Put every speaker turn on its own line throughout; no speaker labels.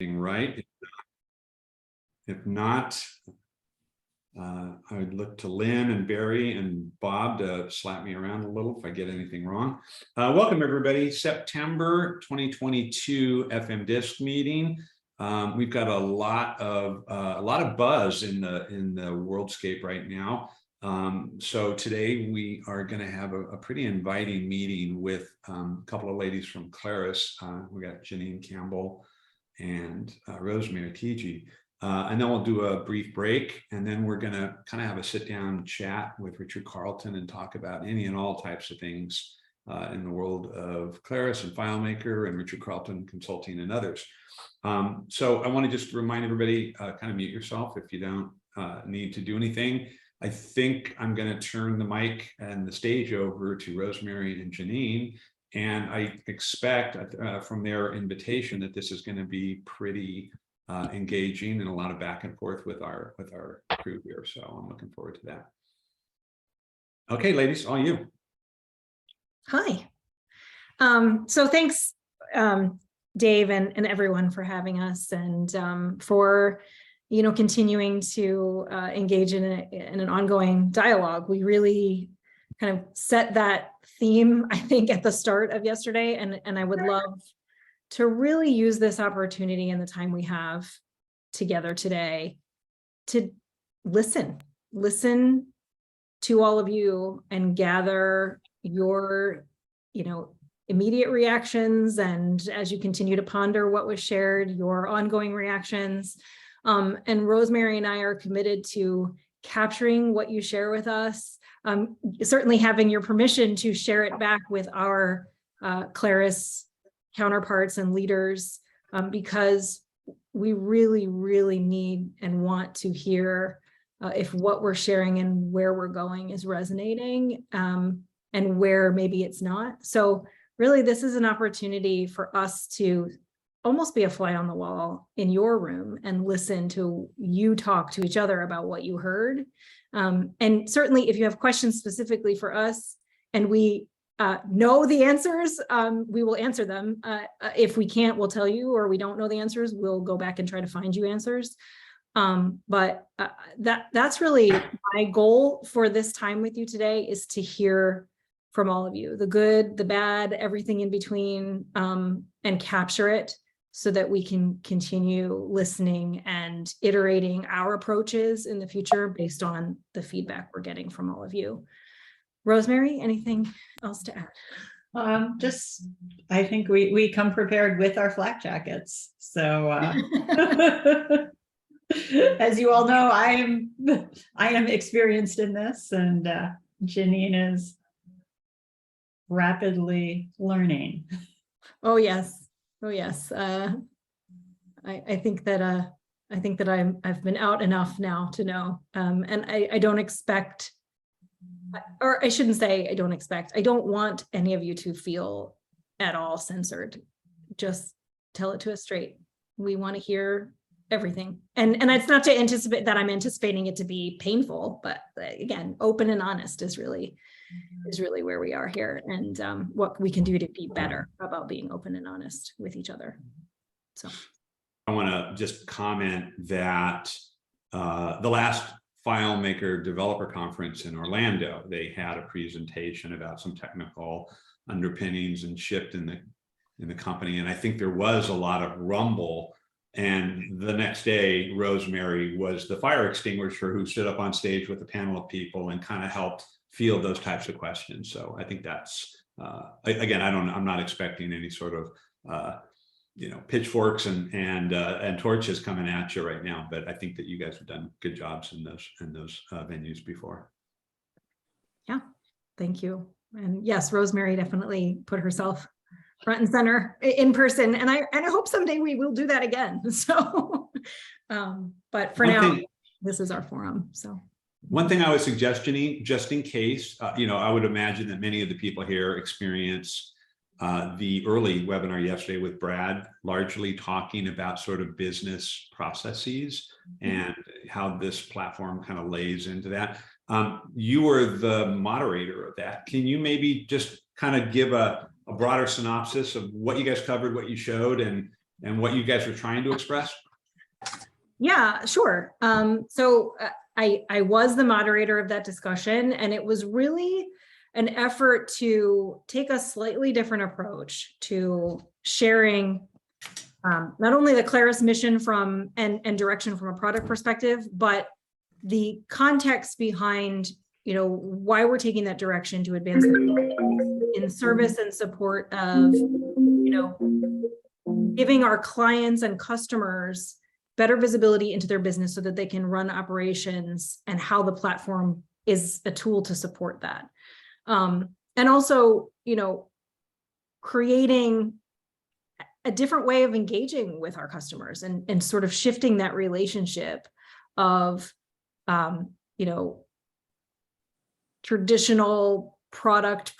Right. If not, I would look to Lynn and Barry and Bob to slap me around a little if I get anything wrong. Welcome everybody, September 2022 FMDiSC meeting. We've got a lot of buzz in the worldscape right now. So today we are going to have a pretty inviting meeting with a couple of ladies from Claris. We got Gianine, Campbell, and Rosemary, Tietge. And then we'll do a brief break, and then we're going to kind of have a sit-down chat with Richard Carlton and talk about any and all types of things in the world of Claris and FileMaker and Richard Carlton Consulting and others. So I want to just remind everybody, kind of mute yourself if you don't need to do anything. I think I'm going to turn the mic and the stage over to Rosemary and Gianine. And I expect from their invitation that this is going to be pretty engaging and a lot of back and forth with our crew here. So I'm looking forward to that. Okay, ladies, all you.
Hi. So thanks, Dave and everyone for having us and for continuing to engage in an ongoing dialogue. We really kind of set that theme, I think, at the start of yesterday, and I would love to really use this opportunity and the time we have together today to listen to all of you and gather your, immediate reactions, and as you continue to ponder what was shared, your ongoing reactions. And Rosemary and I are committed to capturing what you share with us. Certainly having your permission to share it back with our Claris counterparts and leaders, because we really, really need and want to hear if what we're sharing and where we're going is resonating, and where maybe it's not. So really, this is an opportunity for us to almost be a fly on the wall in your room and listen to you talk to each other about what you heard. And certainly if you have questions specifically for us and we know the answers, we will answer them. If we can't, we'll tell you, or we don't know the answers, we'll go back and try to find you answers. But that's really my goal for this time with you today, is to hear from all of you, the good, the bad, everything in between, and capture it so that we can continue listening and iterating our approaches in the future based on the feedback we're getting from all of you. Rosemary, anything else to add?
I think we come prepared with our flak jackets. So as you all know, I am experienced in this, and Gianine is rapidly learning.
Oh yes. Oh yes. I think that I've been out enough now to know, and I don't expect, or I shouldn't say I don't expect, I don't want any of you to feel at all censored. Just tell it to us straight. We want to hear everything. And it's not to anticipate that I'm anticipating it to be painful, but again, open and honest is really where we are here, and what we can do to be better about being open and honest with each other. So
I want to just comment that the last FileMaker developer conference in Orlando, they had a presentation about some technical underpinnings and shift in the company, and I think there was a lot of rumble. And the next day, Rosemary was the fire extinguisher who stood up on stage with a panel of people and kind of helped field those types of questions. So I think that's again, I'm not expecting any sort of pitchforks and torches coming at you right now, but I think that you guys have done good jobs in those venues before.
Yeah, thank you. And yes, Rosemary definitely put herself front and center in person, and I hope someday we will do that again. So but for now, this is our forum. So
one thing I would suggest, Gianine, just in case, I would imagine that many of the people here experience the early webinar yesterday with Brad, largely talking about sort of business processes and how this platform kind of lays into that. You were the moderator of that. Can you maybe just kind of give a broader synopsis of what you guys covered, what you showed, and and what you guys are trying to express?
Yeah, sure. I was the moderator of that discussion, and it was really an effort to take a slightly different approach to sharing not only the Claris mission from and direction from a product perspective, but the context behind, why we're taking that direction to advance in service and support of, giving our clients and customers better visibility into their business so that they can run operations, and how the platform is a tool to support that. And also, creating a different way of engaging with our customers, and sort of shifting that relationship of, traditional product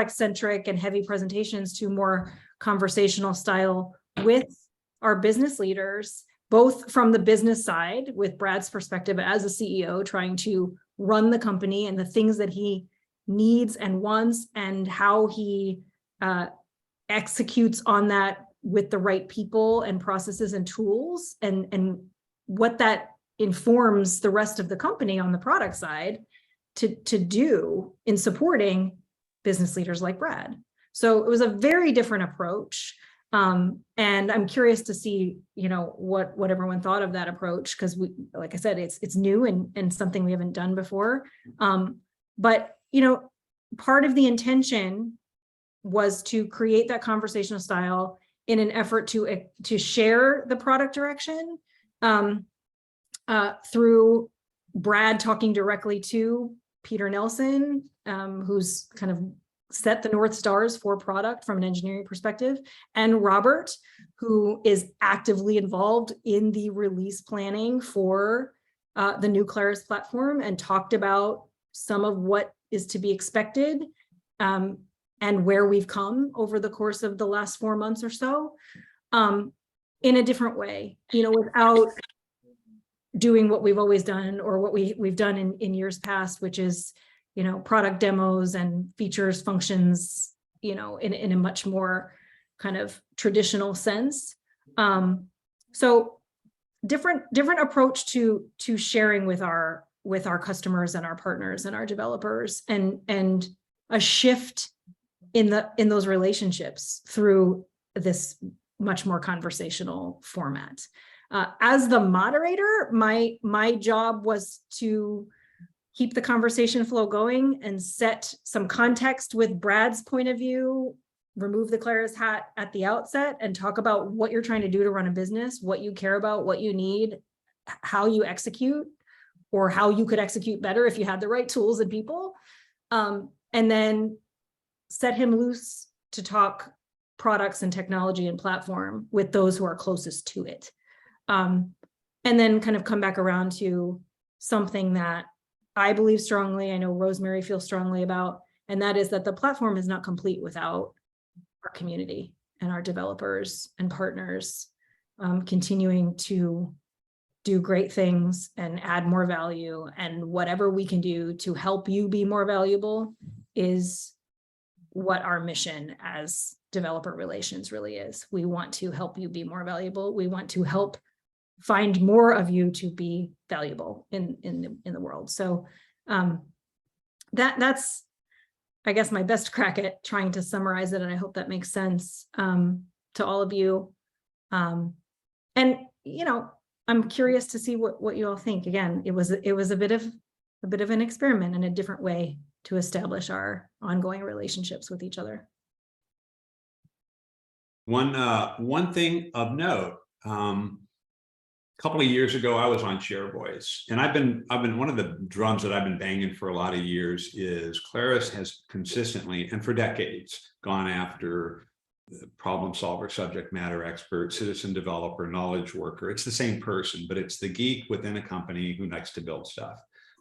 centric and heavy presentations to more conversational style with our business leaders, both from the business side with Brad's perspective as a CEO trying to run the company and the things that he needs and wants, and how he executes on that with the right people and processes and tools, and what that informs the rest of the company on the product side to do in supporting business leaders like Brad. So it was a very different approach. And I'm curious to see, what everyone thought of that approach, because like I said, it's new and something we haven't done before. But part of the intention was to create that conversational style in an effort to share the product direction through Brad talking directly to Peter Nelson, who's kind of set the North Stars for product from an engineering perspective, and Robert, who is actively involved in the release planning for the new Claris platform, and talked about some of what is to be expected and where we've come over the course of the last 4 months or so, in a different way, without doing what we've always done, or what we've done in years past, which is, product demos and features, functions, in a much more kind of traditional sense. So different approach to sharing with our customers and our partners and our developers, and a shift in those relationships through this much more conversational format. As the moderator, my job was to keep the conversation flow going and set some context with Brad's point of view, remove the Claris hat at the outset, and talk about what you're trying to do to run a business, what you care about, what you need, how you execute, or how you could execute better if you had the right tools and people. And then set him loose to talk products and technology and platform with those who are closest to it. And then kind of come back around to something that I believe strongly, I know Rosemary feels strongly about, and that is that the platform is not complete without our community and our developers and partners continuing to do great things and add more value, and whatever we can do to help you be more valuable is what our mission as developer relations really is. We want to help you be more valuable. We want to help find more of you to be valuable in the world. So that's, I guess, my best crack at trying to summarize it, and I hope that makes sense to all of you. And I'm curious to see what you all think. Again, it was a bit of an experiment and a different way to establish our ongoing relationships with each other.
One thing of note. A couple of years ago, I was on ShareVoice, and I've been one of the drums that I've been banging for a lot of years is Claris has consistently and for decades gone after the problem solver, subject matter expert, citizen developer, knowledge worker. It's the same person, but it's the geek within a company who likes to build stuff.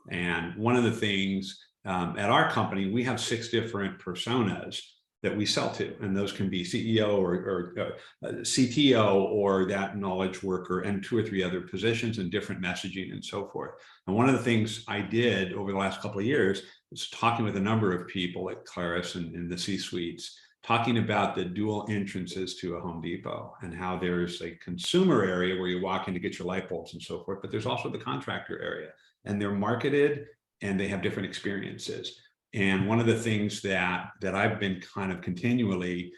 And one of the things at our company, we have 6 different personas that we sell to, and those can be CEO or CTO or that knowledge worker, and 2 or 3 other positions and different messaging and so forth. And one of the things I did over the last couple of years was talking with a number of people at Claris and in the C-suites talking about the dual entrances to a Home Depot and how there's a consumer area where you walk in to get your light bulbs and so forth, but there's also the contractor area, and they're marketed and they have different experiences. And one of the things that I've been kind of continually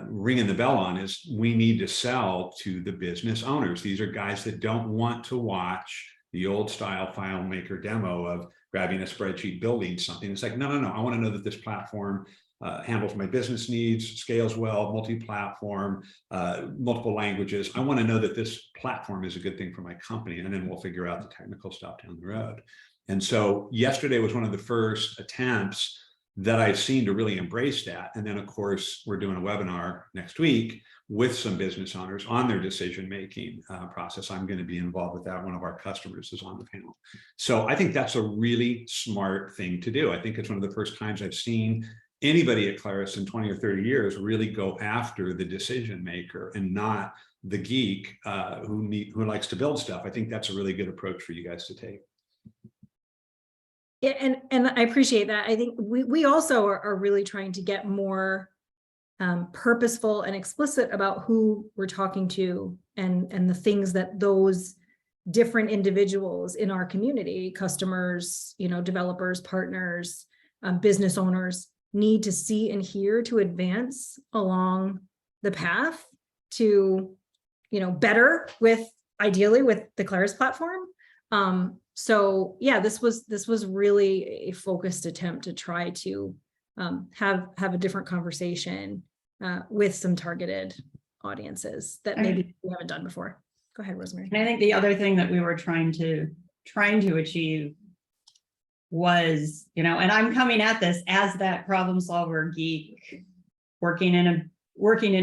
ringing the bell on is we need to sell to the business owners. These are guys that don't want to watch the old style FileMaker demo of grabbing a spreadsheet, building something. It's like, no, I want to know that this platform handles my business needs, scales well, multi-platform, multiple languages. I want to know that this platform is a good thing for my company, and then we'll figure out the technical stuff down the road. And so yesterday was one of the first attempts that I've seen to really embrace that. And then, of course, we're doing a webinar next week with some business owners on their decision-making process. I'm going to be involved with that. One of our customers is on the panel. So I think that's a really smart thing to do. I think it's one of the first times I've seen anybody at Claris in 20 or 30 years really go after the decision maker and not the geek who likes to build stuff. I think that's a really good approach for you guys to take.
Yeah, and I appreciate that. I think we also are really trying to get more purposeful and explicit about who we're talking to and the things that those different individuals in our community, customers, developers, partners, business owners, need to see and hear to advance along the path to, better ideally with the Claris platform. So yeah, this was really a focused attempt to try to have a different conversation with some targeted audiences that maybe we haven't done before. Go ahead, Rosemary.
And I think the other thing that we were trying to achieve was, and I'm coming at this as that problem solver geek working in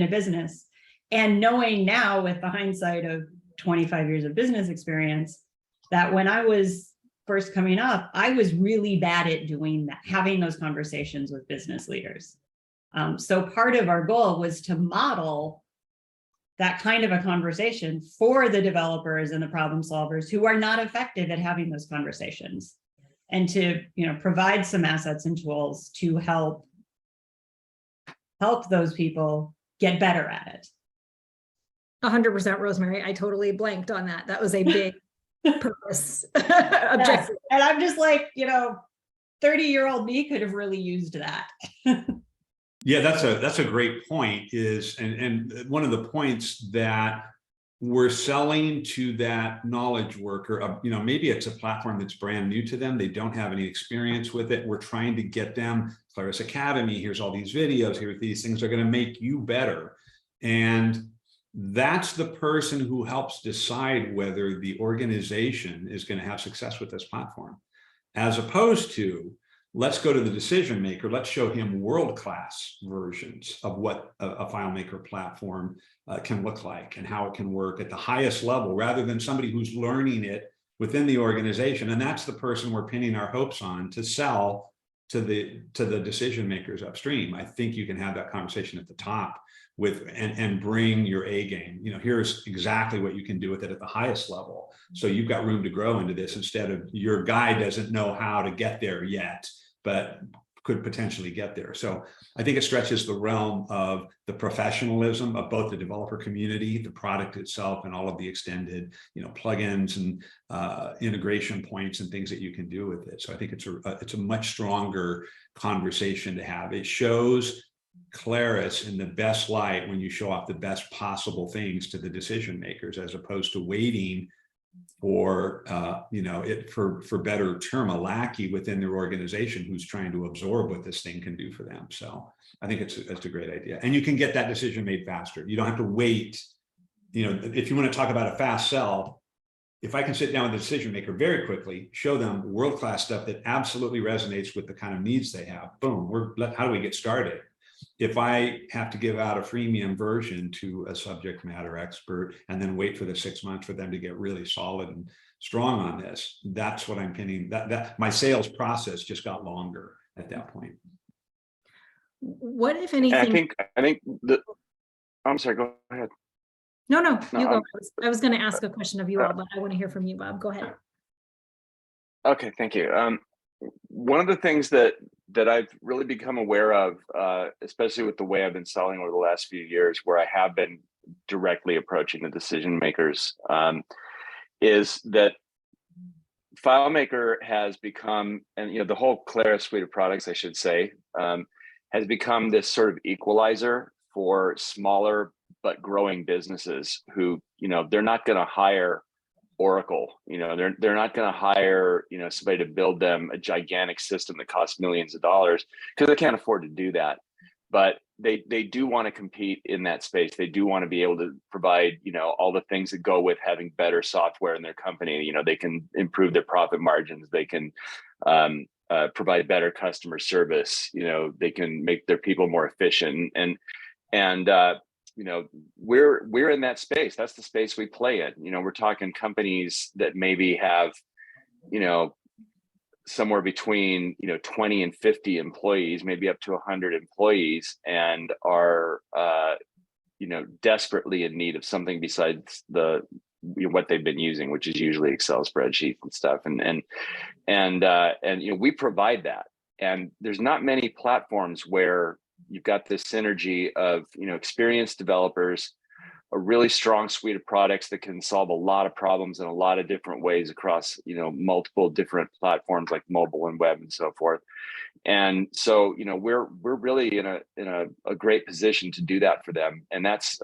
a business, and knowing now with the hindsight of 25 years of business experience, that when I was first coming up, I was really bad at doing that, having those conversations with business leaders. So part of our goal was to model that kind of a conversation for the developers and the problem solvers who are not effective at having those conversations, and to provide some assets and tools to help those people get better at it.
100%, Rosemary. I totally blanked on that. That was a big purpose objective.
Yes. And I'm just like, 30-year-old me could have really used that.
Yeah, that's a great point. And one of the points that we're selling to that knowledge worker, maybe it's a platform that's brand new to them. They don't have any experience with it. We're trying to get them Claris Academy. Here's all these videos. Here, these things are going to make you better. And that's the person who helps decide whether the organization is going to have success with this platform, as opposed to, let's go to the decision maker. Let's show him world-class versions of what a FileMaker platform can look like and how it can work at the highest level, rather than somebody who's learning it within the organization. And that's the person we're pinning our hopes on to sell to the decision makers upstream. I think you can have that conversation at the top and bring your A game. Here's exactly what you can do with it at the highest level. So you've got room to grow into this, instead of your guy doesn't know how to get there yet, but could potentially get there. So I think it stretches the realm of the professionalism of both the developer community, the product itself, and all of the extended, plugins and integration points and things that you can do with it. So I think it's a much stronger conversation to have. It shows Claris in the best light when you show off the best possible things to the decision makers, as opposed to waiting for for better term, a lackey within their organization who's trying to absorb what this thing can do for them. So I think it's a great idea, and you can get that decision made faster. You don't have to wait. If you want to talk about a fast sell, if I can sit down with the decision maker very quickly, show them world-class stuff that absolutely resonates with the kind of needs they have, boom, how do we get started? If I have to give out a freemium version to a subject matter expert and then wait for the 6 months for them to get really solid and strong on this, that's what I'm pinning. That my sales process just got longer at that point.
What, if anything?
I think I'm sorry, go ahead.
No, you go. I was going to ask a question of you all, but I want to hear from you, Bob. Go ahead.
Okay, thank you. one of the things that I've really become aware of, especially with the way I've been selling over the last few years, where I have been directly approaching the decision makers, is that FileMaker has become, and the whole Claris suite of products, I should say, has become this sort of equalizer for smaller but growing businesses who, they're not going to hire Oracle, they're not going to hire, somebody to build them a gigantic system that costs millions of dollars, because they can't afford to do that. But they do want to compete in that space. They do want to be able to provide, all the things that go with having better software in their company. They can improve their profit margins. They can provide better customer service. They can make their people more efficient. And we're in that space. That's the space we play in. We're talking companies that maybe have, somewhere between 20 and 50 employees, maybe up to 100 employees, and are desperately in need of something besides what they've been using, which is usually Excel spreadsheets and stuff. And we provide that. And there's not many platforms where you've got this synergy of experienced developers, a really strong suite of products that can solve a lot of problems in a lot of different ways across multiple different platforms like mobile and web and so forth. And so we're really in a great position to do that for them. And that's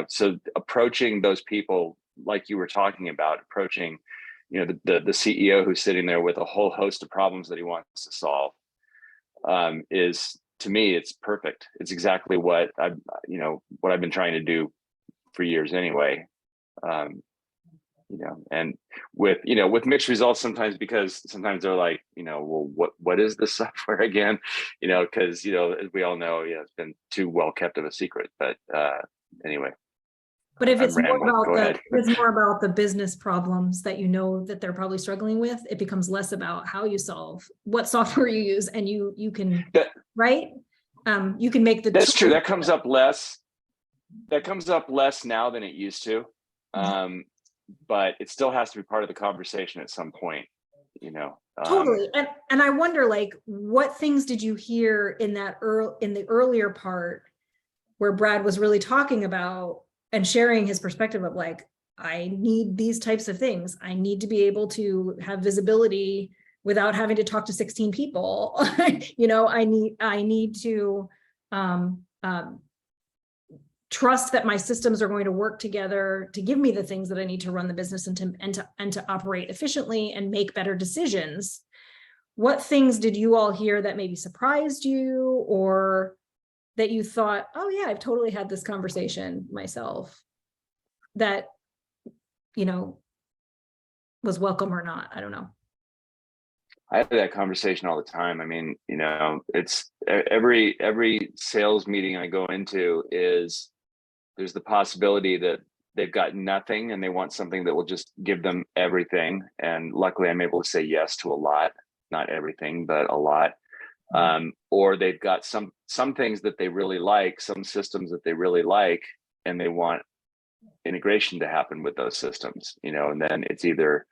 so approaching those people like you were talking about, approaching the CEO who's sitting there with a whole host of problems that he wants to solve, is, to me, it's perfect. It's exactly what I've been trying to do for years anyway. And with mixed results sometimes, because sometimes they're like, well, what is this software again? Because as we all know, it's been too well kept of a secret. But anyway.
But if it's more about the business problems that that they're probably struggling with, it becomes less about how you solve, what software you use, and you can right. You can make the.
That's true. That comes up less. That comes up less now than it used to, but it still has to be part of the conversation at some point.
Totally, and I wonder, what things did you hear in the earlier part where Brad was really talking about and sharing his perspective of I need these types of things. I need to be able to have visibility without having to talk to 16 people. I need to trust that my systems are going to work together to give me the things that I need to run the business and to operate efficiently and make better decisions. What things did you all hear that maybe surprised you, or that you thought, oh yeah, I've totally had this conversation myself, that was welcome or not? I don't know.
I have that conversation all the time. I mean, it's every sales meeting I go into there's the possibility that they've got nothing and they want something that will just give them everything. And luckily I'm able to say yes to a lot, not everything, but a lot. Or they've got some things that they really like, some systems that they really like, and they want integration to happen with those systems, and then it's either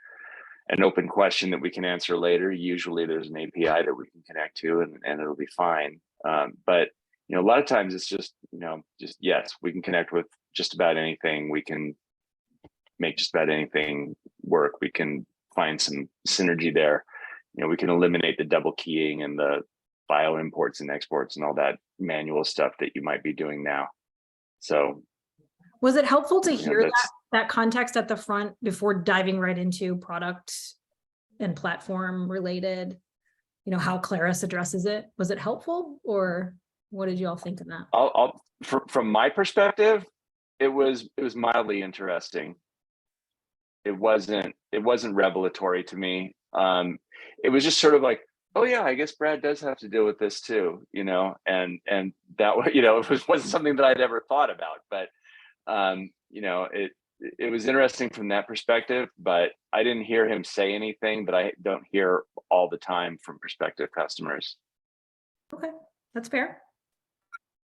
an open question that we can answer later. Usually there's an API that we can connect to and it'll be fine. But a lot of times it's just yes, we can connect with just about anything. We can make just about anything work. We can find some synergy there. We can eliminate the double keying and the file imports and exports and all that manual stuff that you might be doing now. So
was it helpful to hear that context at the front before diving right into product and platform related, how Claris addresses it? Was it helpful, or what did you all think of that?
From my perspective, it was mildly interesting. It wasn't revelatory to me. It was just sort of like, oh yeah, I guess Brad does have to deal with this too, and that it wasn't something that I'd ever thought about, but it was interesting from that perspective, but I didn't hear him say anything that I don't hear all the time from prospective customers.
Okay, that's fair.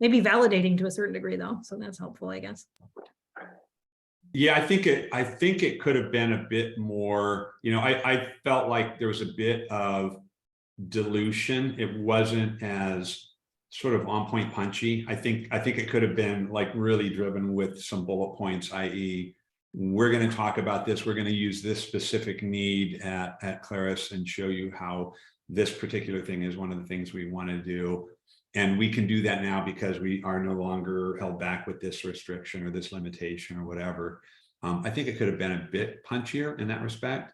Maybe validating to a certain degree though, so that's helpful, I guess.
Yeah, I think it could have been a bit more, I felt like there was a bit of dilution. It wasn't as sort of on point punchy. I think it could have been like really driven with some bullet points, i.e., we're going to talk about this. We're going to use this specific need at Claris and show you how this particular thing is one of the things we want to do. And we can do that now because we are no longer held back with this restriction or this limitation or whatever. I think it could have been a bit punchier in that respect.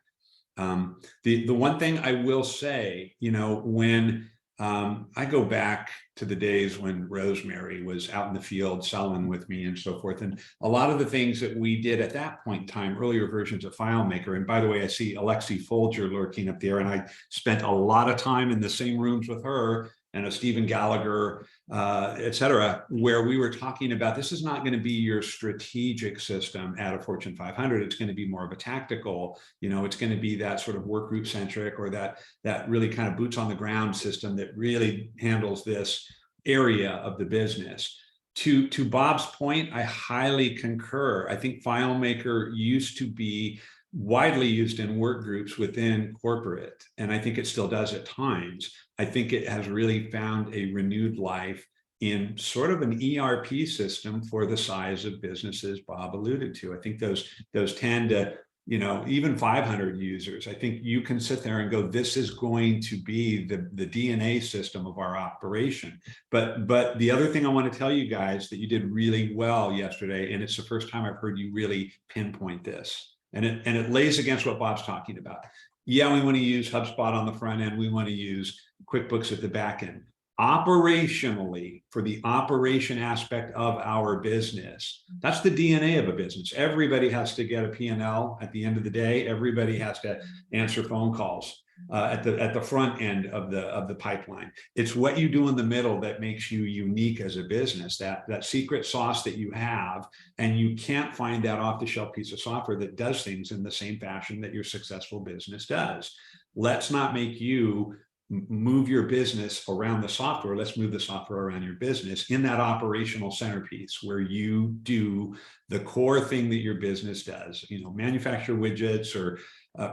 The one thing I will say, you know, when I go back to the days when Rosemary was out in the field selling with me and so forth, and a lot of the things that we did at that point in time, earlier versions of FileMaker. And by the way, I see Alexi Folger lurking up there, and I spent a lot of time in the same rooms with her and a Stephen Gallagher, et cetera, where we were talking about this is not going to be your strategic system at a Fortune 500. It's going to be more of a tactical, you know, it's going to be that sort of work group centric, or that really kind of boots on the ground system that really handles this area of the business. To Bob's point, I highly concur. I think FileMaker used to be widely used in work groups within corporate, and I think it still does at times. I think it has really found a renewed life in sort of an ERP system for the size of businesses Bob alluded to. I think those 10 to, you know, even 500 users, I think you can sit there and go, this is going to be the DNA system of our operation. But the other thing I want to tell you guys that you did really well yesterday, and it's the first time I've heard you really pinpoint this, and it lays against what Bob's talking about. Yeah, we want to use HubSpot on the front end. We want to use QuickBooks at the back end. Operationally, for the operation aspect of our business, that's the DNA of a business. Everybody has to get a P&L at the end of the day. Everybody has to answer phone calls at the front end of the pipeline. It's what you do in the middle that makes you unique as a business, that secret sauce that you have, and you can't find that off-the-shelf piece of software that does things in the same fashion that your successful business does. Let's not make you move your business around the software. Let's move the software around your business in that operational centerpiece where you do the core thing that your business does, you know, manufacture widgets or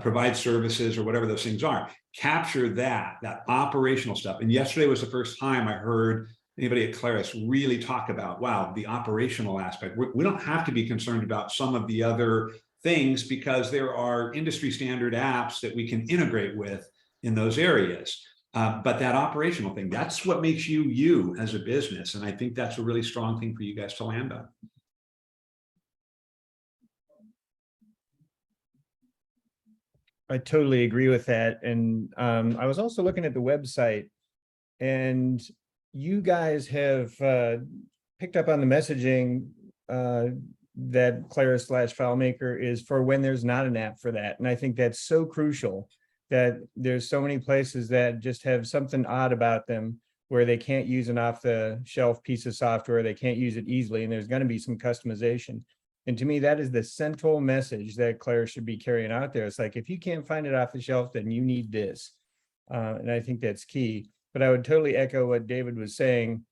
provide services or whatever those things are. Capture that operational stuff. And yesterday was the first time I heard anybody at Claris really talk about, wow, the operational aspect. We don't have to be concerned about some of the other things because there are industry standard apps that we can integrate with in those areas. But that operational thing, that's what makes you you as a business. And I think that's a really strong thing for you guys to land on.
I totally agree with that. And I was also looking at the website, and you guys have picked up on the messaging that Claris /FileMaker is for when there's not an app for that. And I think that's so crucial, that there's so many places that just have something odd about them where they can't use an off-the-shelf piece of software, they can't use it easily, and there's going to be some customization. And to me, that is the central message that Claris should be carrying out there. It's like, if you can't find it off the shelf, then you need this. And I think that's key. But I would totally echo what David was saying.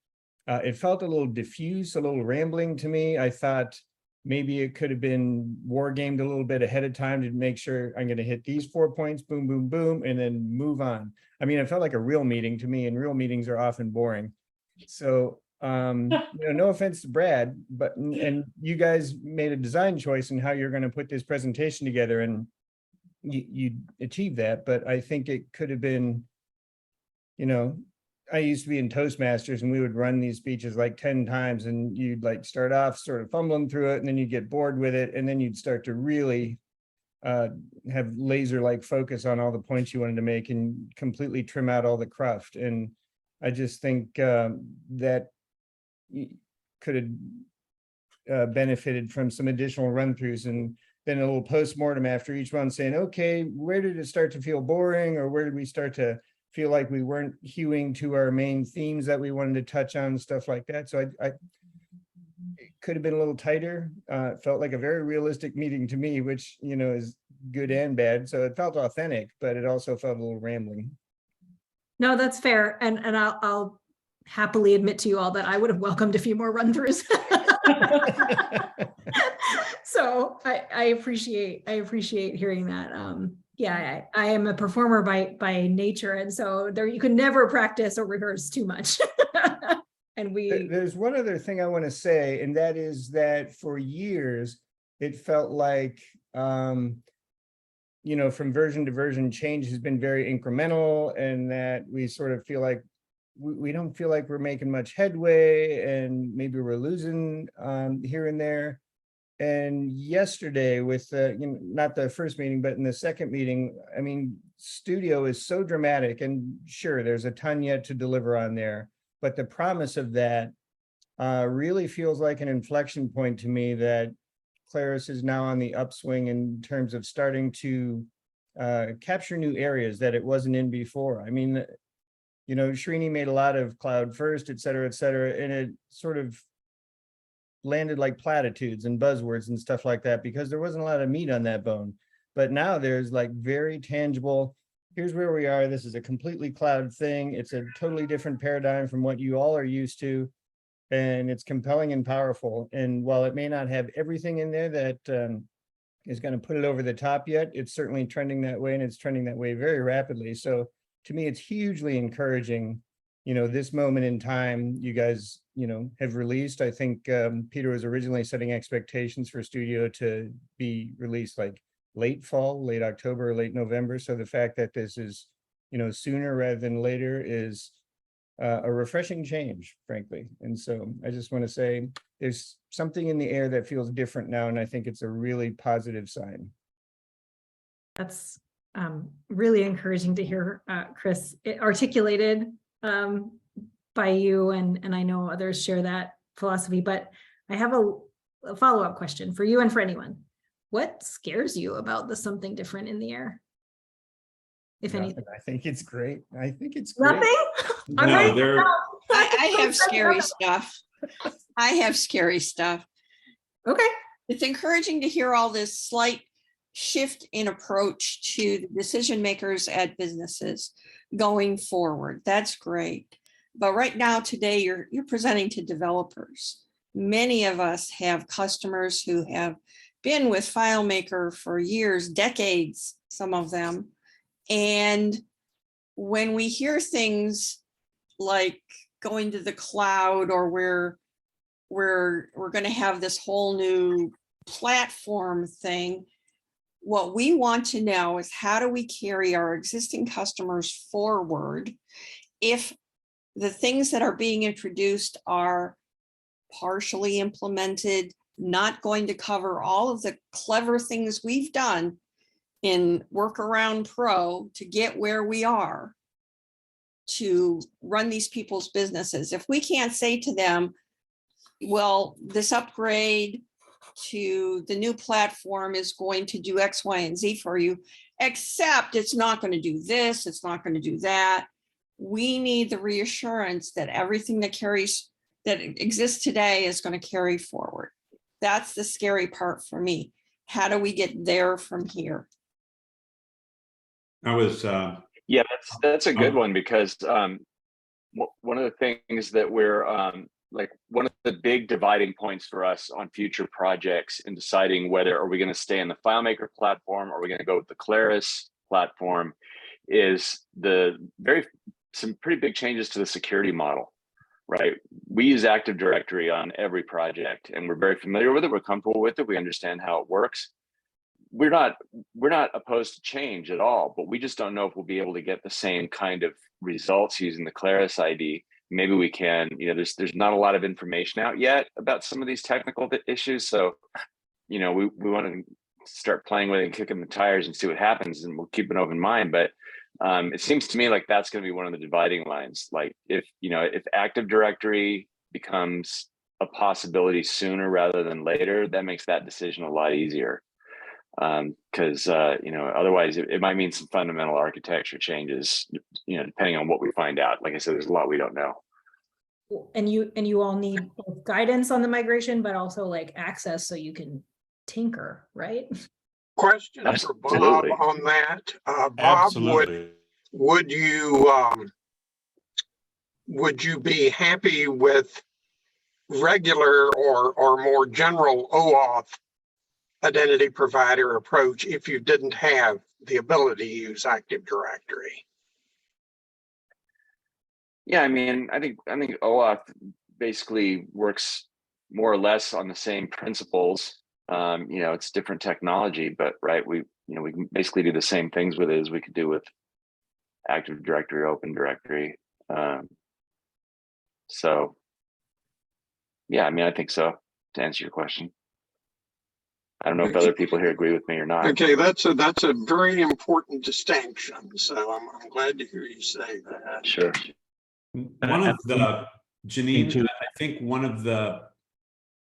It felt a little diffuse, a little rambling to me. I thought maybe it could have been war gamed a little bit ahead of time to make sure I'm going to hit these 4 points, boom, boom, boom, and then move on. I mean, it felt like a real meeting to me, and real meetings are often boring. So, you know, no offense to Brad, but, and you guys made a design choice in how you're going to put this presentation together, and you achieved that. But I think it could have been, you know, I used to be in Toastmasters, and we would run these speeches like 10 times, and you'd like start off sort of fumbling through it, and then you'd get bored with it, and then you'd start to really have laser-like focus on all the points you wanted to make and completely trim out all the cruft. And I just think that could have benefited from some additional run-throughs, and then a little post-mortem after each one saying, okay, where did it start to feel boring, or where did we start to feel like we weren't hewing to our main themes that we wanted to touch on, stuff like that. So it could have been a little tighter. It felt like a very realistic meeting to me, which, you know, is good and bad. So it felt authentic, but it also felt a little rambling.
No, that's fair. And I'll happily admit to you all that I would have welcomed a few more run-throughs. So I appreciate hearing that. yeah, I am a performer by nature, and so there you can never practice or rehearse too much. And
There's one other thing I want to say, and that is that for years, it felt like, from version to version, change has been very incremental, and that we sort of feel like we don't feel like we're making much headway, and maybe we're losing here and there. And yesterday with not the first meeting, but in the second meeting, I mean, studio is so dramatic, and sure, there's a ton yet to deliver on there. But the promise of that really feels like an inflection point to me, that Claris is now on the upswing in terms of starting to capture new areas that it wasn't in before. I mean, Srini made a lot of cloud first, et cetera, and it sort of landed like platitudes and buzzwords and stuff like that, because there wasn't a lot of meat on that bone. But now there's like very tangible, here's where we are. This is a completely cloud thing. It's a totally different paradigm from what you all are used to. And it's compelling and powerful. And while it may not have everything in there that is going to put it over the top yet, it's certainly trending that way, and it's trending that way very rapidly. So to me, it's hugely encouraging, this moment in time you guys, have released. I think Peter was originally setting expectations for studio to be released like late fall, late October, or late November. So the fact that this is, sooner rather than later is a refreshing change, frankly. And so I just want to say there's something in the air that feels different now, and I think it's a really positive sign.
that's really encouraging to hear, Chris, articulated by you, and I know others share that philosophy. But I have a follow-up question for you and for anyone. What scares you about the something different in the air? If anything.
I think it's great. I think it's great.
Nothing? I'm
No,
ready to
they're-
go.
I have scary stuff. I have scary stuff.
Okay.
It's encouraging to hear all this slight shift in approach to the decision makers at businesses going forward. That's great. But right now, today, you're presenting to developers. Many of us have customers who have been with FileMaker for years, decades, some of them. And when we hear things like going to the cloud, or we're going to have this whole new platform thing, what we want to know is, how do we carry our existing customers forward if the things that are being introduced are partially implemented, not going to cover all of the clever things we've done in Workaround Pro to get where we are to run these people's businesses. If we can't say to them, well, this upgrade to the new platform is going to do X, Y, and Z for you, except it's not going to do this, it's not going to do that. We need the reassurance that everything that exists today is going to carry forward. That's the scary part for me. How do we get there from here?
I was
Yeah, that's a good one, because one of the things that we're like, one of the big dividing points for us on future projects in deciding whether are we going to stay in the FileMaker platform or are we going to go with the Claris platform is some pretty big changes to the security model, right? We use Active Directory on every project, and we're very familiar with it. We're comfortable with it. We understand how it works. We're not opposed to change at all, but we just don't know if we'll be able to get the same kind of results using the Claris ID. Maybe we can. There's not a lot of information out yet about some of these technical issues, so we want to start playing with it and kicking the tires and see what happens, and we'll keep an open mind. But it seems to me like that's going to be one of the dividing lines. Like if Active Directory becomes a possibility sooner rather than later, that makes that decision a lot easier. Because otherwise it might mean some fundamental architecture changes, depending on what we find out. Like I said, there's a lot we don't know.
And you all need both guidance on the migration, but also like access so you can tinker, right?
Question for Bob
Absolutely.
on that. Bob,
absolutely.
would you be happy with regular or more general OAuth identity provider approach if you didn't have the ability to use Active Directory.
Yeah, I mean, I think OAuth basically works more or less on the same principles. It's different technology, but right, we can basically do the same things with it as we could do with Active Directory, Open Directory. So yeah, I mean, I think so, to answer your question. I don't know if other people here agree with me or not.
Okay, that's a very important distinction. So I'm glad to hear you say that.
Sure.
One of the, Gianine,
too.
I think one of the,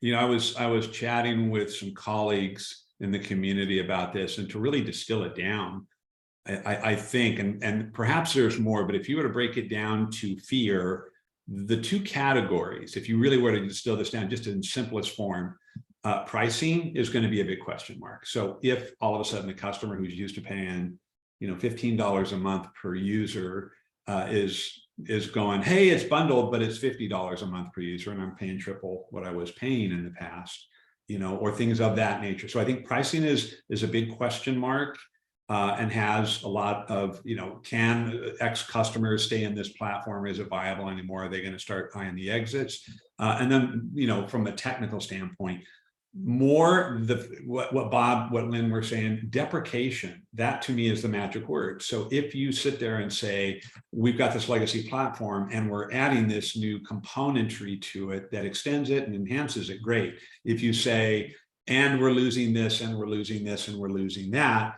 I was chatting with some colleagues in the community about this, and to really distill it down, I think, and perhaps there's more, but if you were to break it down to fear, the two categories, if you really were to distill this down just in simplest form, pricing is going to be a big question mark. So if all of a sudden the customer who's used to paying, $15 a month per user is going, hey, it's bundled, but it's $50 a month per user, and I'm paying triple what I was paying in the past, or things of that nature. So I think pricing is a big question mark, and has a lot of, can X customers stay in this platform? Is it viable anymore? Are they going to start eyeing the exits? And then, from a technical standpoint, more what Lynn were saying, deprecation, that to me is the magic word. So if you sit there and say, we've got this legacy platform and we're adding this new componentry to it that extends it and enhances it, great. If you say, and we're losing this and we're losing this and we're losing that,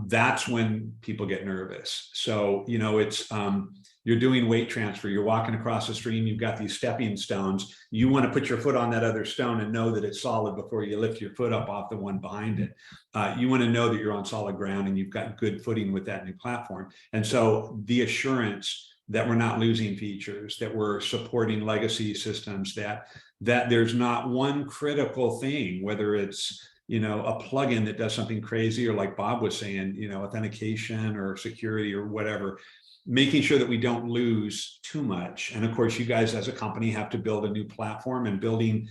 that's when people get nervous. So, it's, you're doing weight transfer, you're walking across the stream, you've got these stepping stones, you want to put your foot on that other stone and know that it's solid before you lift your foot up off the one behind it. You want to know that you're on solid ground and you've got good footing with that new platform. And so the assurance that we're not losing features, that we're supporting legacy systems, that there's not one critical thing, whether it's a plugin that does something crazy, or like Bob was saying, authentication or security or whatever, making sure that we don't lose too much. And of course, you guys as a company have to build a new platform, and building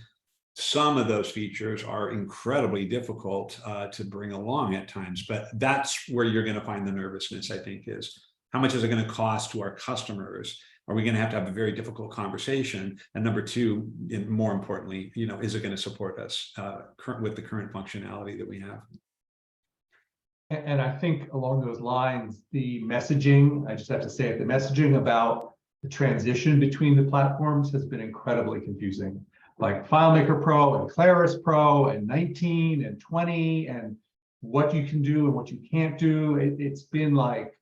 some of those features are incredibly difficult to bring along at times. But that's where you're going to find the nervousness, I think, is how much is it going to cost to our customers? Are we going to have a very difficult conversation? And number two, and more importantly, is it going to support us with the current functionality that we have?
And I think along those lines, the messaging, I just have to say it, the messaging about the transition between the platforms has been incredibly confusing. Like FileMaker Pro and Claris Pro and 19 and 20 and what you can do and what you can't do. It's been like,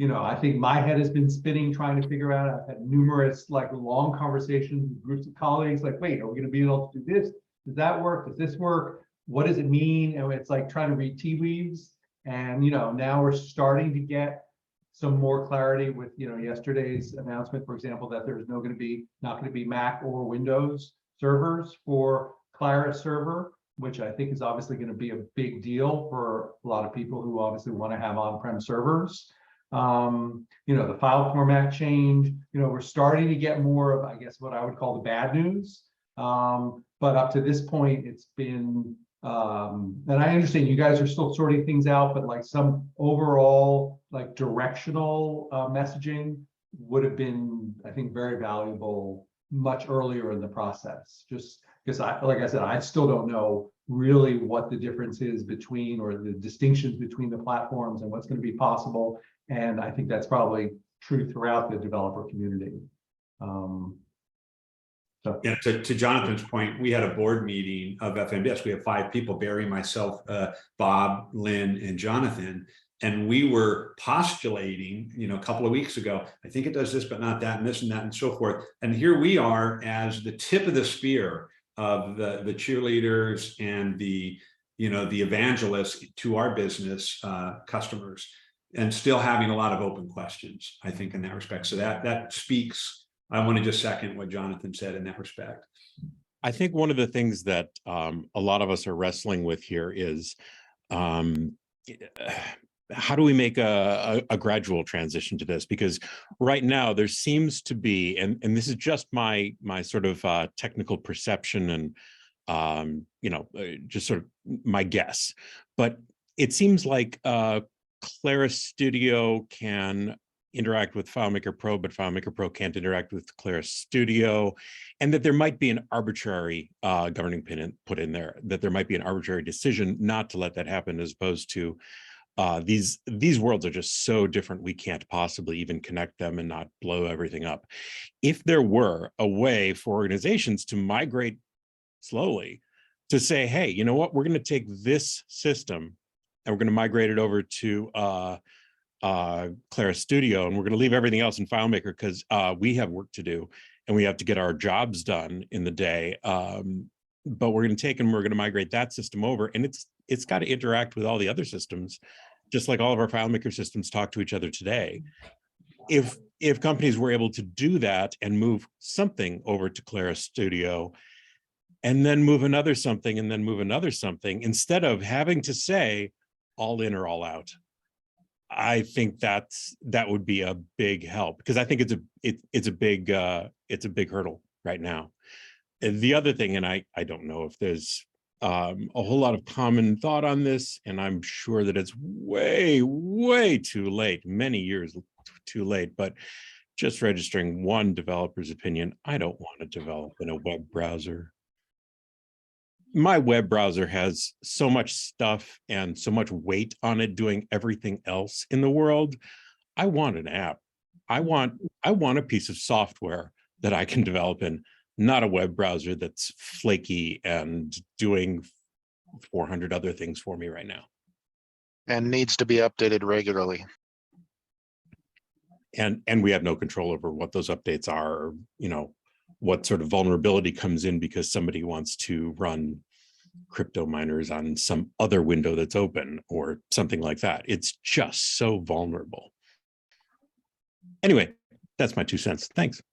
I think my head has been spinning trying to figure out. I've had numerous long conversations with groups of colleagues like, wait, are we going to be able to do this? Does that work? Does this work? What does it mean? And it's like trying to read tea leaves. And, now we're starting to get some more clarity with, yesterday's announcement, for example, that there's not going to be Mac or Windows servers for Claris server, which I think is obviously going to be a big deal for a lot of people who obviously want to have on-prem servers. The file format change, we're starting to get more of, I guess, what I would call the bad news. But up to this point, it's been, and I understand you guys are still sorting things out, but some overall directional messaging would have been, I think, very valuable much earlier in the process. Just because like I said, I still don't know really what the difference is between, or the distinctions between the platforms and what's going to be possible. And I think that's probably true throughout the developer community.
Yeah, to Jonathan's point, we had a board meeting of FMDiSC. We have 5 people, Barry, myself, Bob, Lynn, and Jonathan. And we were postulating, a couple of weeks ago, I think it does this, but not that, and this and that, and so forth. And here we are as the tip of the spear of the cheerleaders and the evangelists to our business customers, and still having a lot of open questions, I think, in that respect. So that speaks. I want to just second what Jonathan said in that respect.
I think one of the things that a lot of us are wrestling with here is how do we make a gradual transition to this? Because right now there seems to be, and this is just my sort of technical perception and just sort of my guess, but it seems like Claris Studio can interact with FileMaker Pro, but FileMaker Pro can't interact with Claris Studio, and that there might be an arbitrary governing pin put in there, that there might be an arbitrary decision not to let that happen, as opposed to these worlds are just so different, we can't possibly even connect them and not blow everything up. If there were a way for organizations to migrate slowly, to say, hey, you know what, we're going to take this system and we're going to migrate it over to Claris Studio, and we're going to leave everything else in FileMaker because we have work to do and we have to get our jobs done in the day. But we're going to take and we're going to migrate that system over, and it's got to interact with all the other systems, just like all of our FileMaker systems talk to each other today. If companies were able to do that and move something over to Claris Studio, and then move another something, and then move another something, instead of having to say all in or all out, I think that would be a big help, because I think it's a big hurdle right now. And the other thing, and I don't know if there's a whole lot of common thought on this, and I'm sure that it's way too late, many years too late, but just registering one developer's opinion, I don't want to develop in a web browser. My web browser has so much stuff and so much weight on it doing everything else in the world. I want an app. I want a piece of software that I can develop in, not a web browser that's flaky and doing 400 other things for me right now.
And needs to be updated regularly.
And we have no control over what those updates are, or, you know, what sort of vulnerability comes in because somebody wants to run crypto miners on some other window that's open or something like that. It's just so vulnerable. Anyway, that's my 2 cents. Thanks.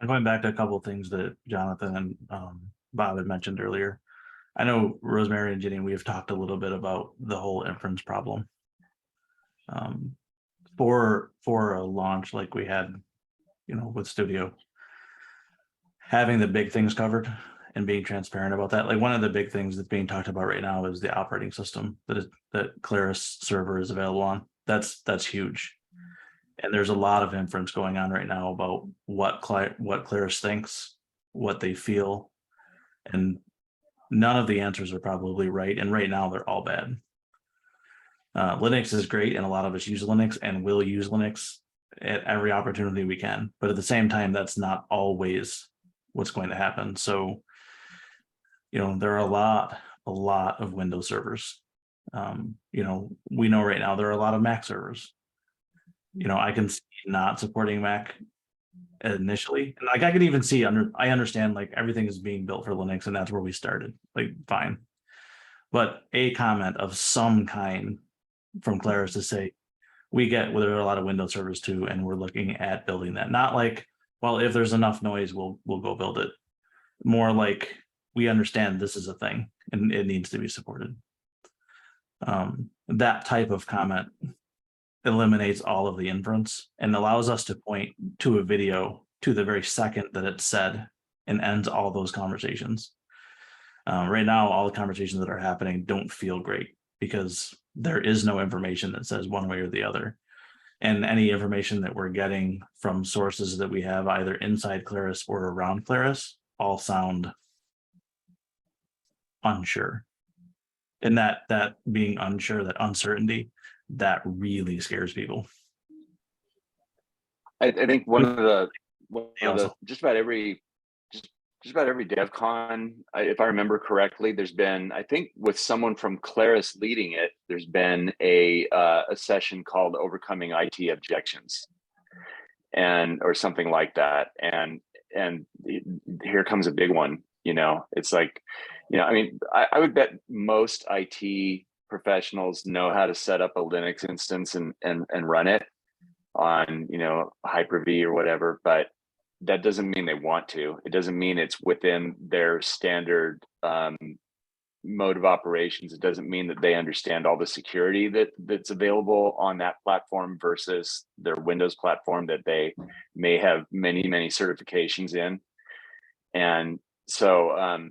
I'm going back to a couple of things that Jonathan and Bob had mentioned earlier. I know Rosemary and Gianine, we have talked a little bit about the whole inference problem. For a launch like we had, you know, with Studio, having the big things covered and being transparent about that. Like, one of the big things that's being talked about right now is the operating system that Claris server is available on. That's huge. And there's a lot of inference going on right now about what Claris thinks, what they feel, and none of the answers are probably right. And right now they're all bad. Linux is great, and a lot of us use Linux and will use Linux at every opportunity we can. But at the same time, that's not always what's going to happen. So, you know, there are a lot of Windows servers. You know, we know right now there are a lot of Mac servers. You know, I can see not supporting Mac initially, and like I could even see I understand like everything is being built for Linux, and that's where we started. Like, fine, but a comment of some kind from Claris to say there are a lot of Windows servers too, and we're looking at building that. Not like, well, if there's enough noise, we'll go build it. More like, we understand this is a thing and it needs to be supported. That type of comment eliminates all of the inference and allows us to point to a video to the very second that it's said and ends all those conversations. Right now, all the conversations that are happening don't feel great because there is no information that says one way or the other. And any information that we're getting from sources that we have either inside Claris or around Claris all sound unsure. And that being unsure, that uncertainty, that really scares people.
I think one of the just about every DevCon, if I remember correctly, there's been, I think with someone from Claris leading it, there's been a session called Overcoming IT Objections, or something like that. And here comes a big one. You know, it's like, you know, I mean, I would bet most IT professionals know how to set up a Linux instance and run it on, you know, Hyper-V or whatever, but that doesn't mean they want to. It doesn't mean it's within their standard mode of operations. It doesn't mean that they understand all the security that's available on that platform versus their Windows platform that they may have many certifications in. And so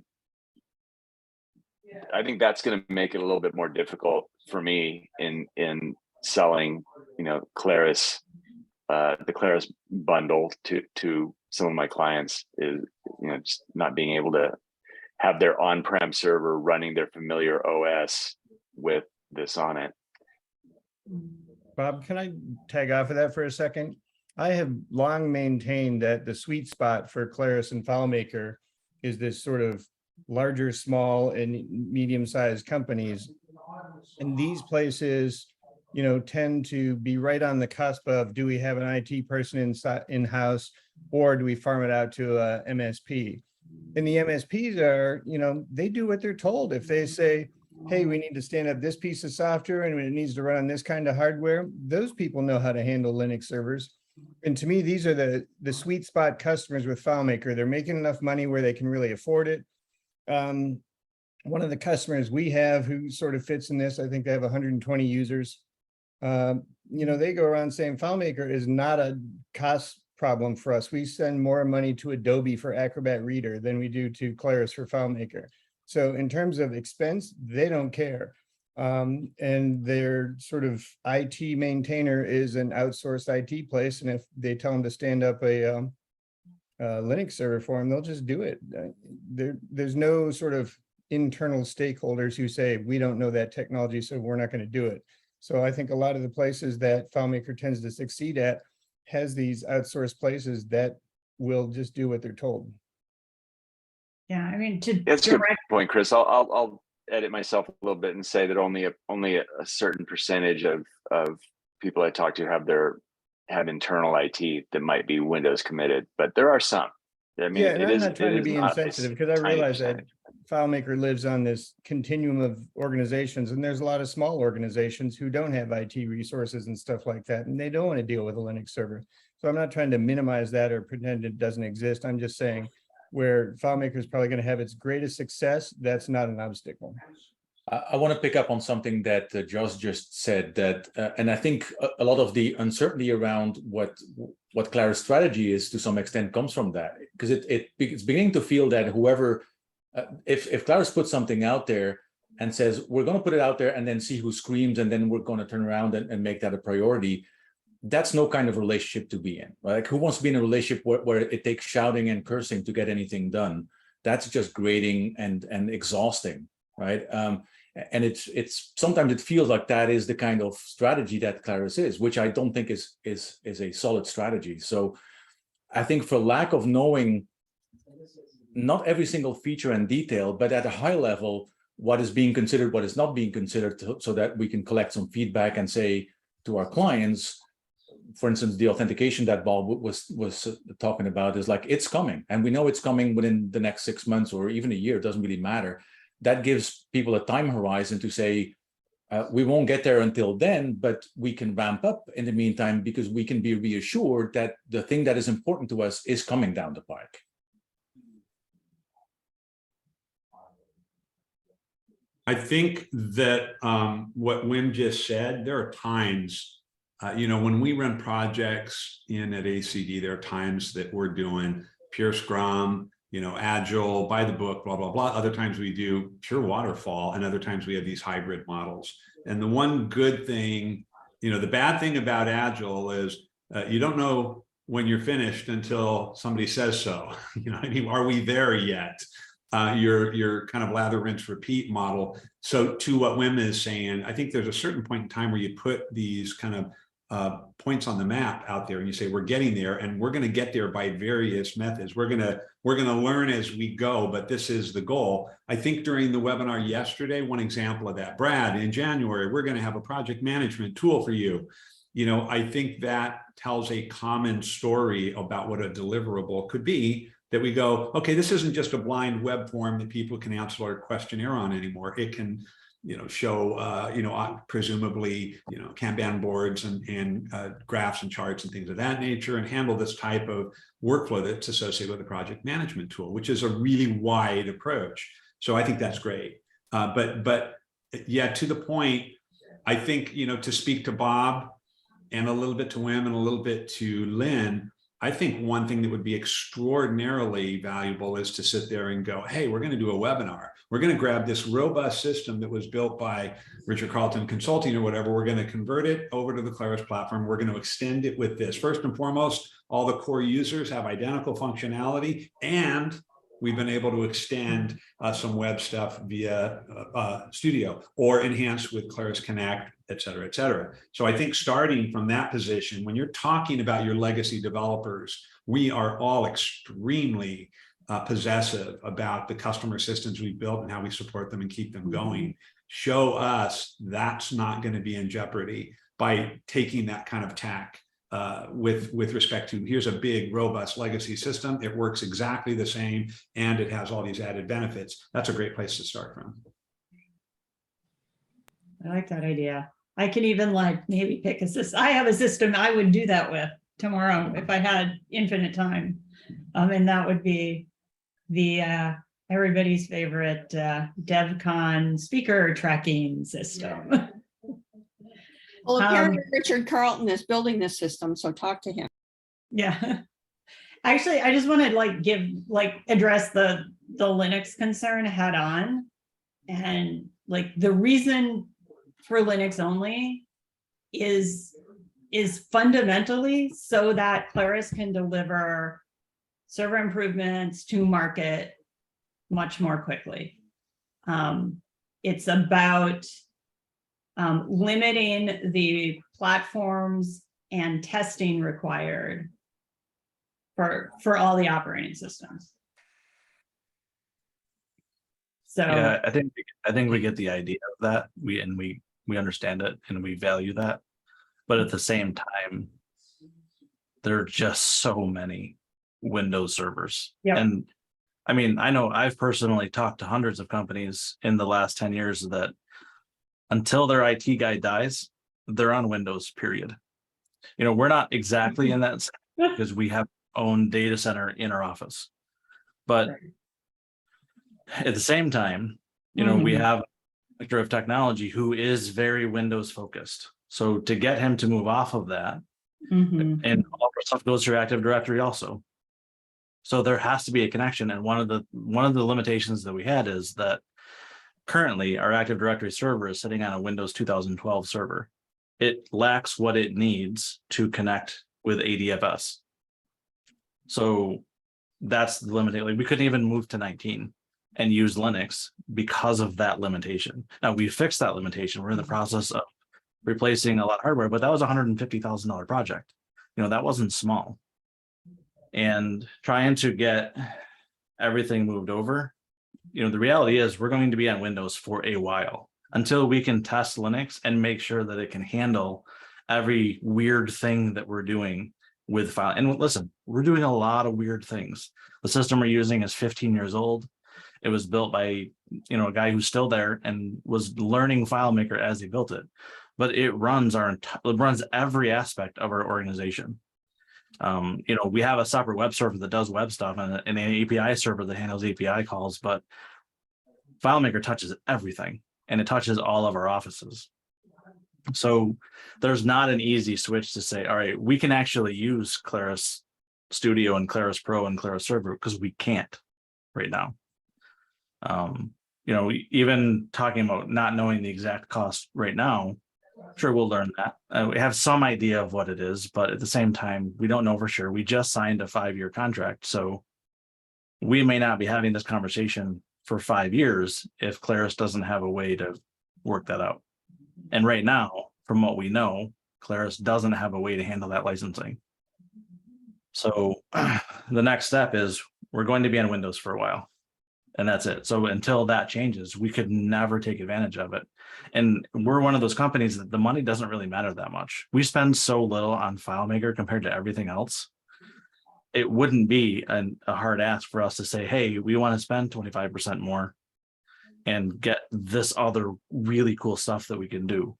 I think that's going to make it a little bit more difficult for me in selling, Claris, the Claris bundle to some of my clients is, just not being able to have their on-prem server running their familiar OS with this on it.
Bob, can I tag off of that for a second? I have long maintained that the sweet spot for Claris and FileMaker is this sort of larger, small, and medium-sized companies. And these places, tend to be right on the cusp of, do we have an IT person in-house, or do we farm it out to a MSP? And the MSPs are, they do what they're told. If they say, hey, we need to stand up this piece of software and it needs to run on this kind of hardware, those people know how to handle Linux servers. And to me, these are the sweet spot customers with FileMaker. They're making enough money where they can really afford it. One of the customers we have who sort of fits in this, I think they have 120 users. They go around saying FileMaker is not a cost problem for us. We send more money to Adobe for Acrobat Reader than we do to Claris for FileMaker. So in terms of expense, they don't care. And their sort of IT maintainer is an outsourced IT place. And if they tell them to stand up a Linux server for them, they'll just do it. There's no sort of internal stakeholders who say, we don't know that technology, so we're not going to do it. So I think a lot of the places that FileMaker tends to succeed at has these outsourced places that will just do what they're told.
Yeah, I mean,
That's a good point, Chris. I'll edit myself a little bit and say that only a certain percentage of people I talk to have internal IT that might be Windows committed, but there are some. I mean,
yeah, and I'm not trying to be insensitive, because I realize that FileMaker lives on this continuum of organizations, and there's a lot of small organizations who don't have IT resources and stuff like that, and they don't want to deal with a Linux server. So I'm not trying to minimize that or pretend it doesn't exist. I'm just saying where FileMaker is probably going to have its greatest success, that's not an obstacle.
I want to pick up on something that Josh just said, that, and I think a lot of the uncertainty around what Claris' strategy is to some extent comes from that, because it's beginning to feel that whoever, if Claris puts something out there and says, we're going to put it out there and then see who screams, and then we're going to turn around and make that a priority, that's no kind of relationship to be in. Like, who wants to be in a relationship where it takes shouting and cursing to get anything done? That's just grating and exhausting, right? And it's sometimes it feels like that is the kind of strategy that Claris is, which I don't think is a solid strategy. So I think, for lack of knowing not every single feature and detail, but at a high level, what is being considered, what is not being considered, so that we can collect some feedback and say to our clients, for instance, the authentication that Bob was talking about is like, it's coming, and we know it's coming within the next 6 months or even a year. It doesn't really matter. That gives people a time horizon to say, we won't get there until then, but we can ramp up in the meantime, because we can be reassured that the thing that is important to us is coming down the pike.
I think that what Wim just said, there are times, when we run projects at ACD, there are times that we're doing pure Scrum, Agile, by the book, blah, blah, blah. Other times we do pure waterfall, and other times we have these hybrid models. And the one good thing, the bad thing about Agile is you don't know when you're finished until somebody says so. Are we there yet? Your kind of lather, rinse, repeat model. So to what Wim is saying, I think there's a certain point in time where you put these kind of points on the map out there, and you say, we're getting there, and we're going to get there by various methods. We're going to learn as we go, but this is the goal. I think during the webinar yesterday, one example of that, Brad, in January, we're going to have a project management tool for you. I think that tells a common story about what a deliverable could be, that we go, okay, this isn't just a blind web form that people can answer our questionnaire on anymore. It can show, presumably, Kanban boards and graphs and charts and things of that nature, and handle this type of workflow that's associated with a project management tool, which is a really wide approach. So I think that's great. But yeah, to the point, I think, to speak to Bob and a little bit to Wim and a little bit to Lynn, I think one thing that would be extraordinarily valuable is to sit there and go, hey, we're going to do a webinar. We're going to grab this robust system that was built by Richard Carlton Consulting or whatever. We're going to convert it over to the Claris platform. We're going to extend it with this. First and foremost, all the core users have identical functionality, and we've been able to extend some web stuff via Studio or enhance with Claris Connect, et cetera, et cetera. So I think starting from that position, when you're talking about your legacy developers, we are all extremely possessive about the customer systems we've built and how we support them and keep them going. Show us that's not going to be in jeopardy by taking that kind of tack with respect to, here's a big, robust legacy system. It works exactly the same, and it has all these added benefits. That's a great place to start from.
I like that idea. I can even like maybe pick a system. I have a system I would do that with tomorrow if I had infinite time. And that would be the everybody's favorite DevCon speaker tracking system.
Well, apparently Richard Carlton is building this system, so talk to him.
Yeah. Actually, I just want to address the Linux concern head on. And like the reason for Linux only is fundamentally so that Claris can deliver server improvements to market much more quickly. It's about limiting the platforms and testing required for all the operating systems. So
Yeah, I think we get the idea of that. We understand it and we value that. But at the same time, there are just so many Windows servers.
Yep.
And I mean, I know I've personally talked to hundreds of companies in the last 10 years that until their IT guy dies, they're on Windows, period. You know, we're not exactly in that because we have our own data center in our office. But at the same time, you know, we have a director of technology who is very Windows focused. So to get him to move off of that, and all of our stuff goes through Active Directory also. So there has to be a connection. And one of the limitations that we had is that currently our Active Directory server is sitting on a Windows 2012 server. It lacks what it needs to connect with ADFS. So that's the limitation. Like we couldn't even move to 19 and use Linux because of that limitation. Now we fixed that limitation. We're in the process of replacing a lot of hardware, but that was a $150,000 project. You know, that wasn't small. And trying to get everything moved over, you know, the reality is we're going to be on Windows for a while until we can test Linux and make sure that it can handle every weird thing that we're doing with file. And listen, we're doing a lot of weird things. The system we're using is 15 years old. It was built by, you know, a guy who's still there and was learning FileMaker as he built it. But it runs every aspect of our organization. You know, we have a separate web server that does web stuff and an API server that handles API calls, but FileMaker touches everything and it touches all of our offices. So there's not an easy switch to say, all right, we can actually use Claris Studio and Claris Pro and Claris Server because we can't right now. You know, even talking about not knowing the exact cost right now, sure, we'll learn that. We have some idea of what it is, but at the same time, we don't know for sure. We just signed a 5-year contract, so we may not be having this conversation for 5 years if Claris doesn't have a way to work that out. And right now, from what we know, Claris doesn't have a way to handle that licensing. So the next step is we're going to be on Windows for a while. And that's it. So until that changes, we could never take advantage of it. And we're one of those companies that the money doesn't really matter that much. We spend so little on FileMaker compared to everything else. It wouldn't be a hard ask for us to say, hey, we want to spend 25% more and get this other really cool stuff that we can do.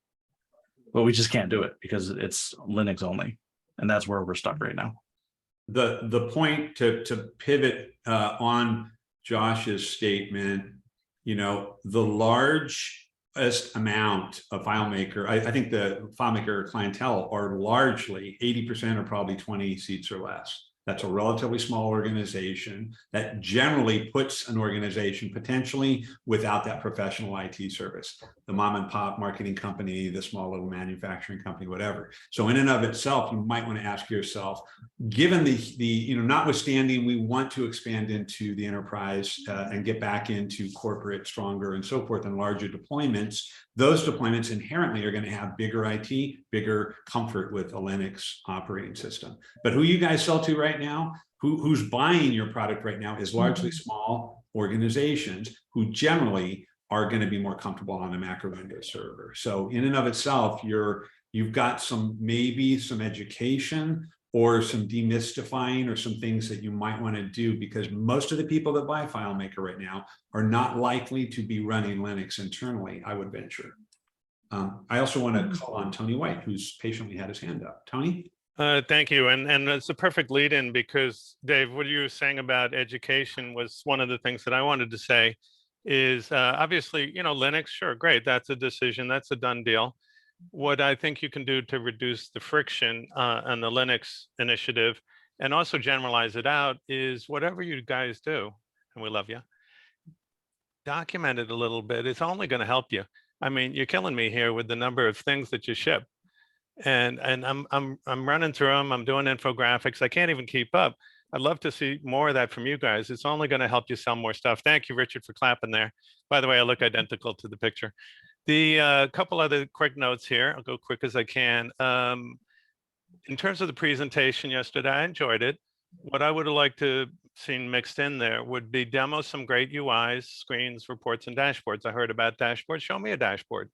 But we just can't do it because it's Linux only. And that's where we're stuck right now.
The point to pivot on Josh's statement, you know, the largest amount of FileMaker, I think the FileMaker clientele are largely 80% or probably 20 seats or less. That's a relatively small organization that generally puts an organization potentially without that professional IT service, the mom and pop marketing company, the small little manufacturing company, whatever. So in and of itself, you might want to ask yourself, given the notwithstanding, we want to expand into the enterprise and get back into corporate stronger and so forth and larger deployments, those deployments inherently are going to have bigger IT, bigger comfort with a Linux operating system. But who you guys sell to right now, who's buying your product right now is largely small organizations who generally are going to be more comfortable on a Mac or Windows server. So in and of itself, you've got maybe some education or some demystifying or some things that you might want to do, because most of the people that buy FileMaker right now are not likely to be running Linux internally, I would venture. I also want to call on Tony White, who's patiently had his hand up. Tony?
Thank you. And it's a perfect lead in, because Dave, what you were saying about education was one of the things that I wanted to say is obviously, Linux, sure, great. That's a decision. That's a done deal. What I think you can do to reduce the friction on the Linux initiative and also generalize it out is whatever you guys do, and we love you, document it a little bit. It's only going to help you. I mean, you're killing me here with the number of things that you ship. And I'm running through them. I'm doing infographics. I can't even keep up. I'd love to see more of that from you guys. It's only going to help you sell more stuff. Thank you, Richard, for clapping there. By the way, I look identical to the picture. The couple other quick notes here. I'll go quick as I can. In terms of the presentation yesterday, I enjoyed it. What I would have liked to seen mixed in there would be demo some great UIs, screens, reports, and dashboards. I heard about dashboards. Show me a dashboard.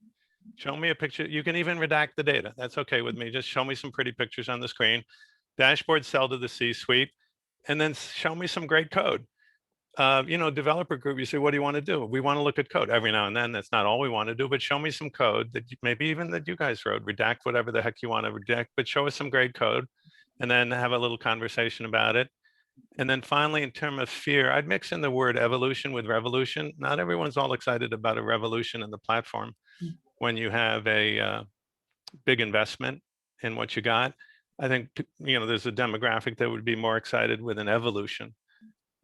Show me a picture. You can even redact the data. That's okay with me. Just show me some pretty pictures on the screen. Dashboards sell to the C-suite, and then show me some great code. Developer group, you say, what do you want to do? We want to look at code every now and then. That's not all we want to do, but show me some code that maybe even that you guys wrote. Redact whatever the heck you want to redact, but show us some great code, and then have a little conversation about it. And then finally, in terms of fear, I'd mix in the word evolution with revolution. Not everyone's all excited about a revolution in the platform when you have a big investment in what you got. I think, there's a demographic that would be more excited with an evolution.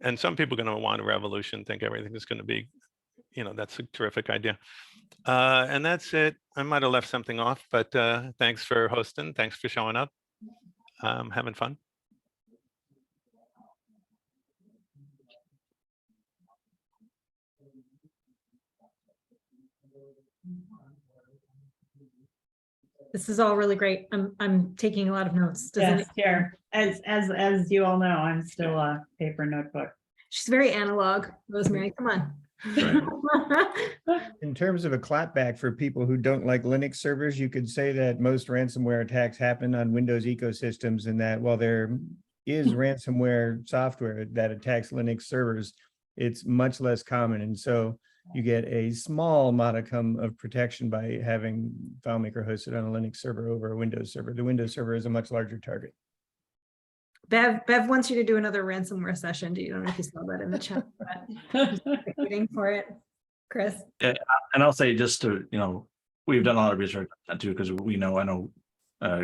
And some people are going to want a revolution, think everything is going to be, that's a terrific idea. And that's it. I might have left something off, but thanks for hosting. Thanks for showing up. Having fun.
This is all really great. I'm taking a lot of notes.
Yes, here. As you all know, I'm still a paper notebook.
She's very analog, Rosemary. Come on.
In terms of a clapback for people who don't like Linux servers, you could say that most ransomware attacks happen on Windows ecosystems, and that while there is ransomware software that attacks Linux servers, it's much less common. And so you get a small modicum of protection by having FileMaker hosted on a Linux server over a Windows server. The Windows server is a much larger target.
Bev wants you to do another ransomware session. I don't know if you saw that in the chat, but waiting for it. Chris?
Yeah, and I'll say just to, we've done a lot of research on that too, because I know,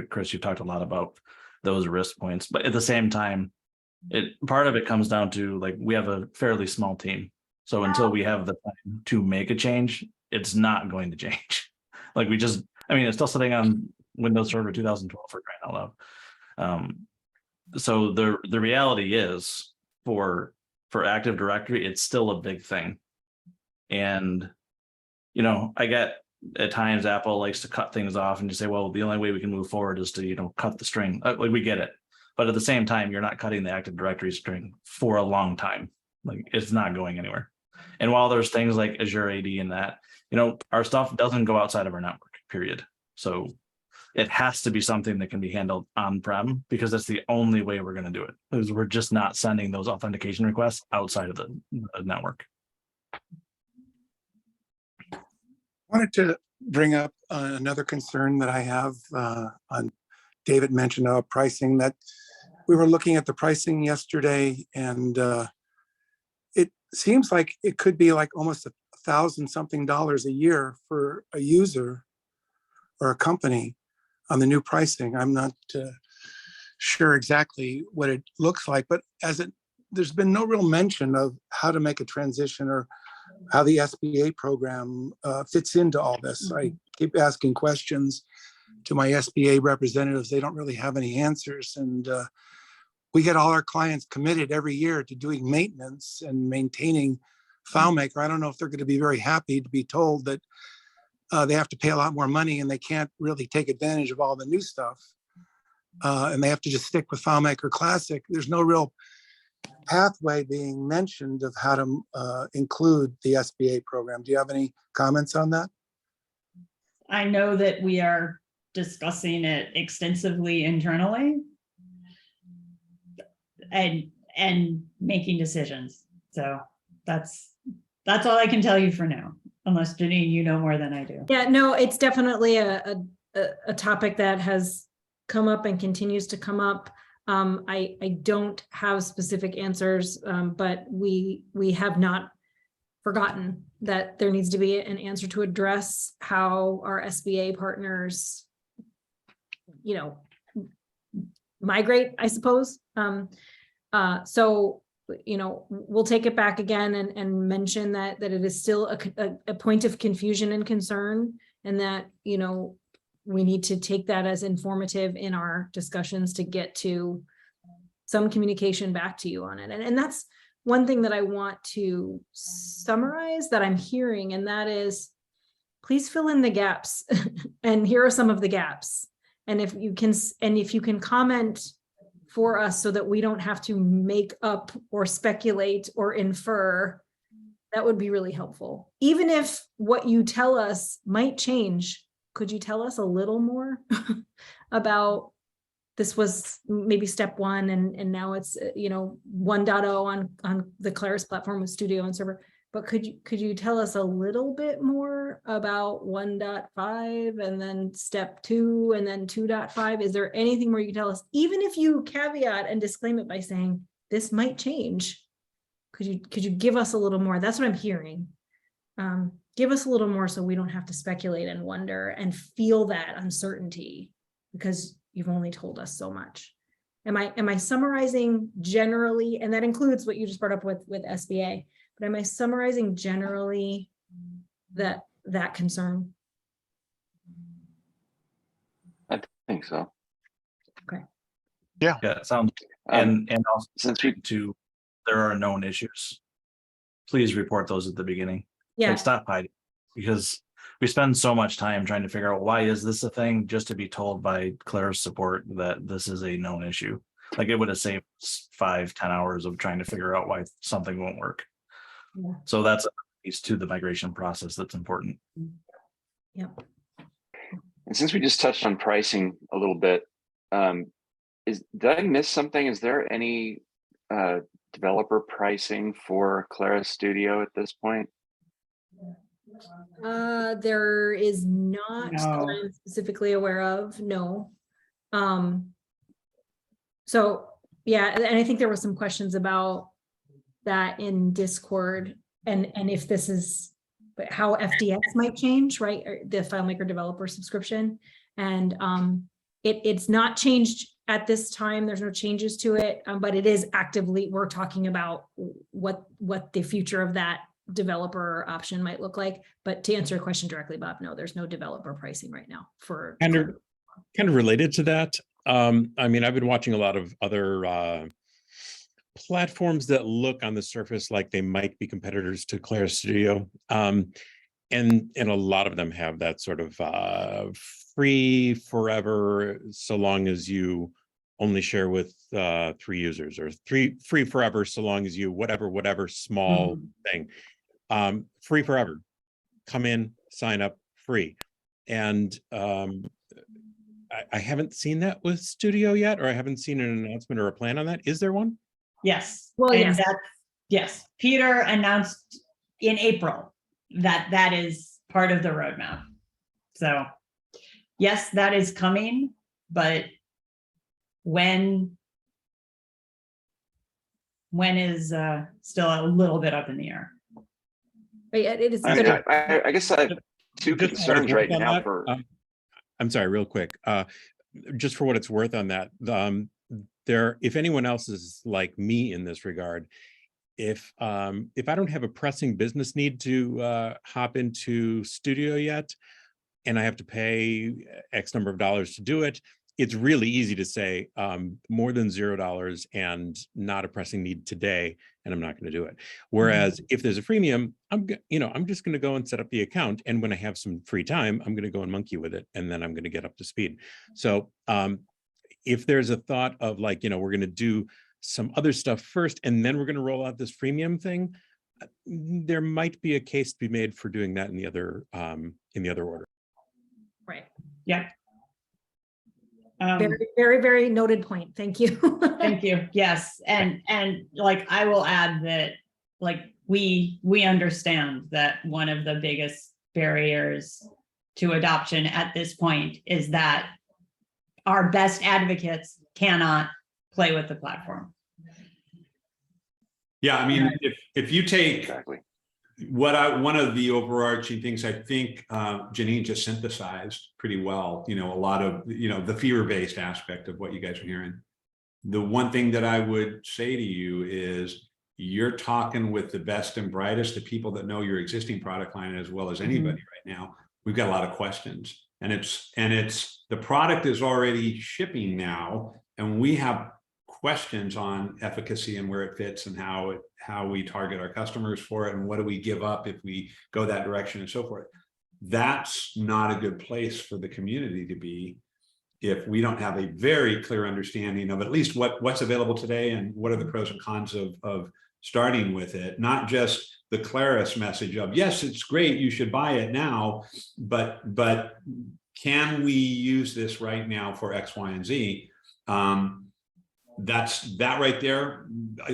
Chris, you talked a lot about those risk points, but at the same time, part of it comes down to, like, we have a fairly small team. So until we have the time to make a change, it's not going to change. Like it's still sitting on Windows Server 2012 for crying out loud. So the reality is for Active Directory, it's still a big thing. And, I get at times Apple likes to cut things off and just say, well, the only way we can move forward is to, cut the string. Like, we get it. But at the same time, you're not cutting the Active Directory string for a long time. Like, it's not going anywhere. And while there's things like Azure AD and that, our stuff doesn't go outside of our network, period. So it has to be something that can be handled on-prem, because that's the only way we're going to do it, because we're just not sending those authentication requests outside of the network.
I wanted to bring up another concern that I have on David mentioned pricing, that we were looking at the pricing yesterday, and it seems like it could be like almost $1,000-something a year for a user or a company on the new pricing. I'm not sure exactly what it looks like, but there's been no real mention of how to make a transition or how the SBA program fits into all this. I keep asking questions to my SBA representatives. They don't really have any answers. And we get all our clients committed every year to doing maintenance and maintaining FileMaker. I don't know if they're going to be very happy to be told that they have to pay a lot more money and they can't really take advantage of all the new stuff. And they have to just stick with FileMaker Classic. There's no real pathway being mentioned of how to include the SBA program. Do you have any comments on that?
I know that we are discussing it extensively internally and making decisions. So that's all I can tell you for now, unless Gianine, you know more than I do.
Yeah, no, it's definitely a topic that has come up and continues to come up. I don't have specific answers, but we have not forgotten that there needs to be an answer to address how our SBA partners, migrate, I suppose. So, we'll take it back again and mention that it is still a point of confusion and concern, and that, we need to take that as informative in our discussions to get to some communication back to you on it. And that's one thing that I want to summarize that I'm hearing, and that is, please fill in the gaps. And here are some of the gaps. And if you can comment for us so that we don't have to make up or speculate or infer, that would be really helpful. Even if what you tell us might change, could you tell us a little more about this was maybe step one and now it's 1.0 on the Claris platform with Studio and Server, but could you tell us a little bit more about 1.5 and then step 2 and then 2.5? Is there anything more you can tell us, even if you caveat and disclaim it by saying this might change? Could you give us a little more? That's what I'm hearing. Give us a little more so we don't have to speculate and wonder and feel that uncertainty, because you've only told us so much. Am I summarizing generally, and that includes what you just brought up with SBA, but am I summarizing generally that concern?
I think so.
Okay.
Yeah,
it sounds, and also since there are known issues, please report those at the beginning.
Yeah.
Like, stop hiding, because we spend so much time trying to figure out why is this a thing, just to be told by Claire's support that this is a known issue. Like, it would have saved 5-10 hours of trying to figure out why something won't work.
Yeah.
So that's a piece to the migration process that's important.
Yep.
And since we just touched on pricing a little bit, did I miss something? Is there any developer pricing for Claris Studio at this point?
There is not that
No.
I'm specifically aware of. No. So yeah, and I think there were some questions about that in Discord, and if this is how FDX might change, right? Or the FileMaker developer subscription, and it's not changed at this time. There's no changes to it, but it is actively, we're talking about what the future of that developer option might look like. But to answer your question directly, Bob, no, there's no developer pricing right now for
kind of related to that. I mean, I've been watching a lot of other platforms that look on the surface like they might be competitors to Claris Studio, and a lot of them have that sort of free forever, so long as you only share with 3 users, or free forever so long as you whatever small thing. Free forever, come in, sign up, free. And I haven't seen that with Studio yet, or I haven't seen an announcement or a plan on that. Is there one?
Yes.
Well,
and
yes.
Yes. Peter announced in April that is part of the roadmap. So yes, that is coming, but when is still a little bit up in the air.
But yeah, it is.
I mean, I guess I have two concerns right now for.
I'm sorry, real quick. Just for what it's worth on that, if anyone else is like me in this regard, if I don't have a pressing business need to hop into Studio yet, and I have to pay X number of dollars to do it, it's really easy to say more than $0 and not a pressing need today, and I'm not going to do it. Whereas if there's a freemium, I'm just going to go and set up the account, and when I have some free time, I'm going to go and monkey with it, and then I'm going to get up to speed. So if there's a thought of like, we're going to do some other stuff first, and then we're going to roll out this freemium thing, there might be a case to be made for doing that in the other order.
Right.
Yeah.
Very, very, very noted point. Thank you.
Thank you. Yes. And like, I will add that, like, we understand that one of the biggest barriers to adoption at this point is that our best advocates cannot play with the platform.
Yeah, I mean, if you take
Exactly.
one of the overarching things I think Gianine just synthesized pretty well, a lot of, the fear-based aspect of what you guys are hearing. The one thing that I would say to you is you're talking with the best and brightest, the people that know your existing product line as well as anybody right now. We've got a lot of questions, and it's the product is already shipping now, and we have questions on efficacy and where it fits and how we target our customers for it, and what do we give up if we go that direction and so forth. That's not a good place for the community to be if we don't have a very clear understanding of at least what's available today and what are the pros and cons of starting with it, not just the Claris message of, yes, it's great, you should buy it now, but can we use this right now for X, Y, and Z? That right there.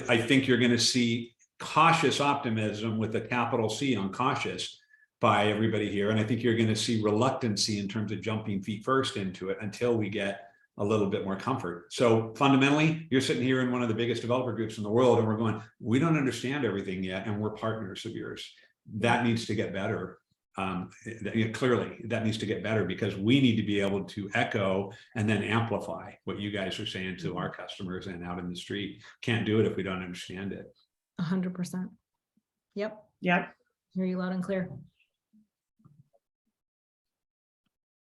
I think you're going to see cautious optimism with a capital C on cautious by everybody here. And I think you're going to see reluctancy in terms of jumping feet first into it until we get a little bit more comfort. So fundamentally, you're sitting here in one of the biggest developer groups in the world, and we're going, we don't understand everything yet, and we're partners of yours. That needs to get better. Clearly, that needs to get better, because we need to be able to echo and then amplify what you guys are saying to our customers and out in the street. Can't do it if we don't understand it.
100%. Yep.
Yep.
Hear you loud and clear.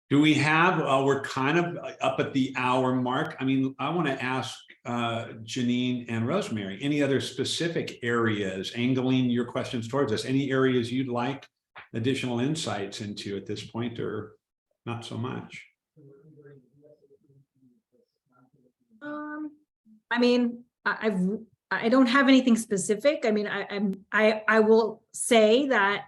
Do we have, we're kind of up at the hour mark. I mean, I want to ask Gianine and Rosemary, any other specific areas, angling your questions towards us, any areas you'd like additional insights into at this point, or not so much?
I mean, I don't have anything specific. I mean, I will say that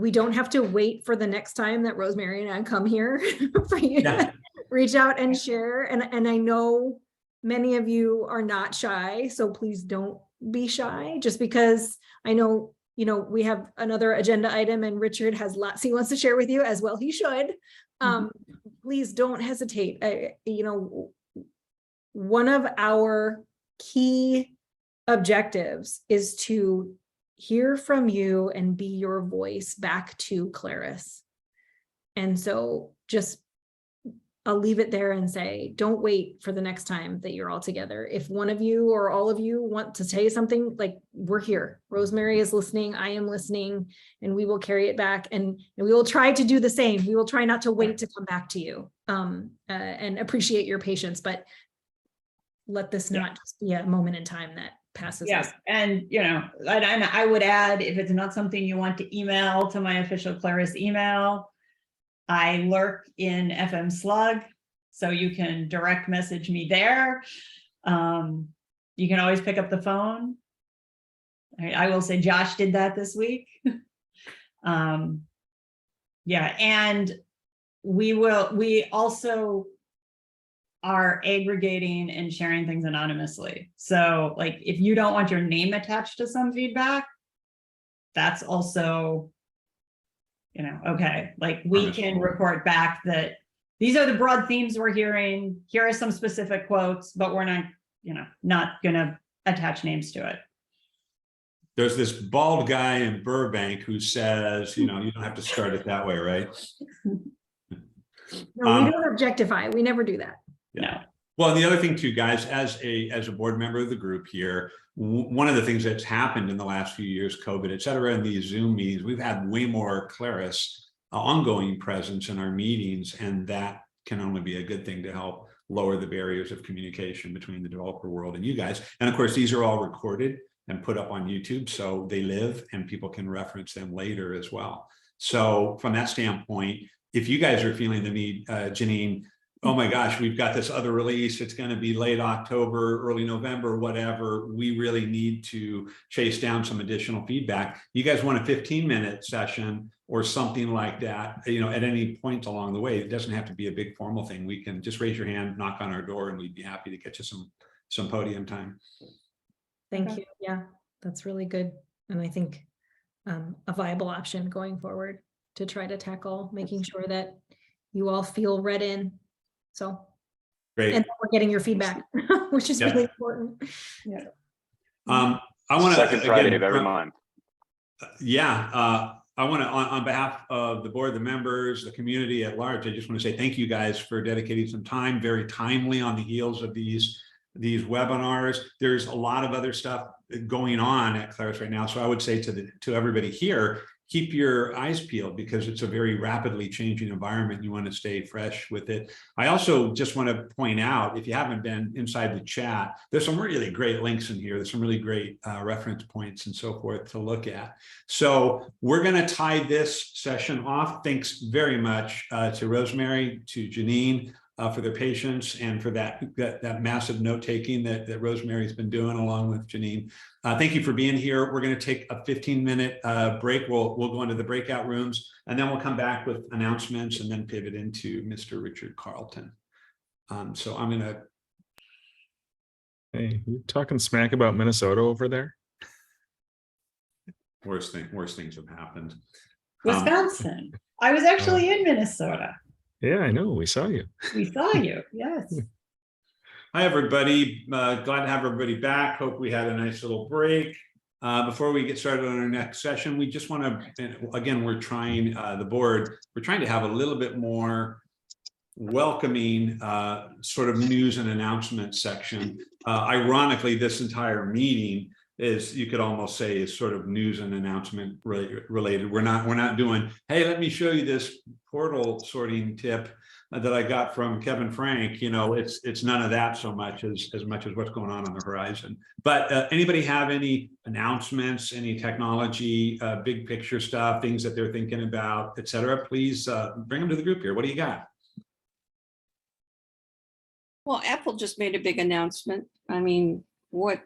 we don't have to wait for the next time that Rosemary and I come here for you to reach out and share. And I know many of you are not shy, so please don't be shy, just because I know, we have another agenda item and Richard has lots he wants to share with you as well. He should. Please don't hesitate. One of our key objectives is to hear from you and be your voice back to Claris. And so I'll leave it there and say, don't wait for the next time that you're all together. If one of you or all of you want to say something, like, we're here. Rosemary is listening, I am listening, and we will carry it back, and we will try to do the same. We will try not to wait to come back to you, and appreciate your patience, but let this not just be a moment in time that passes us.
And I would add, if it's not something you want to email to my official Claris email, I lurk in FM Slug, so you can direct message me there. You can always pick up the phone. I will say Josh did that this week. And we also are aggregating and sharing things anonymously. So, like, if you don't want your name attached to some feedback, that's also, okay. Like, we can report back that these are the broad themes we're hearing. Here are some specific quotes, but we're not gonna attach names to it.
There's this bald guy in Burbank who says, you don't have to start it that way, right?
No, we don't objectify. We never do that.
No.
Well, and the other thing too, guys, as a board member of the group here, one of the things that's happened in the last few years, COVID, et cetera, and these Zoom meetings, we've had way more Claris ongoing presence in our meetings, and that can only be a good thing to help lower the barriers of communication between the developer world and you guys. And of course, these are all recorded and put up on YouTube, so they live and people can reference them later as well. So from that standpoint, if you guys are feeling the need, Gianine, oh my gosh, we've got this other release, it's going to be late October, early November, whatever, we really need to chase down some additional feedback. You guys want a 15-minute session or something like that, you know, at any point along the way. It doesn't have to be a big formal thing. We can just raise your hand, knock on our door, and we'd be happy to get you some podium time.
Thank you. Yeah, that's really good. And I think a viable option going forward to try to tackle making sure that you all feel read in. So
Great.
And we're getting your feedback, which is
Yep.
really important.
Yeah.
I want to
Second Friday of every month.
Yeah, I want to, on behalf of the board, the members, the community at large, I just want to say thank you guys for dedicating some time, very timely on the heels of these webinars. There's a lot of other stuff going on at Claris right now. So I would say to everybody here, keep your eyes peeled because it's a very rapidly changing environment. You want to stay fresh with it. I also just want to point out, if you haven't been inside the chat, there's some really great links in here. There's some really great reference points and so forth to look at. So we're going to tie this session off. Thanks very much to Rosemary, to Gianine, for their patience and for that massive note taking that Rosemary's been doing along with Gianine. Thank you for being here. We're going to take a 15-minute break. We'll go into the breakout rooms, and then we'll come back with announcements and then pivot into Mr. Richard Carlton. So I'm going to.
Hey, you talking smack about Minnesota over there?
Worst things have happened.
Wisconsin. I was actually in Minnesota.
Yeah, I know. We saw you.
We saw you. Yes.
Hi, everybody. Glad to have everybody back. Hope we had a nice little break. Before we get started on our next session, we just want to, again, we're trying, the board, we're trying to have a little bit more welcoming sort of news and announcement section. Ironically, this entire meeting is, you could almost say, is sort of news and announcement related. We're not doing, hey, let me show you this portal sorting tip that I got from Kevin Frank. You know, it's none of that so much as what's going on the horizon. But anybody have any announcements, any technology, big picture stuff, things that they're thinking about, et cetera? Please bring them to the group here. What do you got?
Well, Apple just made a big announcement. I mean, what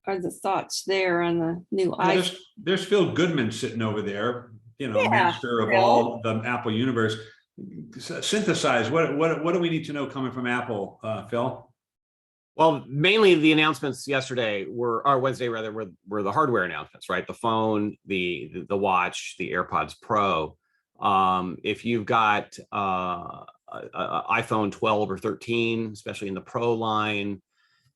are the thoughts there on the new iPhone?
There's Phil Goodman sitting over there, you know,
Yeah,
master of
Phil.
all the Apple universe. Synthesize, what do we need to know coming from Apple, Phil?
Well, mainly the announcements yesterday or Wednesday rather, were the hardware announcements, right? The phone, the watch, the AirPods Pro. If you've got iPhone 12 or 13, especially in the Pro line,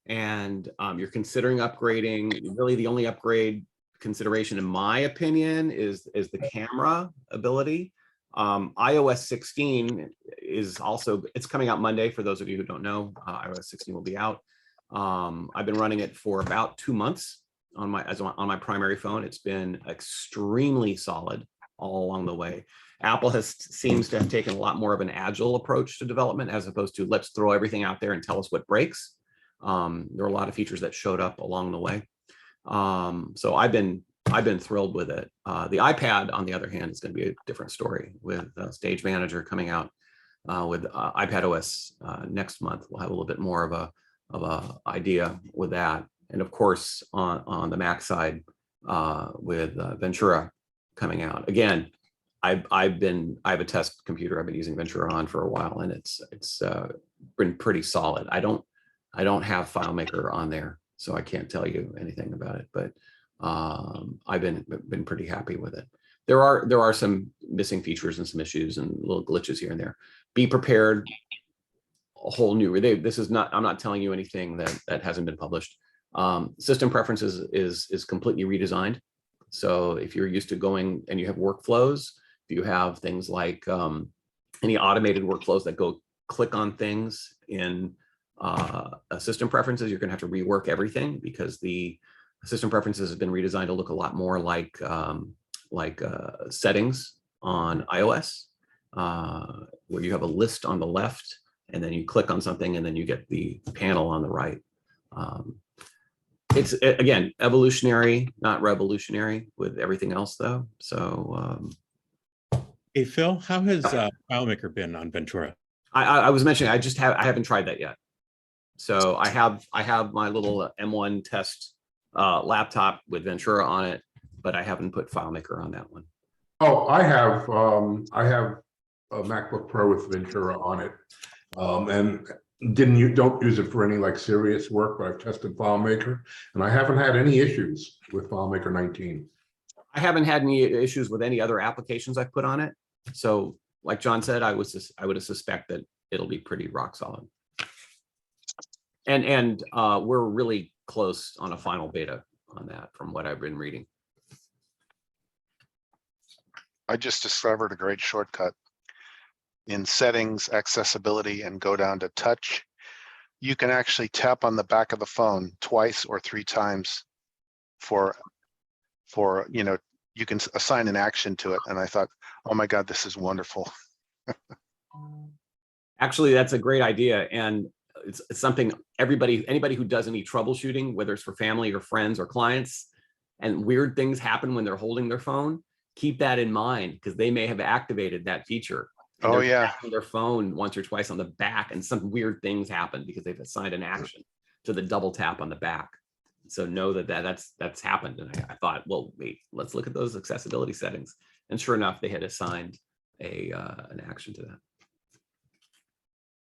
and you're considering upgrading, really the only upgrade consideration, in my opinion, is the camera ability. iOS 16 is also, it's coming out Monday. For those of you who don't know, iOS 16 will be out. I've been running it for about 2 months on my primary phone. It's been extremely solid all along the way. Apple seems to have taken a lot more of an agile approach to development, as opposed to let's throw everything out there and tell us what breaks. There are a lot of features that showed up along the way. So I've been thrilled with it. The iPad, on the other hand, is going to be a different story, with Stage Manager coming out with iPad OS next month. We'll have a little bit more of a idea with that, and of course on the Mac side with Ventura coming out. Again, I have a test computer I've been using Ventura on for a while, and it's been pretty solid. I don't have FileMaker on there, so I can't tell you anything about it, but I've been pretty happy with it. There are some missing features and some issues and little glitches here and there. Be prepared. A whole new, this is not, I'm not telling you anything that hasn't been published. System preferences is completely redesigned. So if you're used to going and you have workflows, if you have things like any automated workflows that go click on things in system preferences, you're going to have to rework everything because the system preferences has been redesigned to look a lot more like settings on iOS, where you have a list on the left and then you click on something and then you get the panel on the right. It's again, evolutionary, not revolutionary with everything else though. So,
Hey, Phil, how has FileMaker been on Ventura?
I was mentioning, I haven't tried that yet. So I have my little M1 test laptop with Ventura on it, but I haven't put FileMaker on that one.
Oh, I have a MacBook Pro with Ventura on it, and don't use it for any like serious work, but I've tested FileMaker, and I haven't had any issues with FileMaker 19.
I haven't had any issues with any other applications I've put on it. So, like John said, I would suspect that it'll be pretty rock solid. And we're really close on a final beta on that, from what I've been reading.
I just discovered a great shortcut. In settings, accessibility, and go down to touch, you can actually tap on the back of the phone twice or 3 times for you can assign an action to it. And I thought, oh my God, this is wonderful.
Actually, that's a great idea. And it's something anybody who does any troubleshooting, whether it's for family or friends or clients, and weird things happen when they're holding their phone, keep that in mind because they may have activated that feature.
Oh yeah.
Their phone once or twice on the back and some weird things happen because they've assigned an action to the double tap on the back. So know that's happened. And I thought, well, wait, let's look at those accessibility settings. And sure enough, they had assigned an action to that.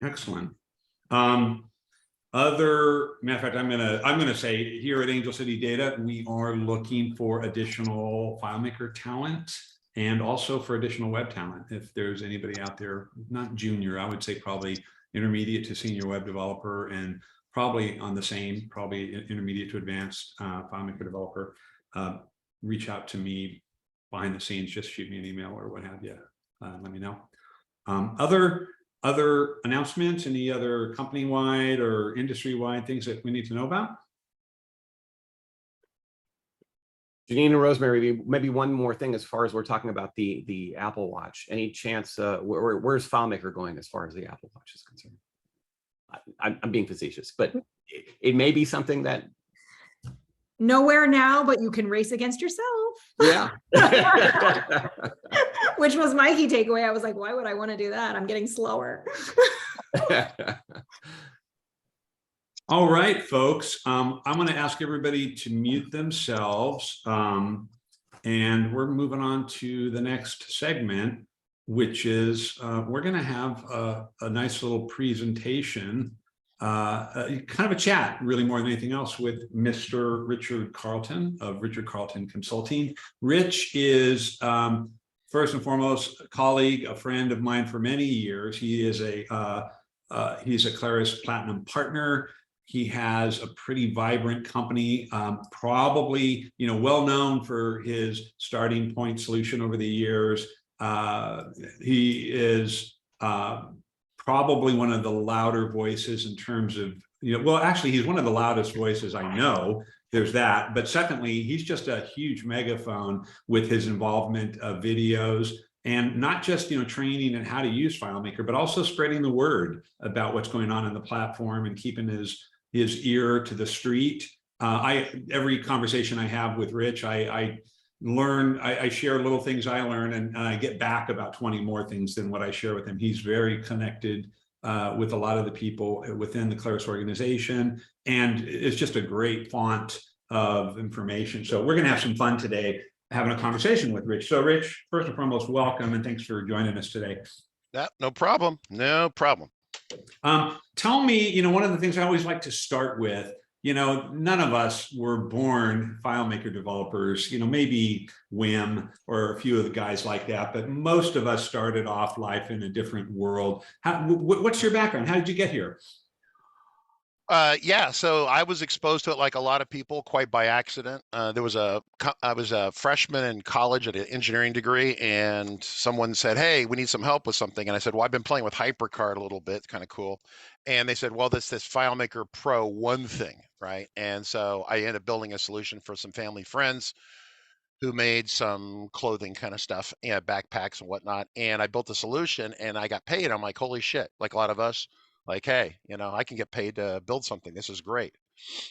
Excellent. Matter of fact, I'm gonna say here at Angel City Data, we are looking for additional FileMaker talent and also for additional web talent. If there's anybody out there, not junior, I would say probably intermediate to senior web developer, and probably on the same, probably intermediate to advanced FileMaker developer, reach out to me behind the scenes, just shoot me an email or what have you. Let me know. Other announcements, any other company-wide or industry-wide things that we need to know about?
Gianine and Rosemary, maybe one more thing as far as we're talking about the Apple Watch. Any chance, where's FileMaker going as far as the Apple Watch is concerned? I'm being facetious, but it may be something that...
Nowhere now, but you can race against yourself.
Yeah.
Which was my key takeaway. I was like, why would I want to do that? I'm getting slower.
All right, folks. I'm going to ask everybody to mute themselves. And we're moving on to the next segment, which is we're going to have a nice little presentation, kind of a chat, really more than anything else, with Mr. Richard Carlton of Richard Carlton Consulting. Rich is first and foremost a colleague, a friend of mine for many years. He is he's a Claris Platinum partner. He has a pretty vibrant company, probably well known for his starting point solution over the years. He is probably one of the louder voices in terms of, well, actually, he's one of the loudest voices I know. There's that. But secondly, he's just a huge megaphone with his involvement of videos, and not just training and how to use FileMaker, but also spreading the word about what's going on in the platform and keeping his ear to the street. Every conversation I have with Rich, I learn, I share little things I learn, and I get back about 20 more things than what I share with him. He's very connected with a lot of the people within the Claris organization, and it's just a great font of information. So we're going to have some fun today having a conversation with Rich. So Rich, first and foremost, welcome, and thanks for joining us today.
No problem. No problem.
Tell me, one of the things I always like to start with, none of us were born FileMaker developers, maybe Wim or a few of the guys like that, but most of us started off life in a different world. What's your background? How did you get here?
Yeah, so I was exposed to it like a lot of people, quite by accident. I was a freshman in college at an engineering degree, and someone said, "Hey, we need some help with something." And I said, "Well, I've been playing with HyperCard a little bit, kind of cool." And they said, "Well, this FileMaker Pro 1 thing, right?" And so I ended up building a solution for some family friends who made some clothing kind of stuff, and backpacks and whatnot. And I built a solution, and I got paid. I'm like, holy shit! Like a lot of us, like, hey, I can get paid to build something. This is great.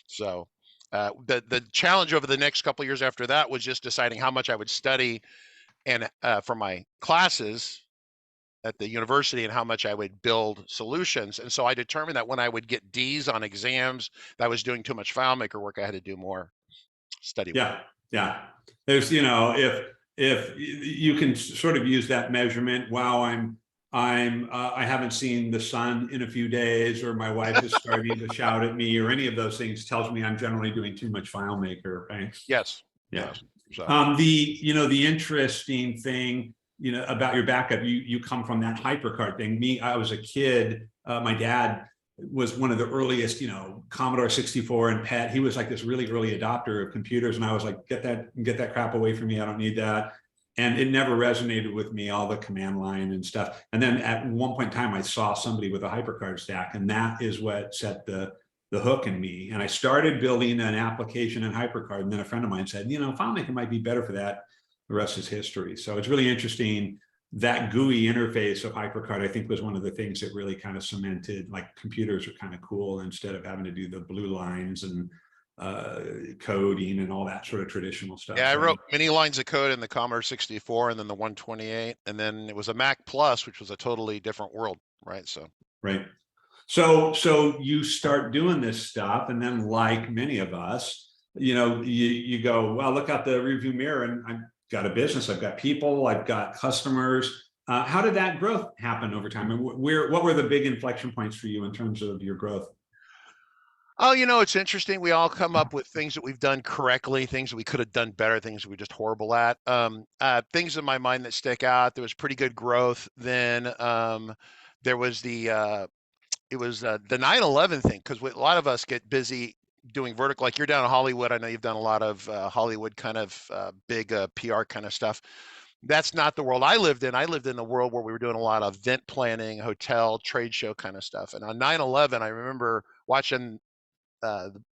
So the challenge over the next couple of years after that was just deciding how much I would study and for my classes at the university and how much I would build solutions. And so I determined that when I would get D's on exams, that I was doing too much FileMaker work. I had to do more study work.
Yeah, yeah. There's, if you can sort of use that measurement, wow, I haven't seen the sun in a few days, or my wife is starting to shout at me, or any of those things tells me I'm generally doing too much FileMaker, right?
Yes.
Yeah.
Yes. So.
The interesting thing, about your backup, you come from that HyperCard thing. I was a kid, my dad was one of the earliest, Commodore 64 and PET. He was like this really early adopter of computers. And I was like, get that crap away from me. I don't need that. And it never resonated with me, all the command line and stuff. And then at one point in time, I saw somebody with a HyperCard stack, and that is what set the hook in me. And I started building an application in HyperCard. And then a friend of mine said, FileMaker might be better for that. The rest is history. So it's really interesting. That GUI interface of HyperCard, I think, was one of the things that really kind of cemented, like, computers are kind of cool instead of having to do the blue lines and coding and all that sort of traditional stuff.
Yeah, I wrote many lines of code in the Commodore 64 and then the 128, and then it was a Mac Plus, which was a totally different world, right? So
right. So you start doing this stuff, and then, like many of us, you go, well, look out the rearview mirror, and I've got a business, I've got people, I've got customers. How did that growth happen over time? And what were the big inflection points for you in terms of your growth?
Oh, it's interesting. We all come up with things that we've done correctly, things that we could have done better, things that we're just horrible at. Things in my mind that stick out. There was pretty good growth. Then there was the 9/11 thing, because a lot of us get busy doing vertical. Like, you're down in Hollywood. I know you've done a lot of Hollywood kind of big PR kind of stuff. That's not the world I lived in. I lived in the world where we were doing a lot of event planning, hotel, trade show kind of stuff. And on 9/11, I remember watching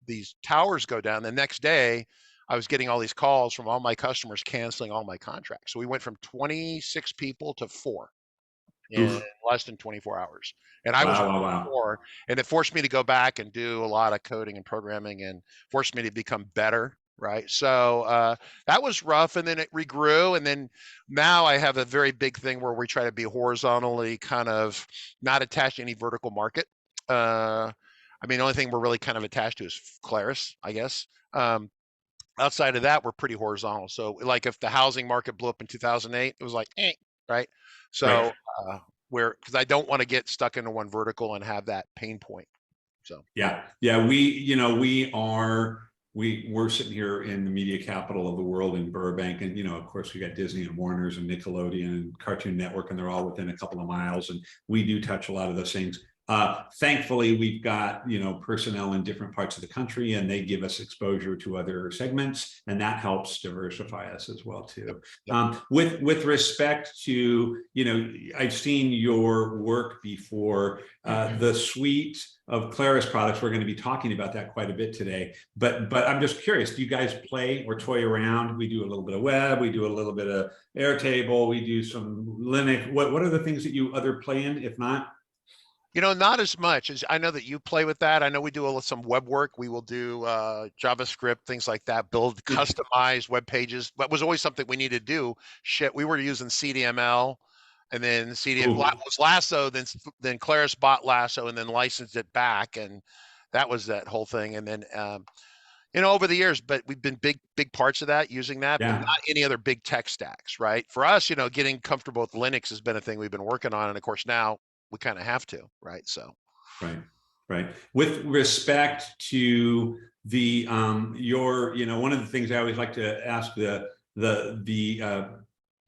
these towers go down. The next day, I was getting all these calls from all my customers canceling all my contracts. So we went from 26 people to 4 in less than 24 hours. And I was
wow.
4, and it forced me to go back and do a lot of coding and programming, and forced me to become better. Right. So that was rough. And then it regrew. And then now I have a very big thing where we try to be horizontally kind of not attached to any vertical market. The only thing we're really kind of attached to is Claris, I guess. Outside of that, we're pretty horizontal. So, like, if the housing market blew up in 2008, it was like, right? So, because I don't want to get stuck into one vertical and have that pain point. So,
yeah, we're sitting here in the media capital of the world in Burbank, and of course we got Disney and Warner's and Nickelodeon and Cartoon Network, and they're all within a couple of miles, and we do touch a lot of those things. Thankfully, we've got personnel in different parts of the country, and they give us exposure to other segments, and that helps diversify us as well too. With respect to I've seen your work before. The suite of Claris products, we're going to be talking about that quite a bit today. But I'm just curious, do you guys play or toy around? We do a little bit of web, we do a little bit of Airtable, we do some Linux. What are the things that you other play in, if not?
Not as much as I know that you play with that. I know we do some web work. We will do JavaScript, things like that, build customized web pages. That was always something we needed to do. We were using CDML, and then CDML was Lasso, then Claris bought Lasso and then licensed it back. And that was that whole thing. And then, over the years, but we've been big parts of that, using that, but not any other big tech stacks, right? For us, getting comfortable with Linux has been a thing we've been working on. And of course, now we kind of have to, right? So,
right. With respect to the one of the things I always like to ask the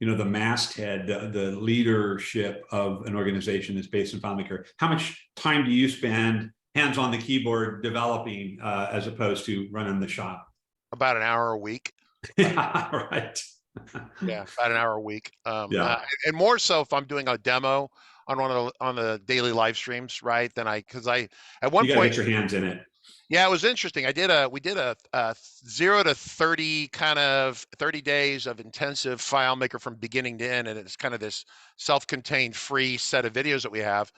masthead, the leadership of an organization that's based in FileMaker, how much time do you spend hands on the keyboard developing as opposed to running the shop?
About an hour a week.
Yeah, right.
Yeah, about an hour a week.
Yeah.
And more so if I'm doing a demo on on the daily live streams, right? Then because at one
You gotta
point,
get your hands in it.
yeah, it was interesting. We did a 0 to 30 kind of 30 days of intensive FileMaker from beginning to end, and it's kind of this self-contained free set of videos that we have.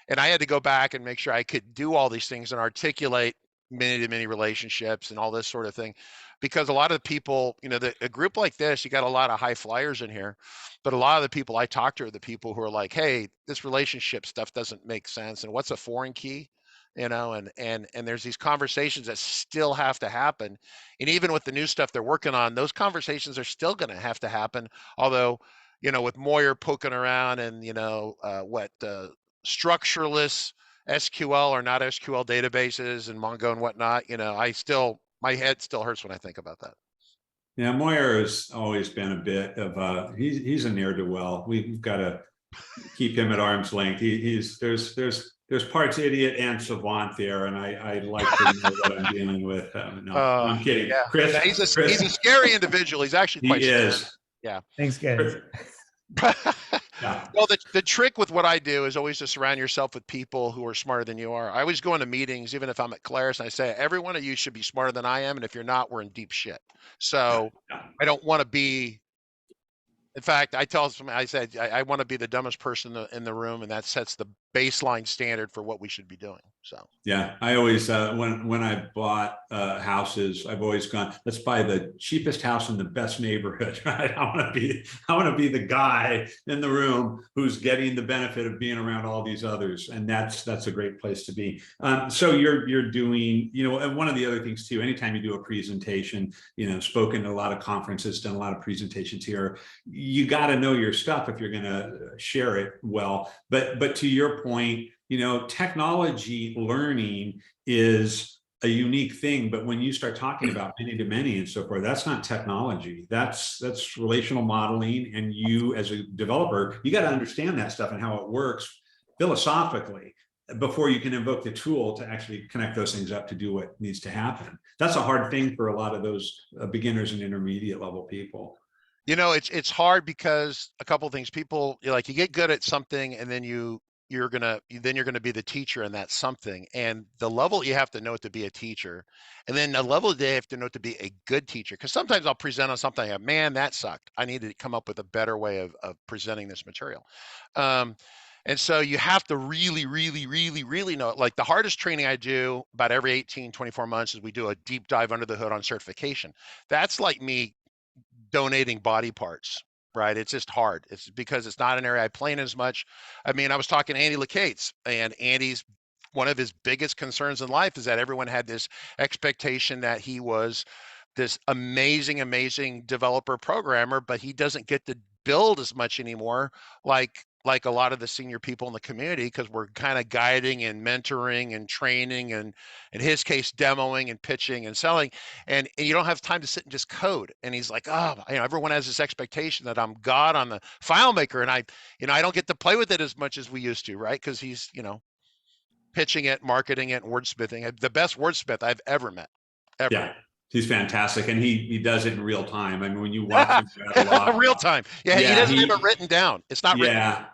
And I had to go back and make sure I could do all these things and articulate many-to-many relationships and all this sort of thing, because a lot of the people, a group like this, you got a lot of high flyers in here, but a lot of the people I talk to are the people who are like, hey, this relationship stuff doesn't make sense, and what's a foreign key? And there's these conversations that still have to happen. And even with the new stuff they're working on, those conversations are still going to have to happen. Although, with Moyer poking around and, structureless SQL or not SQL databases and Mongo and whatnot, my head still hurts when I think about that.
Yeah, Moyer has always been a bit of he's a ne'er-do-well. We've got to keep him at arm's length. There's parts idiot and savant there, and I like to know what I'm dealing with. No, I'm kidding.
Yeah.
Chris,
He's a scary individual. He's actually quite scary. Yeah.
Thanks, guys.
Yeah.
Well, the trick with what I do is always to surround yourself with people who are smarter than you are. I always go into meetings, even if I'm at Claris, and I say, every one of you should be smarter than I am, and if you're not, we're in deep shit. So I don't want to be. In fact, I tell them, I said, I want to be the dumbest person in the room, and that sets the baseline standard for what we should be doing. So
yeah, I always when I bought houses, I've always gone, let's buy the cheapest house in the best neighborhood. Right? I want to be the guy in the room who's getting the benefit of being around all these others, and that's a great place to be. So you're doing, and one of the other things too. Anytime you do a presentation, spoken at a lot of conferences, done a lot of presentations here. You got to know your stuff if you're going to share it well. But to your point, technology learning is a unique thing. But when you start talking about many-to-many and so forth, that's not technology. That's relational modeling. And you, as a developer, you got to understand that stuff and how it works philosophically before you can invoke the tool to actually connect those things up to do what needs to happen. That's a hard thing for a lot of those beginners and intermediate level people.
It's hard because a couple of things. People, you get good at something, and then you're gonna be the teacher in that something. And the level you have to know to be a teacher, and then the level they have to know to be a good teacher. Because sometimes I'll present on something, like, man, that sucked. I need to come up with a better way of presenting this material. And so you have to really, really, really, really know it. Like the hardest training I do about every 18, 24 months is we do a deep dive under the hood on certification. That's like me donating body parts, right? It's just hard. It's because it's not an area I play in as much. I mean, I was talking to Andy Lacates, and Andy's one of his biggest concerns in life is that everyone had this expectation that he was this amazing developer programmer, but he doesn't get to build as much anymore, like a lot of the senior people in the community, because we're kind of guiding and mentoring and training, and in his case, demoing and pitching and selling, and you don't have time to sit and just code. And he's like, everyone has this expectation that I'm God on the FileMaker, and I don't get to play with it as much as we used to, right? Because he's, pitching it, marketing it, wordsmithing. The best wordsmith I've ever met, ever.
Yeah. He's fantastic, and he does it in real time. I mean, when you watch him a lot,
real time. Yeah, he doesn't have it written down. It's not written down.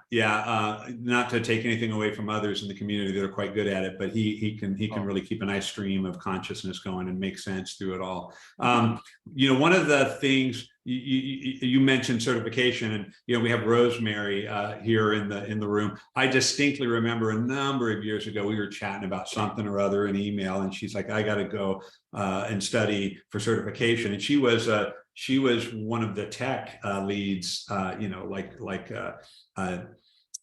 Not to take anything away from others in the community that are quite good at it, but he can really keep a nice stream of consciousness going and make sense through it all. One of the things you mentioned certification, and we have Rosemary here in the room. I distinctly remember a number of years ago we were chatting about something or other in email, and she's like, I got to go and study for certification. And she was one of the tech leads,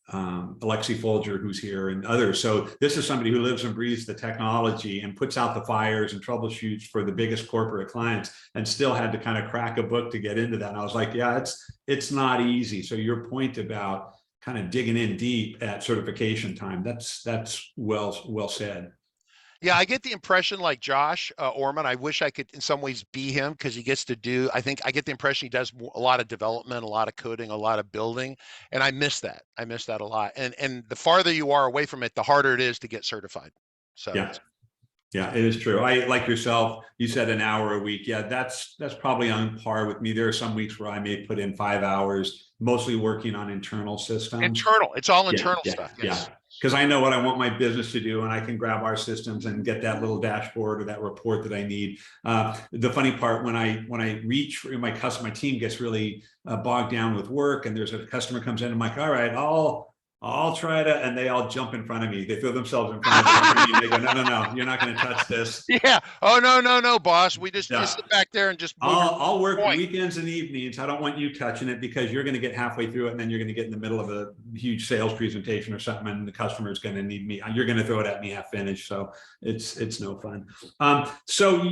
Alexi Folger, who's here, and others. So this is somebody who lives and breathes the technology and puts out the fires and troubleshoots for the biggest corporate clients, and still had to kind of crack a book to get into that. And I was like, yeah, it's not easy. So your point about kind of digging in deep at certification time, that's well said.
Yeah, I get the impression, like Josh Orman, I wish I could in some ways be him, because he gets to do, I think I get the impression he does a lot of development, a lot of coding, a lot of building, and I miss that. I miss that a lot. And the farther you are away from it, the harder it is to get certified. So
Yeah. Yeah, it is true. I, like yourself, you said an hour a week. Yeah, that's probably on par with me. There are some weeks where I may put in 5 hours, mostly working on internal systems.
internal, it's all
Yeah,
internal
yeah,
stuff.
yeah.
Yes.
Because I know what I want my business to do, and I can grab our systems and get that little dashboard or that report that I need. The funny part, when I reach for my team gets really bogged down with work, and there's a customer comes in, I'm like, all right, I'll try to, and they all jump in front of me. They throw themselves in front of me. And they go, no, you're not going to touch this.
Yeah. Oh, no, boss. We just,
Yeah.
you sit back there and just move your
I'll work
point.
weekends and evenings. I don't want you touching it, because you're going to get halfway through it, and then you're going to get in the middle of a huge sales presentation or something, and the customer is going to need me. You're going to throw it at me half finished. So it's no fun. So,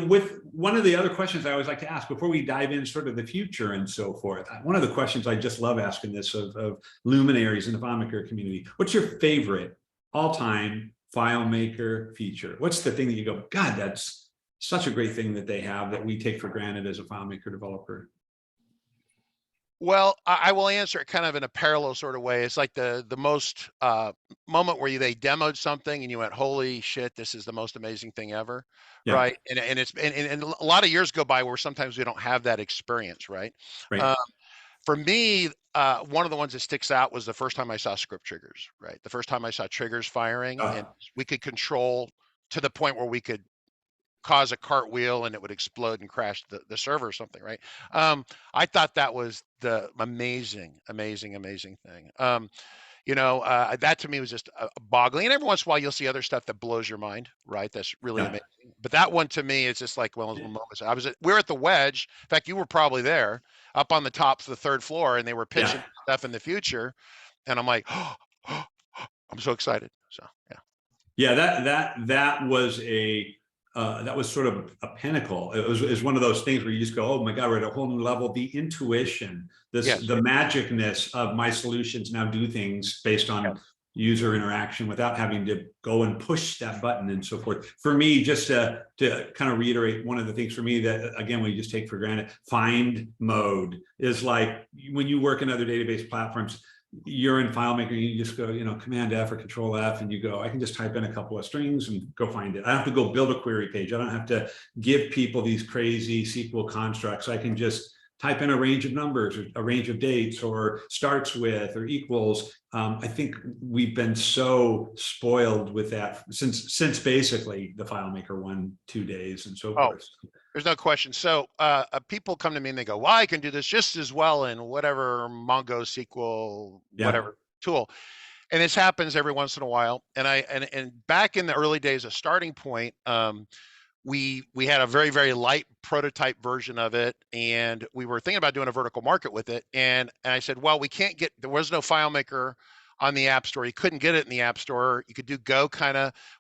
with one of the other questions I always like to ask before we dive in sort of the future and so forth, one of the questions I just love asking this of luminaries in the FileMaker community: what's your favorite all-time FileMaker feature? What's the thing that you go, God, that's such a great thing that they have that we take for granted as a FileMaker developer?
Well, I will answer it kind of in a parallel sort of way. It's like the most moment where they demoed something and you went, holy shit, this is the most amazing thing ever.
Yeah.
Right. And it's and a lot of years go by where sometimes we don't have that experience. Right.
Right.
For me, one of the ones that sticks out was the first time I saw script triggers. Right. The first time I saw triggers firing, and we could control to the point where we could cause a cartwheel and it would explode and crash the server or something, right? I thought that was the amazing thing. That to me was just boggling. And every once in a while you'll see other stuff that blows your mind, right? That's really amazing. But that one to me is just like one of those moments. We're at the Wedge. In fact, you were probably there, up on the top of the 3rd floor, and they were pitching stuff in the future. And I'm like, oh, I'm so excited. So
yeah, that was that was sort of a pinnacle. It was one of those things where you just go, oh my God, we're at a whole new level. The intuition, the magicness of my solutions now do things based on user interaction without having to go and push that button and so forth. For me, just to kind of reiterate, one of the things for me that, again, we just take for granted, find mode is like when you work in other database platforms, you're in FileMaker, you just go, Command F or Control F, and you go, I can just type in a couple of strings and go find it. I don't have to go build a query page. I don't have to give people these crazy SQL constructs. I can just type in a range of numbers, or a range of dates, or starts with, or equals. I think we've been so spoiled with that since basically the FileMaker 1-2 days and so forth.
There's no question. So people come to me and they go, well, I can do this just as well in whatever Mongo, SQL, whatever tool. And this happens every once in a while. And back in the early days of Starting Point, we had a very, very light prototype version of it. And we were thinking about doing a vertical market with it. And I said, well, there was no FileMaker on the App Store. You couldn't get it in the App Store. You could do Go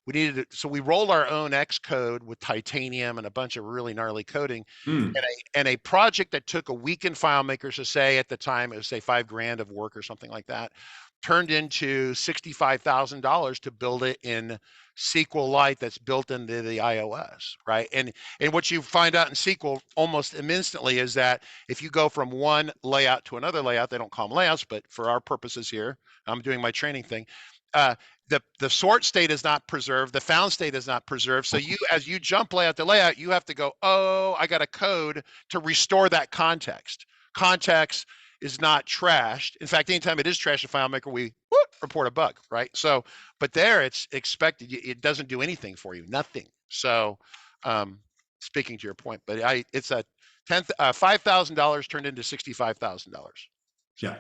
we needed it. So we rolled our own Xcode with Titanium and a bunch of really gnarly coding. And a project that took a week in FileMaker, so say at the time, it was say $5,000 of work or something like that, turned into $65,000 to build it in SQLite that's built into the iOS, right? And what you find out in SQL almost instantly is that if you go from one layout to another layout, they don't call them layouts, but for our purposes here, I'm doing my training thing. The sort state is not preserved. The found state is not preserved. So as you jump layout to layout, you have to go, oh, I got a code to restore that context. Context is not trashed. In fact, anytime it is trashed in FileMaker, we report a bug, right? So, but there it's expected. It doesn't do anything for you, nothing. So, speaking to your point, but it's a $5,000 turned into $65,000.
Yeah.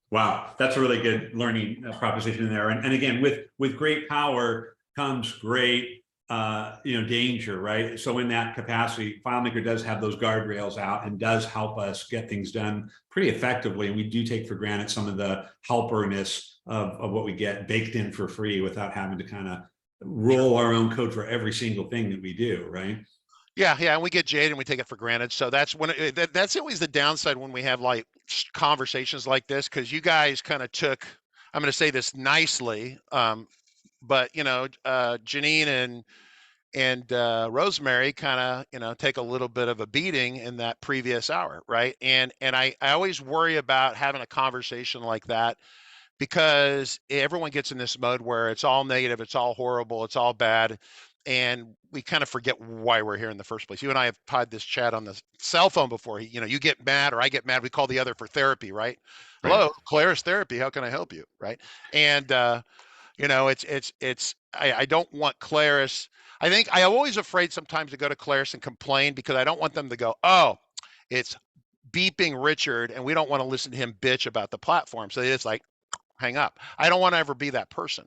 Wow, that's a really good learning proposition there. And again, with great power comes great danger, right? So in that capacity, FileMaker does have those guardrails out and does help us get things done pretty effectively. And we do take for granted some of the helperness of what we get baked in for free without having to kind of roll our own code for every single thing that we do, right?
Yeah, and we get jaded and we take it for granted. So that's that's always the downside when we have like conversations like this, because you guys kind of took, I'm going to say this nicely, but Gianine and Rosemary kind of take a little bit of a beating in that previous hour, right? And I always worry about having a conversation like that because everyone gets in this mode where it's all negative, it's all horrible, it's all bad. And we kind of forget why we're here in the first place. You and I have had this chat on the cell phone before. You know, you get mad or I get mad. We call the other for therapy, right? Hello, Claris Therapy. How can I help you? Right. And, you know, I don't want Claris. I think I'm always afraid sometimes to go to Claris and complain because I don't want them to go, oh, it's beeping Richard and we don't want to listen to him bitch about the platform. So it's like, hang up. I don't want to ever be that person.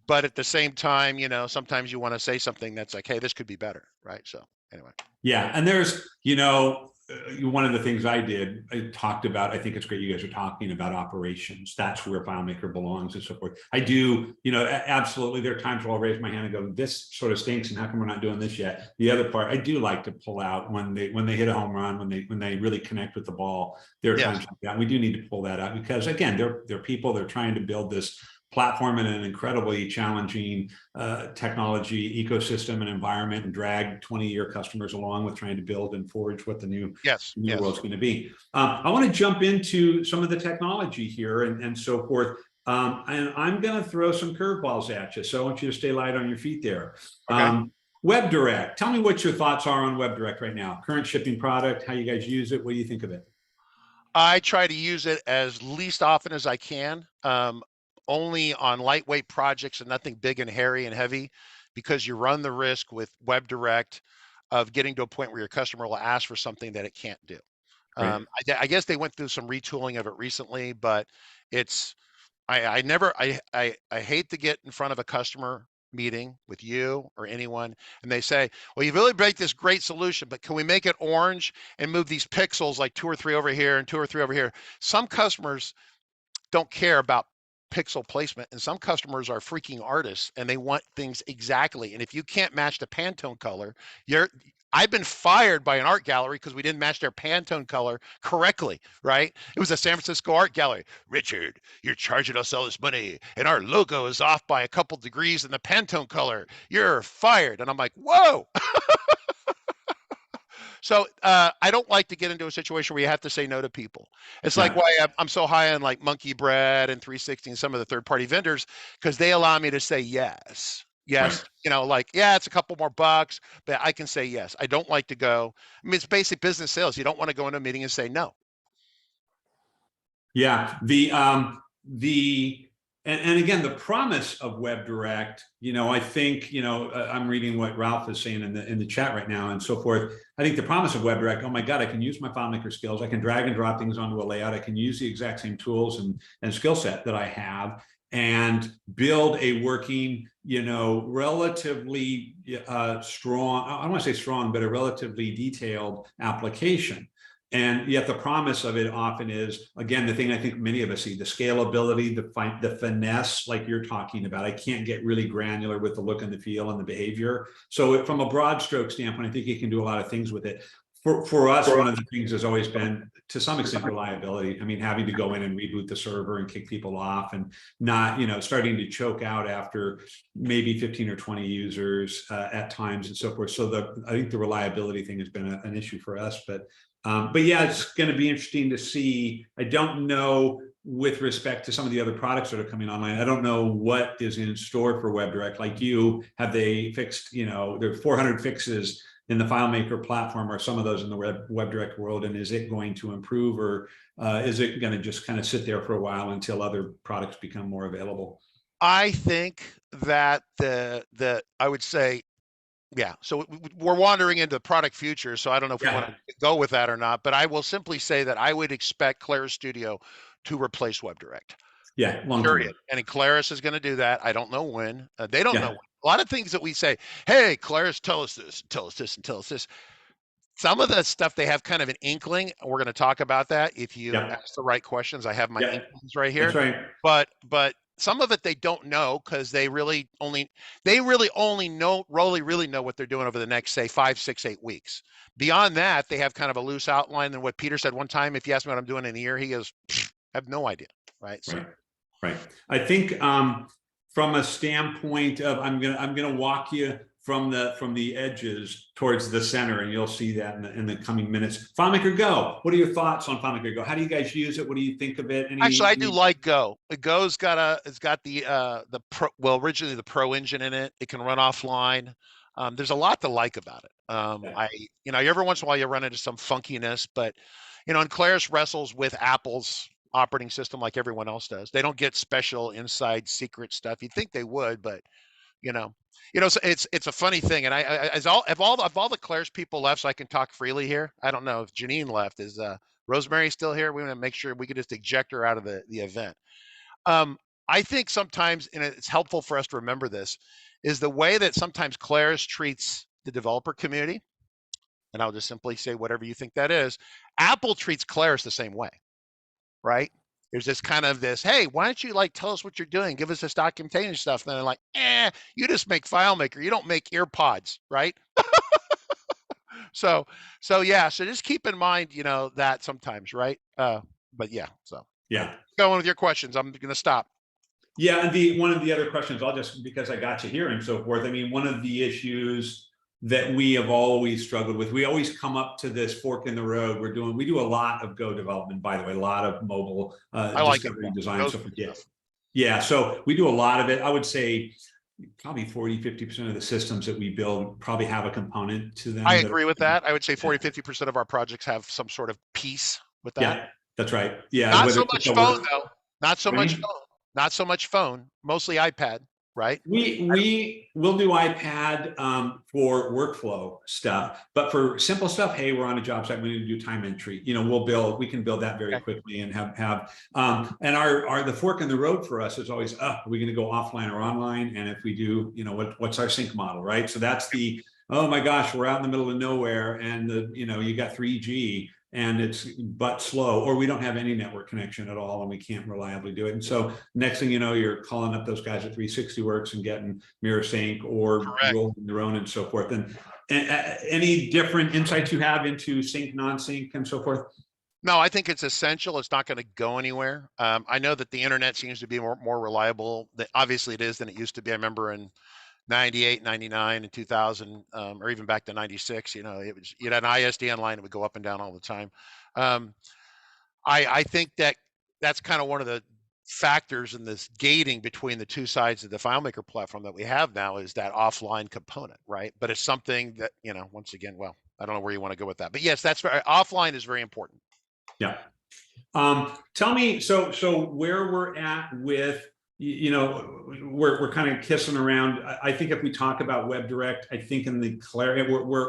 But at the same time, you know, sometimes you want to say something that's like, hey, this could be better. Right. So anyway.
Yeah. And there's, you know, one of the things I talked about, I think it's great you guys are talking about operations. That's where FileMaker belongs and so forth. I do, you know, absolutely. There are times where I'll raise my hand and go, this sort of stinks and how come we're not doing this yet? The other part, I do like to pull out when they hit a home run, when they really connect with the ball. There are times like that. We do need to pull that out because again, they're people, they're trying to build this platform in an incredibly challenging technology ecosystem and environment and drag 20-year customers along with trying to build and forge what the new world's going to be. I want to jump into some of the technology here and so forth. And I'm going to throw some curveballs at you. So I want you to stay light on your feet there. Okay. WebDirect. Tell me what your thoughts are on WebDirect right now. Current shipping product, how you guys use it. What do you think of it?
I try to use it as least often as I can. Only on lightweight projects and nothing big and hairy and heavy, because you run the risk with WebDirect of getting to a point where your customer will ask for something that it can't do. Right. I guess they went through some retooling of it recently, but it's, I hate to get in front of a customer meeting with you or anyone and they say, well, you've really made this great solution, but can we make it orange and move these pixels like 2 or 3 over here and 2 or 3 over here? Some customers don't care about pixel placement, and some customers are freaking artists and they want things exactly. And if you can't match the Pantone color, I've been fired by an art gallery because we didn't match their Pantone color correctly, right? It was a San Francisco art gallery. Richard, you're charging us all this money and our logo is off by a couple degrees in the Pantone color. You're fired. And I'm like, whoa. So I don't like to get into a situation where you have to say no to people. It's like why I'm so high on like Monkey Bread and 360 and some of the third-party vendors, because they allow me to say yes. Yes, you know, like, yeah, it's a couple more bucks, but I can say yes. I don't like to go. I mean, it's basic business sales. You don't want to go into a meeting and say no.
Yeah, and again, the promise of WebDirect, you know, I think, you know, I'm reading what Ralph is saying in the chat right now and so forth. I think the promise of WebDirect, oh my God, I can use my FileMaker skills. I can drag and drop things onto a layout. I can use the exact same tools and skill set that I have and build a working, you know, relatively strong, I don't want to say strong, but a relatively detailed application. And yet the promise of it often is, again, the thing I think many of us see, the scalability, the finesse, like you're talking about. I can't get really granular with the look and the feel and the behavior. So from a broad stroke standpoint, I think you can do a lot of things with it. For us, one of the things has always been, to some extent, reliability. I mean, having to go in and reboot the server and kick people off and not, you know, starting to choke out after maybe 15 or 20 users at times and so forth. So I think the reliability thing has been an issue for us, but yeah, it's going to be interesting to see. I don't know with respect to some of the other products that are coming online. I don't know what is in store for WebDirect. Like you, have they fixed, you know, there are 400 fixes in the FileMaker platform, or some of those in the WebDirect world, and is it going to improve, or is it going to just kind of sit there for a while until other products become more available?
I think that I would say, yeah, so we're wandering into product future, so I don't know if we want to go with that or not, but I will simply say that I would expect Claris Studio to replace WebDirect.
Yeah,
period. And Claris is going to do that. I don't know when. They don't know when. A lot of things that we say, hey, Claris, tell us this, tell us this, and tell us this. Some of the stuff they have kind of an inkling. We're going to talk about that if you ask the right questions. I have my inklings right here.
That's right.
But some of it they don't know because they really only know what they're doing over the next, say, 5, 6, 8 weeks. Beyond that, they have kind of a loose outline. And what Peter said one time, if you ask me what I'm doing in a year, he goes, I have no idea. Right. So.
Right. I think from a standpoint of, I'm gonna walk you from the edges towards the center, and you'll see that in the coming minutes. FileMaker Go. What are your thoughts on FileMaker Go? How do you guys use it? What do you think of it?
Actually, I do like Go. Go's got the pro, well, originally the Pro engine in it. It can run offline. There's a lot to like about it. Every once in a while you run into some funkiness, but and Claris wrestles with Apple's operating system like everyone else does. They don't get special inside secret stuff. You'd think they would, but so it's a funny thing. And if all the Claris people left, so I can talk freely here. I don't know if Gianine left. Is Rosemary still here? We want to make sure we could just eject her out of the event. I think sometimes, and it's helpful for us to remember this, is the way that sometimes Claris treats the developer community. And I'll just simply say whatever you think that is. Apple treats Claris the same way, right? There's this kind of this, hey, why don't you tell us what you're doing? Give us this documentation stuff. And they're like, you just make FileMaker. You don't make earpods, right? So just keep in mind, that sometimes, right? But yeah, so.
Yeah.
Going with your questions. I'm going to stop.
Yeah, and one of the other questions, because I got you here and so forth. I mean, one of the issues that we have always struggled with, we always come up to this fork in the road. We do a lot of Go development, by the way, a lot of mobile discovery design. So yeah, so we do a lot of it. I would say probably 40–50% of the systems that we build probably have a component to them.
I agree with that. I would say 40–50% of our projects have some sort of piece with that.
Yeah, that's right. Yeah.
Not so much phone though. Not so much phone. Not so much phone. Mostly iPad. Right.
We will do iPad for workflow stuff, but for simple stuff, hey, we're on a job site, we need to do time entry. We can build that very quickly and have and the fork in the road for us is always, are we going to go offline or online? And if we do, what's our sync model, right? So that's oh my gosh, we're out in the middle of nowhere and you got 3G. And it's but slow, or we don't have any network connection at all, and we can't reliably do it. And so next thing you know, you're calling up those guys at 360works and getting mirror sync or rolling your own and so forth. And any different insights you have into sync, non-sync, and so forth?
No, I think it's essential. It's not going to go anywhere. I know that the internet seems to be more reliable. Obviously, it is than it used to be. I remember in 98, 99, and 2000, or even back to 96, it was, you had an ISDN line that would go up and down all the time. I think that's kind of one of the factors in this gating between the two sides of the FileMaker platform that we have now is that offline component, right? But it's something that, once again, well, I don't know where you want to go with that, but yes, offline is very important.
Yeah. Tell me, so where we're at with, we're kind of kissing around. I think if we talk about WebDirect, I think in the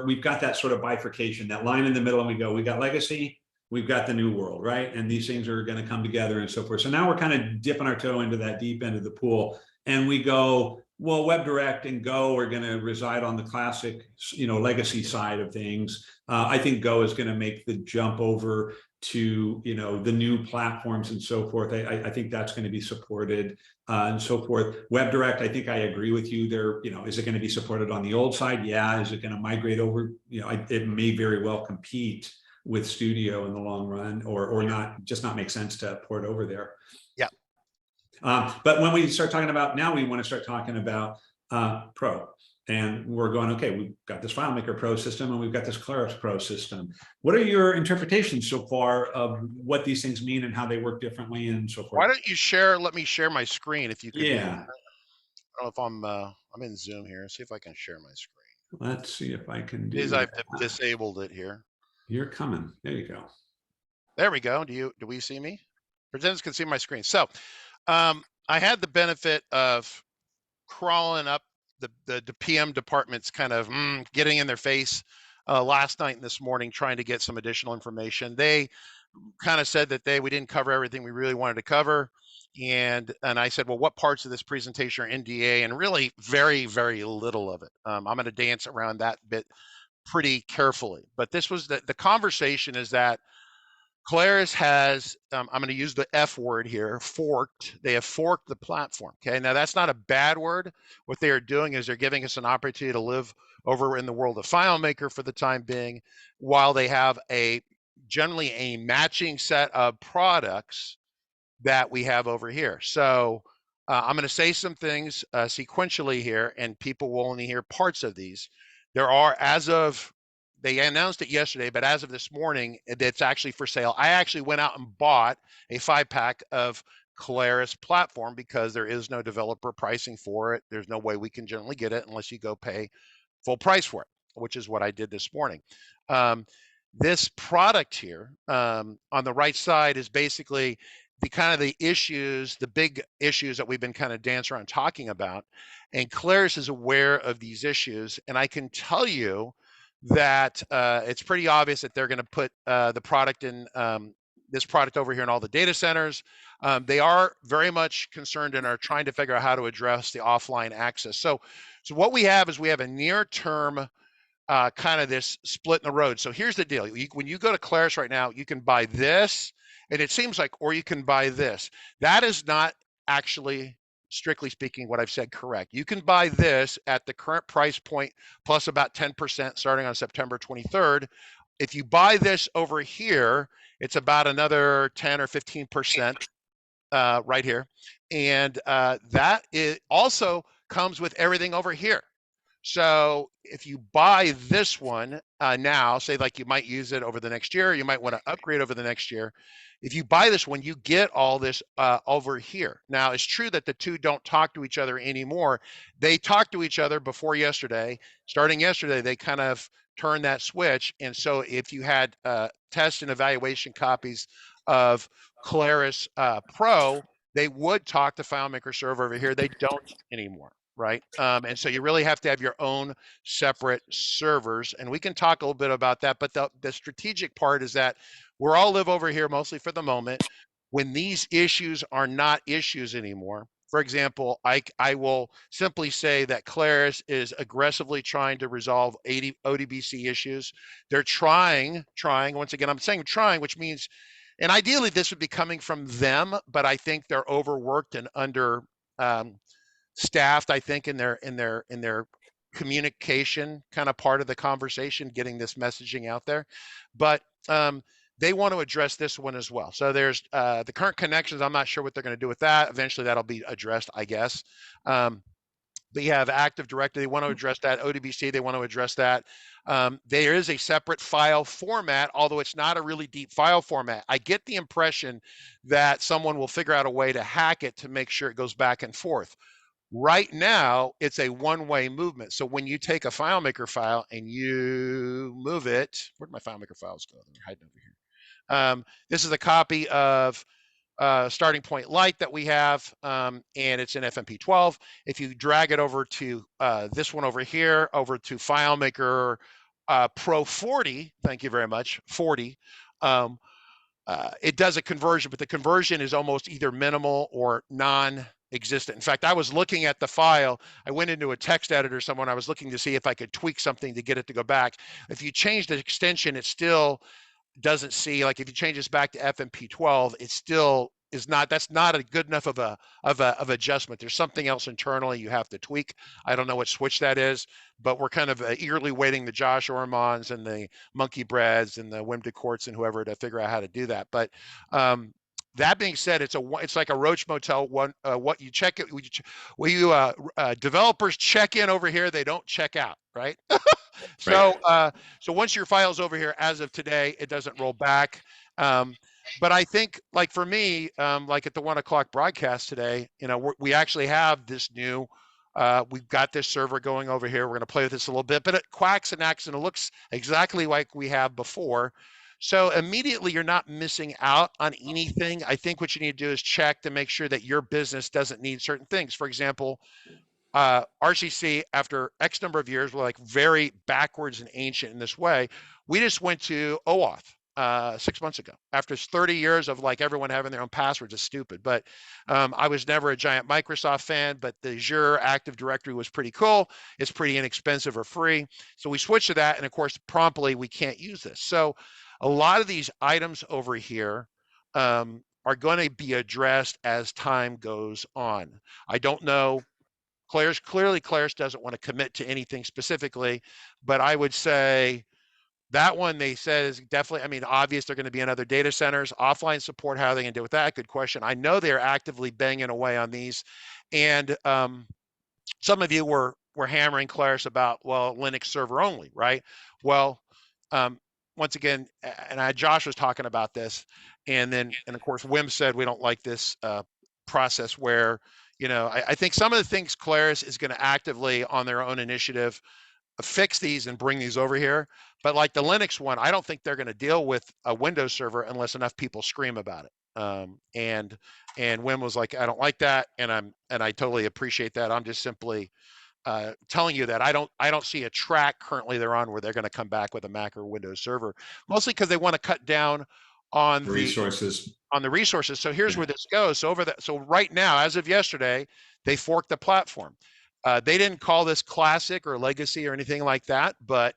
we've got that sort of bifurcation, that line in the middle, and we got legacy, we've got the new world, right? And these things are going to come together and so forth. So now we're kind of dipping our toe into that deep end of the pool, and we go, well, WebDirect and Go are going to reside on the classic, legacy side of things. I think Go is going to make the jump over to the new platforms and so forth. I think that's going to be supported and so forth. WebDirect, I think I agree with you there. Is it going to be supported on the old side? Yeah. Is it going to migrate over? It may very well compete with Studio in the long run, or not, just not make sense to port over there.
Yeah.
But when we start talking about, now we want to start talking about Pro. And we're going, okay, we've got this FileMaker Pro system and we've got this Claris Pro system. What are your interpretations so far of what these things mean and how they work differently and so forth?
Why don't you let me share my screen if you can.
Yeah.
I don't know if I'm in Zoom here. See if I can share my screen.
Let's see if I can do
I've disabled it here.
You're coming. There you go.
There we go. Do we see me? Presenters can see my screen. So I had the benefit of crawling up the PM department's kind of getting in their face last night and this morning, trying to get some additional information. They kind of said that we didn't cover everything we really wanted to cover. And I said, well, what parts of this presentation are NDA? And really very, very little of it. I'm going to dance around that bit pretty carefully. But this was the conversation is that Claris has, I'm going to use the F word here, forked. They have forked the platform. Okay. Now that's not a bad word. What they are doing is they're giving us an opportunity to live over in the world of FileMaker for the time being, while they have generally a matching set of products that we have over here. So I'm going to say some things sequentially here, and people will only hear parts of these. There are, as of, they announced it yesterday, but as of this morning, it's actually for sale. I actually went out and bought a 5-pack of Claris platform because there is no developer pricing for it. There's no way we can generally get it unless you go pay full price for it, which is what I did this morning. This product here on the right side is basically the kind of the issues, the big issues that we've been kind of dancing around talking about. And Claris is aware of these issues. And I can tell you that it's pretty obvious that they're going to put the product in this product over here in all the data centers. They are very much concerned and are trying to figure out how to address the offline access. So what we have is we have a near-term kind of this split in the road. So here's the deal. When you go to Claris right now, you can buy this, and it seems like, or you can buy this. That is not actually, strictly speaking, what I've said correct. You can buy this at the current price point plus about 10% starting on September 23rd. If you buy this over here, it's about another 10 or 15% right here. And that also comes with everything over here. So if you buy this one now, say like you might use it over the next year, you might want to upgrade over the next year. If you buy this one, you get all this over here. Now, it's true that the two don't talk to each other anymore. They talked to each other before yesterday. Starting yesterday, they kind of turned that switch. And so if you had test and evaluation copies of Claris Pro, they would talk to FileMaker Server over here. They don't anymore. Right. And so you really have to have your own separate servers. And we can talk a little bit about that. But the strategic part is that we're all live over here mostly for the moment. When these issues are not issues anymore, for example, I will simply say that Claris is aggressively trying to resolve ODBC issues. They're trying, once again, I'm saying trying, which means, and ideally this would be coming from them, but I think they're overworked and under staffed, I think, in their communication kind of part of the conversation, getting this messaging out there. But they want to address this one as well. So there's the current connections. I'm not sure what they're going to do with that. Eventually that'll be addressed, I guess. But you have Active Directory. They want to address that. ODBC, they want to address that. There is a separate file format, although it's not a really deep file format. I get the impression that someone will figure out a way to hack it to make sure it goes back and forth. Right now, it's a one-way movement. So when you take a FileMaker file and you move it, where'd my FileMaker files go? They're hiding over here. This is a copy of Starting Point Lite that we have, and it's in FMP12. If you drag it over to this one over here, over to FileMaker Pro 40, thank you very much, 40, it does a conversion, but the conversion is almost either minimal or non-existent. In fact, I was looking at the file. I went into a text editor somewhere, and I was looking to see if I could tweak something to get it to go back. If you change the extension, it still doesn't see, like if you change this back to FMP12, it still is not, that's not a good enough of adjustment. There's something else internally you have to tweak. I don't know what switch that is, but we're kind of eagerly waiting the Josh Ormons and the Monkey Breads and the Wim DeCourts and whoever to figure out how to do that. But that being said, it's like a Roach Motel. What you check it, developers check in over here, they don't check out, right? So once your file's over here, as of today, it doesn't roll back. But I think, like for me, like at the 1 o'clock broadcast today, you know, we actually have this new. We've got this server going over here. We're going to play with this a little bit, but it quacks and acts and it looks exactly like we have before. So immediately you're not missing out on anything. I think what you need to do is check to make sure that your business doesn't need certain things. For example, RCC, after X number of years, we're like very backwards and ancient in this way. We just went to OAuth 6 months ago. After 30 years of like everyone having their own passwords is stupid. But I was never a giant Microsoft fan, but the Azure Active Directory was pretty cool. It's pretty inexpensive or free. So we switched to that. And of course, promptly, we can't use this. So a lot of these items over here are going to be addressed as time goes on. I don't know. Clearly, Claris doesn't want to commit to anything specifically, but I would say that one they said is definitely, I mean, obvious they're going to be in other data centers. Offline support, how are they going to deal with that? Good question. I know they're actively banging away on these. And some of you were hammering Claris about, well, Linux server only, right? Well, once again, and Josh was talking about this, and of course Wim said we don't like this process where, you know, I think some of the things Claris is going to actively on their own initiative fix these and bring these over here. But like the Linux one, I don't think they're going to deal with a Windows server unless enough people scream about it. And Wim was like, I don't like that, and I totally appreciate that. I'm just simply telling you that I don't see a track currently they're on where they're going to come back with a Mac or Windows server, mostly because they want to cut down on the resources. So here's where this goes. So right now, as of yesterday, they forked the platform. They didn't call this classic or legacy or anything like that, but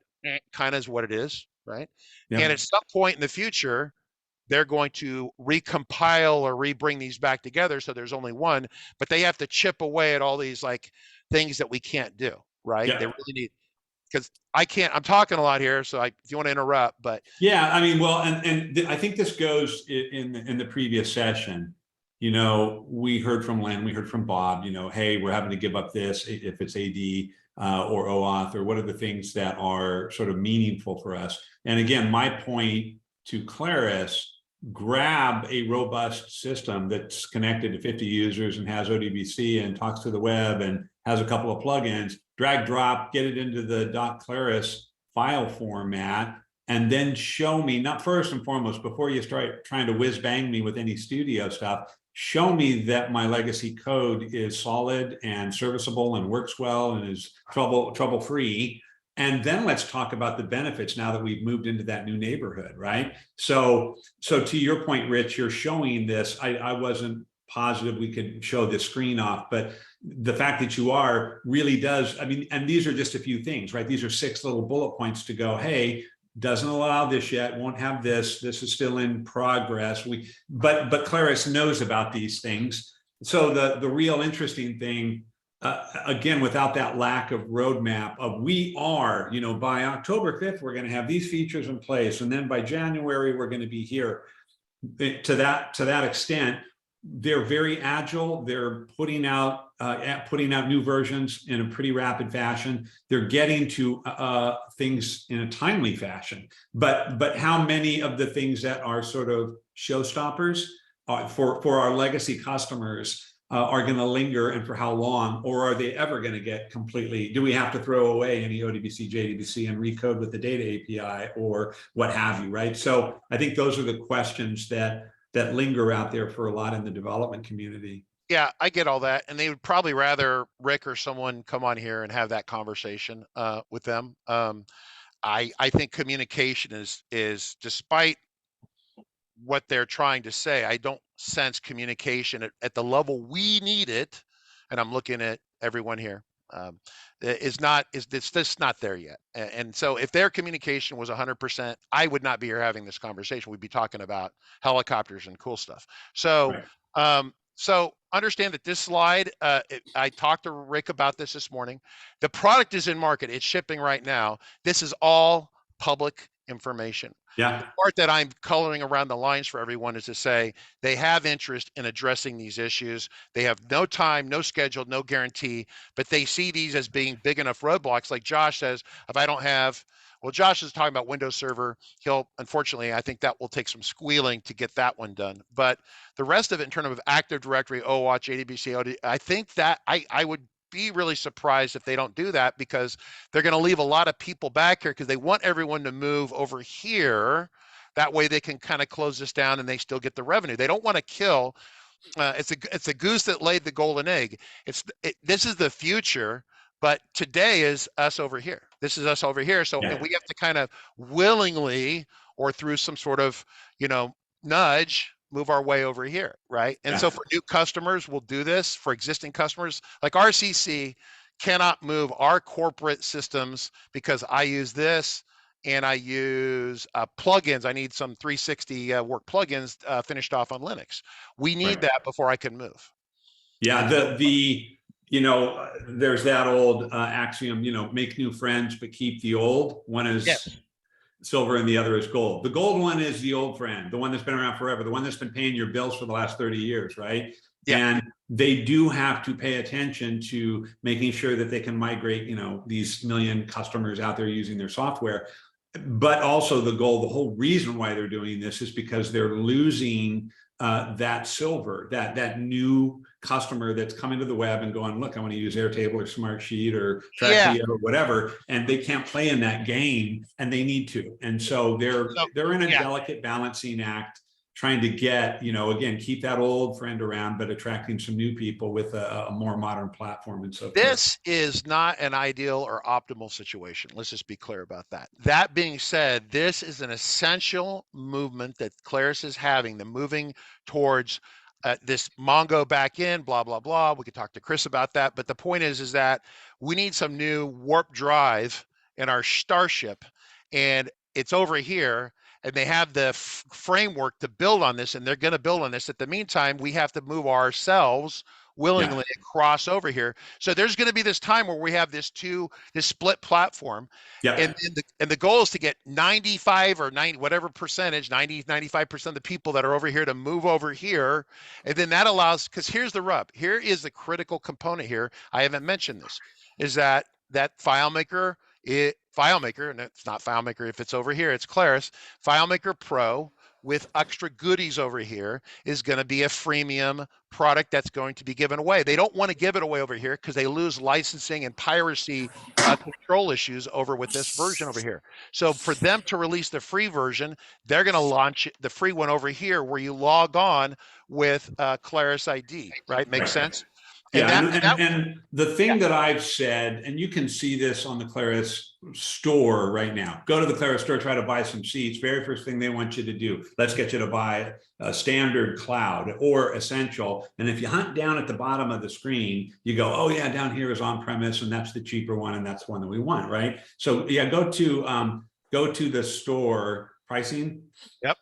kind of is what it is, right?
Yeah.
And at some point in the future, they're going to recompile or rebring these back together. So there's only one, but they have to chip away at all these like things that we can't do, right?
Yeah.
They really need, because I'm talking a lot here. So if you want to interrupt, but.
Yeah, I mean, well, and I think this goes in the previous session. You know, we heard from Len, we heard from Bob, you know, hey, we're having to give up this if it's AD or OAuth, or what are the things that are sort of meaningful for us. And again, my point to Claris, grab a robust system that's connected to 50 users and has ODBC and talks to the web and has a couple of plugins, drag, drop, get it into the .claris file format, and then show me, not first and foremost, before you start trying to whiz bang me with any studio stuff, show me that my legacy code is solid and serviceable and works well and is trouble free. And then let's talk about the benefits now that we've moved into that new neighborhood, right? So to your point, Rich, you're showing this. I wasn't positive we could show this screen off, but the fact that you are really does, I mean, and these are just a few things, right? These are 6 little bullet points to go, hey, doesn't allow this yet, won't have this is still in progress. But Claris knows about these things. So the real interesting thing, again, without that lack of roadmap of we are, you know, by October 5th, we're going to have these features in place. And then by January, we're going to be here. To that extent, they're very agile. They're putting out new versions in a pretty rapid fashion. They're getting to things in a timely fashion. But how many of the things that are sort of showstoppers for our legacy customers are going to linger, and for how long? Or are they ever going to get completely? Do we have to throw away any ODBC, JDBC, and recode with the data API or what have you? Right. So I think those are the questions that linger out there for a lot in the development community.
Yeah, I get all that. And they would probably rather Rick or someone come on here and have that conversation with them. I think communication is despite what they're trying to say, I don't sense communication at the level we need it. And I'm looking at everyone here. It's just not there yet. And so if their communication was 100%, I would not be here having this conversation. We'd be talking about helicopters and cool stuff. So, right. So understand that this slide, I talked to Rick about this morning. The product is in market. It's shipping right now. This is all public information.
Yeah.
The part that I'm coloring around the lines for everyone is to say they have interest in addressing these issues. They have no time, no schedule, no guarantee, but they see these as being big enough roadblocks. Like Josh says, if I don't have, well, Josh is talking about Windows Server. Unfortunately, I think that will take some squealing to get that one done. But the rest of it in terms of Active Directory, OAuth, JDBC, OD, I think that I would be really surprised if they don't do that, because they're going to leave a lot of people back here because they want everyone to move over here. That way they can kind of close this down and they still get the revenue. They don't want to kill. It's a goose that laid the golden egg. This is the future, but today is us over here. This is us over here. So and we have to kind of willingly or through some sort of, nudge, move our way over here, right? And so for new customers, we'll do this. For existing customers, like RCC cannot move our corporate systems because I use this and I use plugins. I need some 360 work plugins finished off on Linux. We need that before I can move.
Yeah, there's that old axiom, make new friends, but keep the old. One is silver and the other is gold. The gold one is the old friend, the one that's been around forever, the one that's been paying your bills for the last 30 years, right? Yeah. And they do have to pay attention to making sure that they can migrate, you know, these million customers out there using their software. But also the goal, the whole reason why they're doing this is because they're losing that silver, that new customer that's coming to the web and going, look, I want to use Airtable or Smartsheet or Trackio or whatever, and they can't play in that game, and they need to. And so they're in a delicate balancing act, trying to get, you know, again, keep that old friend around, but attracting some new people with a more modern platform and so forth.
This is not an ideal or optimal situation. Let's just be clear about that. That being said, this is an essential movement that Claris is having, the moving towards this Mongo backend, blah, blah, blah. We could talk to Chris about that. But the point is that we need some new warp drive in our Starship, and it's over here. And they have the framework to build on this, and they're going to build on this. At the meantime, we have to move ourselves willingly across over here. So there's going to be this time where we have this split platform. And the goal is to get 95 or 90, whatever percentage, 90, 95% of the people that are over here to move over here. And then that allows, because here's the rub. Here is the critical component here. I haven't mentioned this, is that FileMaker, and it's not FileMaker if it's over here, it's Claris. FileMaker Pro with extra goodies over here is going to be a freemium product that's going to be given away. They don't want to give it away over here because they lose licensing and piracy control issues over with this version over here. So for them to release the free version, they're going to launch the free one over here where you log on with Claris ID, right? Makes sense?
And the thing that I've said, and you can see this on the Claris store right now, go to the Claris store, try to buy some seats. Very first thing they want you to do, let's get you to buy a standard cloud or essential. And if you hunt down at the bottom of the screen, you go, oh yeah, down here is on-premise, and that's the cheaper one, and that's the one that we want, right? So yeah, go to the store pricing.
Yep.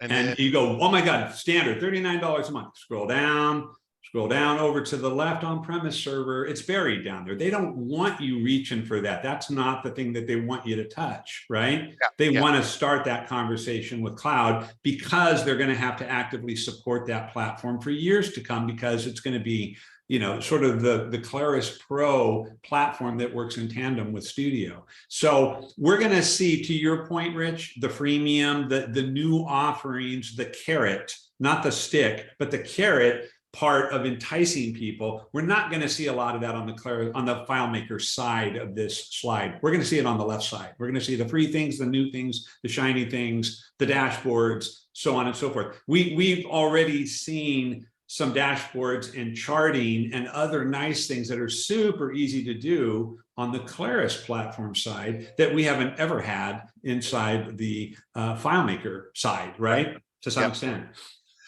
And you go, oh my God, standard, $39 a month. Scroll down over to the left, on-premise server. It's buried down there. They don't want you reaching for that. That's not the thing that they want you to touch, right? They want to start that conversation with cloud, because they're going to have to actively support that platform for years to come, because it's going to be, you know, sort of the Claris Pro platform that works in tandem with Studio. So we're going to see, to your point, Rich, the freemium, the new offerings, the carrot, not the stick, but the carrot part of enticing people. We're not going to see a lot of that on the FileMaker side of this slide. We're going to see it on the left side. We're going to see the free things, the new things, the shiny things, the dashboards, so on and so forth. We've already seen some dashboards and charting and other nice things that are super easy to do on the Claris platform side that we haven't ever had inside the FileMaker side, right? To some extent.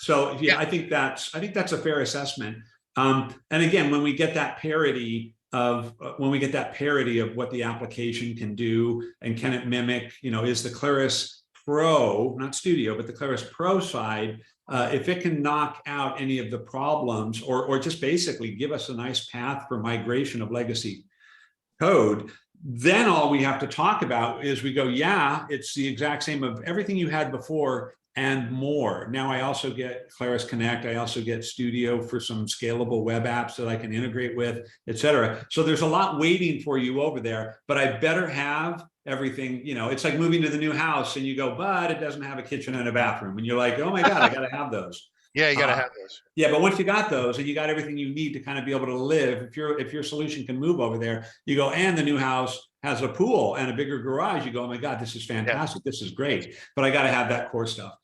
So yeah, I think that's a fair assessment. And again, when we get that parity of what the application can do, and can it mimic, you know, is the Claris Pro, not Studio, but the Claris Pro side, if it can knock out any of the problems, or just basically give us a nice path for migration of legacy code, then all we have to talk about is we go, yeah, it's the exact same of everything you had before and more. Now I also get Claris Connect. I also get Studio for some scalable web apps that I can integrate with, et cetera. So there's a lot waiting for you over there, but I better have everything. You know, it's like moving to the new house and you go, but it doesn't have a kitchen and a bathroom. And you're like, oh my God, I got to have those.
Yeah, you got to have those.
Yeah, but once you got those and you got everything you need to kind of be able to live, if your solution can move over there, you go, and the new house has a pool and a bigger garage, you go, oh my God, this is fantastic. This is great. But I got to have that core stuff.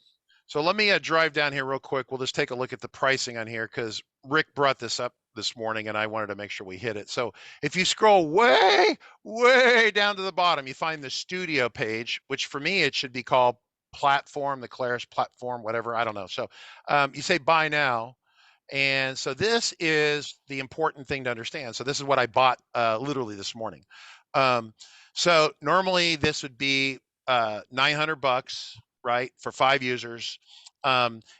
So let me drive down here real quick. We'll just take a look at the pricing on here, because Rick brought this up this morning and I wanted to make sure we hit it. So if you scroll way, way down to the bottom, you find the Studio page, which for me, it should be called platform, the Claris platform, whatever, I don't know. So you say buy now. And so this is the important thing to understand. So this is what I bought literally this morning. So normally this would be $900, right, for 5 users.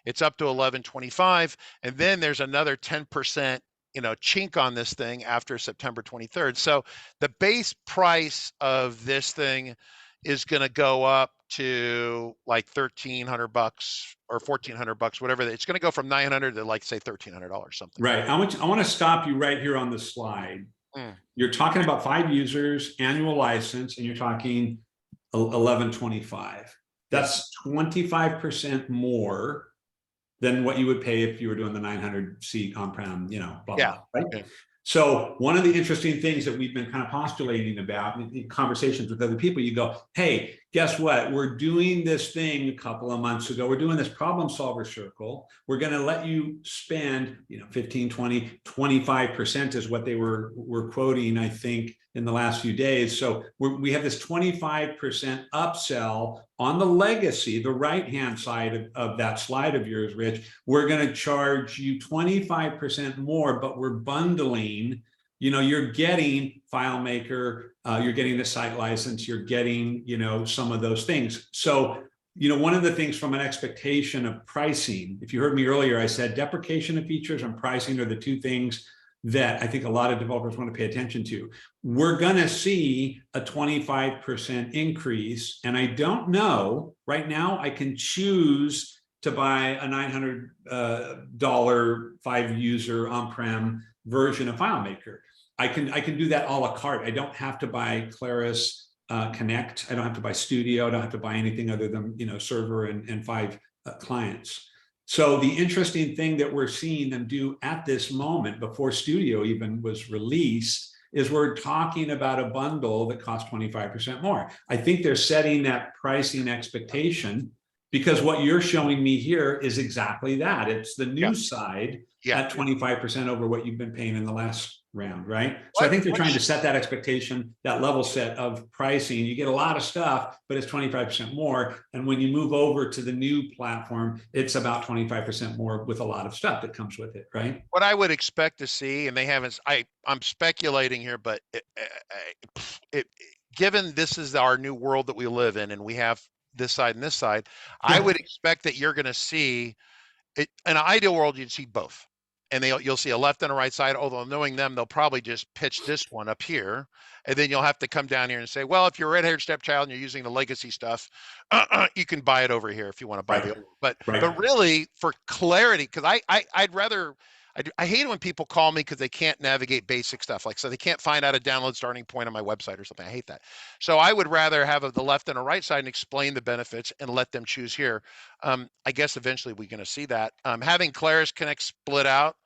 It's up to $1125, and then there's another 10%, you know, chink on this thing after September 23rd. So the base price of this thing is going to go up to like $1,300 or $1,400, whatever. It's going to go from 900 to like say $1,300 something.
Right. I want to stop you right here on the slide. You're talking about 5 users, annual license, and you're talking 1125. That's 25% more than what you would pay if you were doing the 900 seat on-prem, blah, blah, right?
Yeah.
So one of the interesting things that we've been kind of postulating about in conversations with other people, you go, hey, guess what? We're doing this thing a couple of months ago. We're doing this problem solver circle. We're going to let you spend, 15, 20, 25% is what they were quoting, I think, in the last few days. So we have this 25% upsell on the legacy, the right-hand side of that slide of yours, Rich. We're going to charge you 25% more, but we're bundling, you're getting FileMaker, you're getting the site license, you're getting, some of those things. So, one of the things from an expectation of pricing, if you heard me earlier, I said deprecation of features and pricing are the two things that I think a lot of developers want to pay attention to. We're going to see a 25% increase. And I don't know, right now I can choose to buy a $900 5-user on-prem version of FileMaker. I can do that a la carte. I don't have to buy Claris Connect. I don't have to buy Studio. I don't have to buy anything other than, server and 5 clients. So the interesting thing that we're seeing them do at this moment, before Studio even was released, is we're talking about a bundle that costs 25% more. I think they're setting that pricing expectation because what you're showing me here is exactly that. It's the new side at 25% over what you've been paying in the last round, right? So I think they're trying to set that expectation, that level set of pricing. You get a lot of stuff, but it's 25% more. And when you move over to the new platform, it's about 25% more with a lot of stuff that comes with it, right?
What I would expect to see, and they haven't, I'm speculating here, but given this is our new world that we live in, and we have this side and this side, I would expect that you're going to see it. In an ideal world, you'd see both. And you'll see a left and a right side, although knowing them, they'll probably just pitch this one up here. And then you'll have to come down here and say, well, if you're a red-haired stepchild and you're using the legacy stuff, you can buy it over here if you want to buy the old. But really, for clarity, because I'd rather, I hate it when people call me because they can't navigate basic stuff. So they can't find out a download starting point on my website or something. I hate that. So I would rather have the left and a right side and explain the benefits and let them choose here. I guess eventually we're going to see that. Having Claris Connect split out,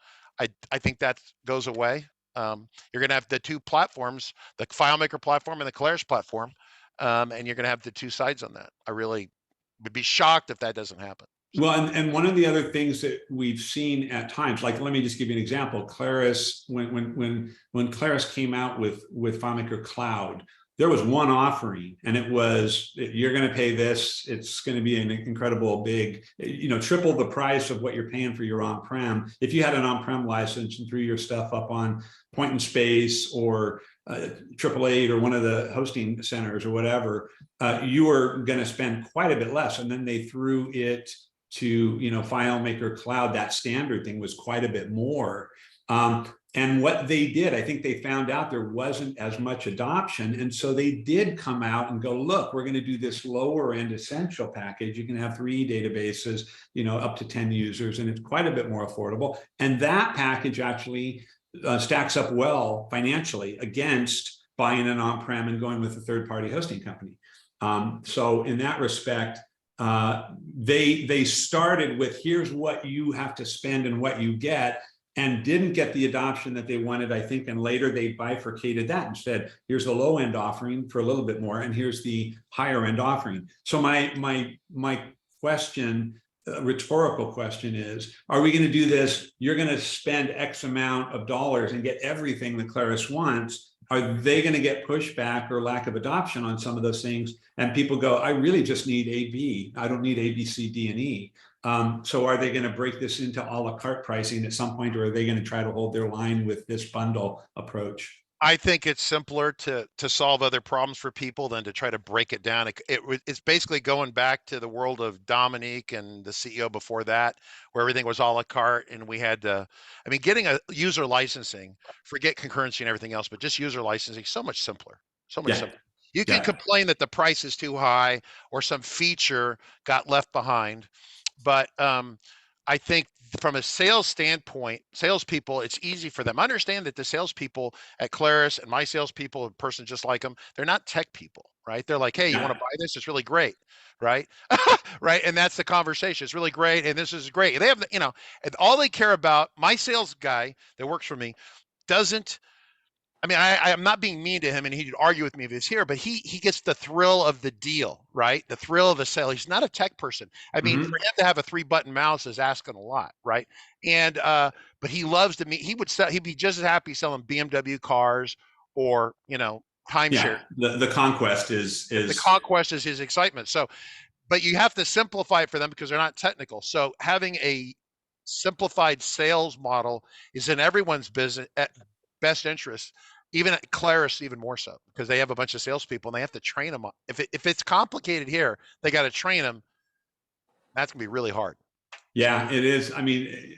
I think that goes away. You're going to have the two platforms, the FileMaker platform and the Claris platform, and you're going to have the two sides on that. I really would be shocked if that doesn't happen.
Well, and one of the other things that we've seen at times, like let me just give you an example. Claris, when Claris came out with FileMaker Cloud, there was one offering, and it was, you're going to pay this. It's going to be an incredible big, triple the price of what you're paying for your on-prem. If you had an on-prem license and threw your stuff up on Point and Space or 888 or one of the hosting centers or whatever, you were going to spend quite a bit less. And then they threw it to, FileMaker Cloud. That standard thing was quite a bit more. And what they did, I think they found out there wasn't as much adoption. And so they did come out and go, look, we're going to do this lower end essential package. You can have 3 databases, up to 10 users, and it's quite a bit more affordable. And that package actually stacks up well financially against buying an on-prem and going with a third-party hosting company. So in that respect, they started with, here's what you have to spend and what you get, and didn't get the adoption that they wanted, I think. And later they bifurcated that and said, here's the low end offering for a little bit more, and here's the higher end offering. So my question, rhetorical question is, are we going to do this? You're going to spend X amount of dollars and get everything that Claris wants. Are they going to get pushback or lack of adoption on some of those things? And people go, I really just need AB. I don't need A, B, C, D, and E. So are they going to break this into a la carte pricing at some point, or are they going to try to hold their line with this bundle approach?
I think it's simpler to solve other problems for people than to try to break it down. It's basically going back to the world of Dominique and the CEO before that, where everything was a la carte, and we had getting a user licensing, forget concurrency and everything else, but just user licensing, so much simpler, so much simpler. You can complain that the price is too high or some feature got left behind. But I think from a sales standpoint, salespeople, it's easy for them. Understand that the salespeople at Claris and my salespeople, a person just like them, they're not tech people, right? They're like, hey, you want to buy this? It's really great, right? Right. And that's the conversation. It's really great. And this is great. And they have, you know, and all they care about, my sales guy that works for me doesn't, I mean, I'm not being mean to him, and he'd argue with me if he's here, but he gets the thrill of the deal, right? The thrill of the sale. He's not a tech person. I mean, for him to have a 3-button mouse is asking a lot, right? And but he loves to meet. He'd be just as happy selling BMW cars or, you know, timeshare.
Yeah, the conquest is
the conquest is his excitement. So, but you have to simplify it for them because they're not technical. So having a simplified sales model is in everyone's business best interest, even at Claris, even more so, because they have a bunch of salespeople and they have to train them. If it's complicated here, they got to train them. That's gonna be really hard.
Yeah, it is. I mean,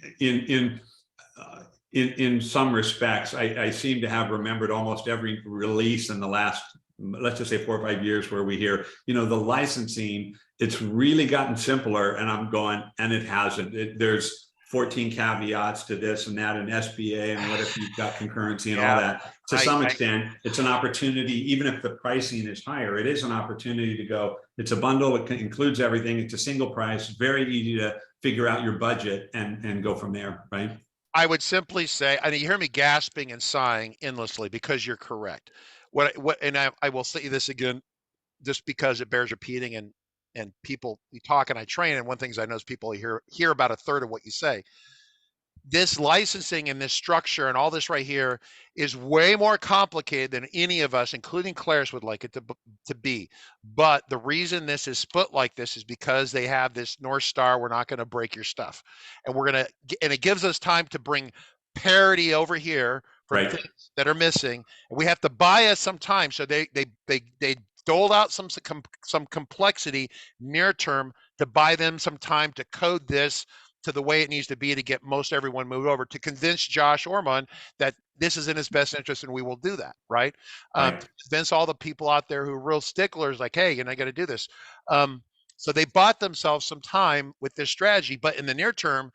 in some respects, I seem to have remembered almost every release in the last, let's just say 4 or 5 years, where we hear, you know, the licensing, it's really gotten simpler, and I'm going, and it hasn't. There's 14 caveats to this and that, and SBA, and what if you've got concurrency and all that. To some extent, it's an opportunity, even if the pricing is higher, it is an opportunity to go, it's a bundle, it includes everything, it's a single price, very easy to figure out your budget and go from there, right?
I would simply say, and you hear me gasping and sighing endlessly because you're correct. And I will say this again, just because it bears repeating, and people, we talk and I train, and one of the things I know is people hear about a third of what you say. This licensing and this structure and all this right here is way more complicated than any of us, including Claris, would like it to be. But the reason this is split like this is because they have this North Star, we're not going to break your stuff. And and it gives us time to bring parity over here from things that are missing. And we have to buy us some time. So they doled out some complexity near term to buy them some time to code this to the way it needs to be to get most everyone moved over, to convince Josh Ormond that this is in his best interest and we will do that, right? To convince all the people out there who are real sticklers, like, hey, you're not going to do this. So they bought themselves some time with this strategy, but in the near term,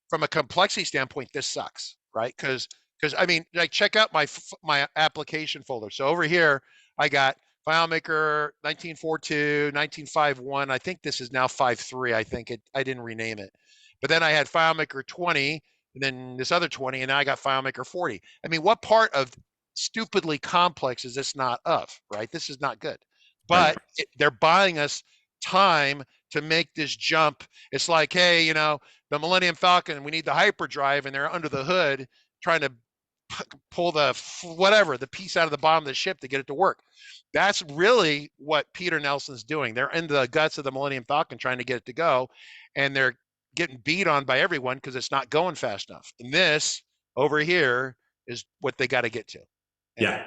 from a complexity standpoint, this sucks, right? Because I mean, like, check out my application folder. So over here, I got FileMaker 1942, 1951. I think this is now 53. I think I didn't rename it. But then I had FileMaker 20, and then this other 20, and now I got FileMaker 40. I mean, what part of stupidly complex is this not of, right? This is not good. But they're buying us time to make this jump. It's like, hey, you know, the Millennium Falcon, we need the hyperdrive, and they're under the hood trying to pull the piece out of the bottom of the ship to get it to work. That's really what Peter Nelson's doing. They're in the guts of the Millennium Falcon trying to get it to go, and they're getting beat on by everyone because it's not going fast enough. And this over here is what they got to get to.
Yeah.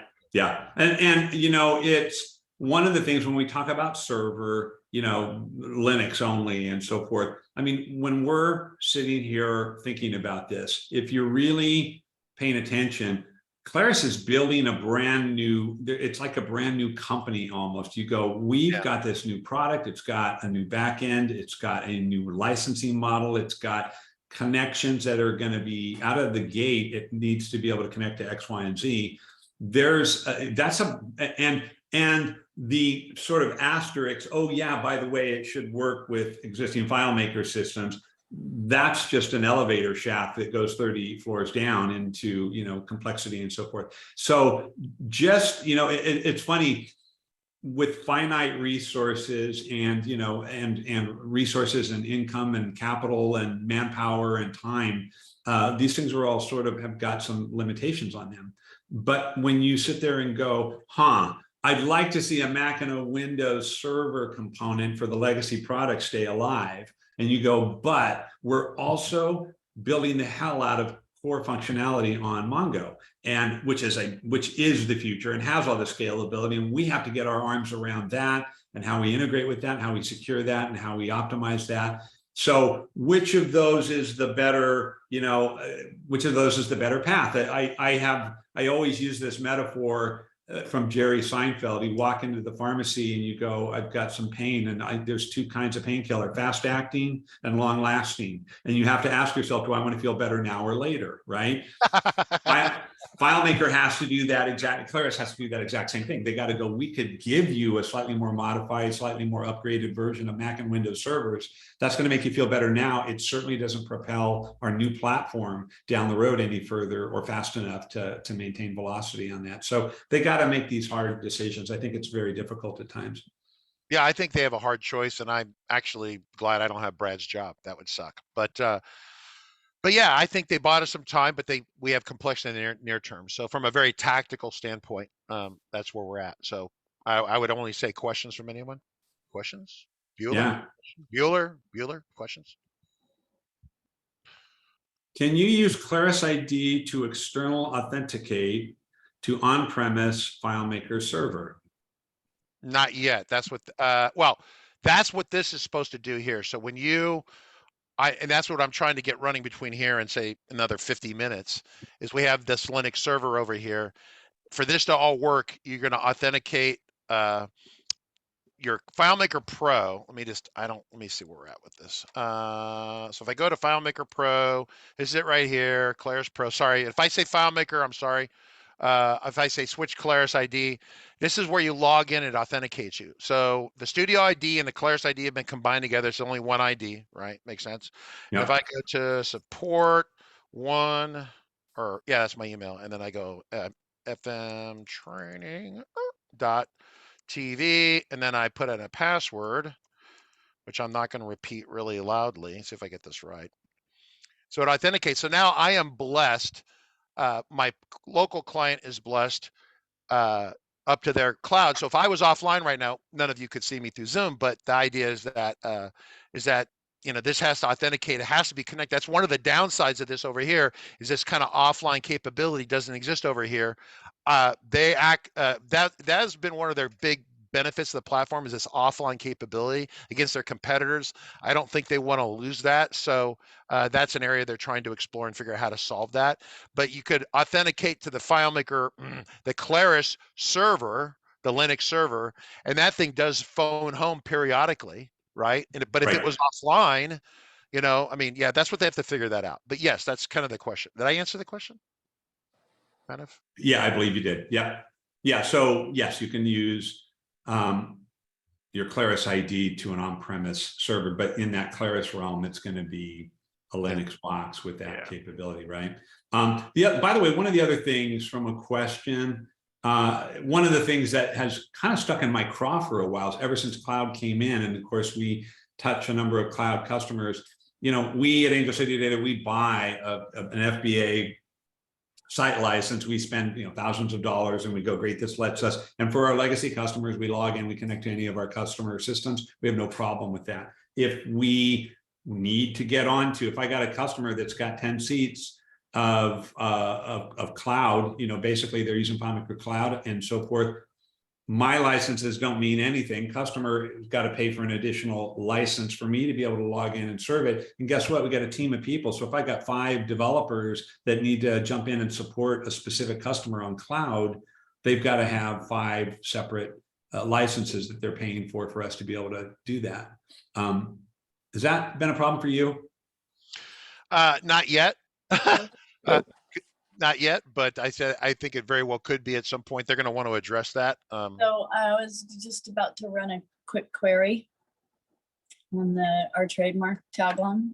And you know, it's one of the things when we talk about server, you know, Linux only and so forth. I mean, when we're sitting here thinking about this, if you're really paying attention, Claris is building a brand new, it's like a brand new company almost. You go, we've got this new product, it's got a new back end, it's got a new licensing model, it's got connections that are going to be out of the gate. It needs to be able to connect to X, Y, and Z. There's and the sort of asterisk, oh yeah, by the way, it should work with existing FileMaker systems. That's just an elevator shaft that goes 30 floors down into, you know, complexity and so forth. So just, you know, it's funny with finite resources and, you know, and resources and income and capital and manpower and time, these things are all sort of have got some limitations on them. But when you sit there and go, I'd like to see a Mac and a Windows server component for the legacy product stay alive. And you go, but we're also building the hell out of core functionality on Mongo, and which is the future and has all the scalability. And we have to get our arms around that and how we integrate with that, how we secure that, and how we optimize that. So which of those is the better, you know, which of those is the better path? I always use this metaphor from Jerry Seinfeld. You walk into the pharmacy and you go, I've got some pain, and there's two kinds of painkiller, fast acting and long lasting. And you have to ask yourself, do I want to feel better now or later, right? FileMaker has to do that exact, Claris has to do that exact same thing. They got to go, we could give you a slightly more modified, slightly more upgraded version of Mac and Windows servers. That's going to make you feel better now. It certainly doesn't propel our new platform down the road any further or fast enough to maintain velocity on that. So they got to make these hard decisions. I think it's very difficult at times.
Yeah, I think they have a hard choice, and I'm actually glad I don't have Brad's job. That would suck. But yeah, I think they bought us some time, but we have complexity in the near term. So from a very tactical standpoint, that's where we're at. So I would only say questions from anyone. Questions? Bueller?
Yeah.
Bueller, questions?
Can you use Claris ID to external authenticate to on-premise FileMaker server?
Not yet. That's what, well, that's what this is supposed to do here. So when and that's what I'm trying to get running between here and say another 50 minutes, is we have this Linux server over here. For this to all work, you're going to authenticate your FileMaker Pro. Let me see where we're at with this. So if I go to FileMaker Pro, this is it right here, Claris Pro. Sorry, if I say FileMaker, I'm sorry. If I say switch Claris ID, this is where you log in and authenticates you. So the Studio ID and the Claris ID have been combined together. It's only one ID, right? Makes sense.
Yeah.
If I go to support that's my email. And then I go fmtraining.tv, and then I put in a password, which I'm not going to repeat really loudly. See if I get this right. So it authenticates. So now I am blessed. My local client is blessed up to their cloud. So if I was offline right now, none of you could see me through Zoom, but the idea is that this has to authenticate. It has to be connected. That's one of the downsides of this over here, is this kind of offline capability doesn't exist over here. That has been one of their big benefits of the platform, is this offline capability against their competitors. I don't think they want to lose that. So that's an area they're trying to explore and figure out how to solve that. But you could authenticate to the FileMaker, the Claris server, the Linux server, and that thing does phone home periodically, right? But if it was offline, that's what they have to figure that out. But yes, that's kind of the question. Did I answer the question? Kind of?
Yeah, I believe you did. Yeah. Yeah. So yes, you can use your Claris ID to an on-premise server, but in that Claris realm, it's going to be a Linux box with that capability, right? By the way, one of the other things from a question, one of the things that has kind of stuck in my craw for a while is ever since cloud came in, and of course we touch a number of cloud customers. We at Angel City Data, we buy an FBA site license, we spend thousands of dollars, and we go, great, this lets us. And for our legacy customers, we log in, we connect to any of our customer systems. We have no problem with that. If we need to get onto, if I got a customer that's got 10 seats of cloud, basically they're using FileMaker Cloud and so forth, my licenses don't mean anything. Customer has got to pay for an additional license for me to be able to log in and serve it. And guess what? We got a team of people. So if I got 5 developers that need to jump in and support a specific customer on cloud, they've got to have 5 separate licenses that they're paying for us to be able to do that. Has that been a problem for you?
Not yet. Not yet, but I think it very well could be at some point. They're going to want to address that.
So I was just about to run a quick query on our trademark tagline.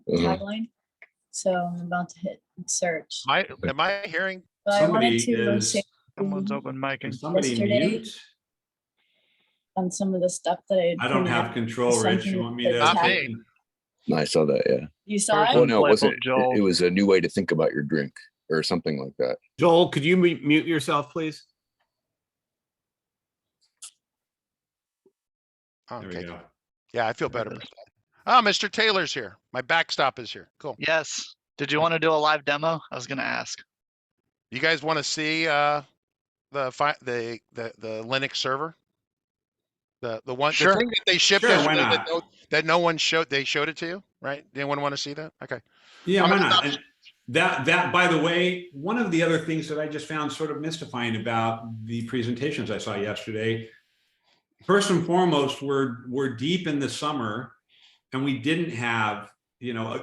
So I'm about to hit search.
Am I hearing?
But I wanted to say
Someone's open micing.
yesterday on some of the stuff that
I don't have control, Rich. You want me to?
I saw that. Yeah.
You saw it?
Oh no, it wasn't. It was a new way to think about your drink, or something like that.
Joel, could you mute yourself, please?
Okay.
There we go.
Yeah, I feel better. Oh, Mr. Taylor's here. My backstop is here. Cool.
Yes. Did you want to do a live demo? I was going to ask.
You guys want to see the Linux server? The one
Sure.
the thing that they shipped
Sure, why
that no one showed. They showed it to you, right? Anyone want to see that? Okay.
Yeah, why not? That, by the way, one of the other things that I just found sort of mystifying about the presentations I saw yesterday, first and foremost, we're deep in the summer and we didn't have,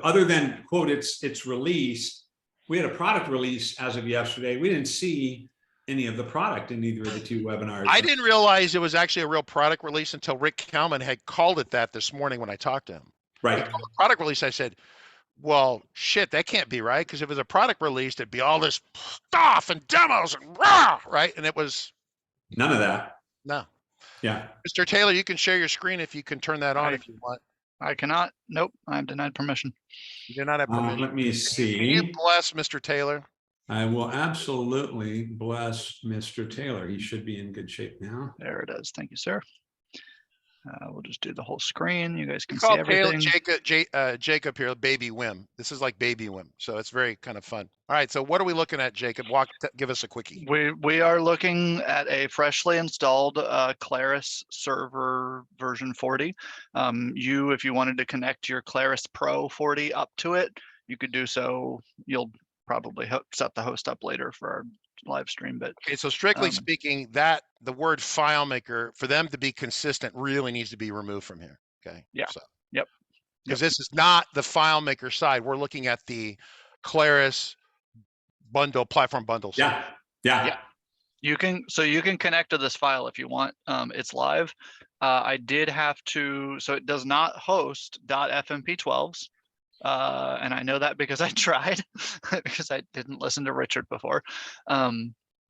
other than quote, it's released. We had a product release as of yesterday. We didn't see any of the product in either of the two webinars.
I didn't realize it was actually a real product release until Rick Kalman had called it that this morning when I talked to him.
Right.
He called it product release. I said, well, shit, that can't be right. Because if it was a product release, it'd be all this stuff and demos and rah, right? And it was
none of that.
No.
Yeah.
Mr. Taylor, you can share your screen if you can turn that on if you want.
I cannot. Nope. I'm denied permission.
You do not have permission.
Let me see.
Can you bless Mr. Taylor?
I will absolutely bless Mr. Taylor. He should be in good shape now.
There it is. Thank you, sir. We'll just do the whole screen. You guys can see
Call
everything.
Jacob here, Baby Whim. This is like Baby Whim, so it's very kind of fun. All right, so what are we looking at, Jacob? Give us a quickie.
We are looking at a freshly installed Claris server version 40. If you wanted to connect your Claris Pro 40 up to it, you could do so. You'll probably set the host up later for our live stream, but
okay, so strictly speaking, that the word FileMaker, for them to be consistent, really needs to be removed from here. Okay.
Yeah.
So,
yep.
Because this is not the FileMaker side. We're looking at the Claris bundle, platform bundle side.
Yeah.
You can connect to this file if you want. It's live. I did have to, so it does not host .fmp12s. And I know that because I tried, because I didn't listen to Richard before.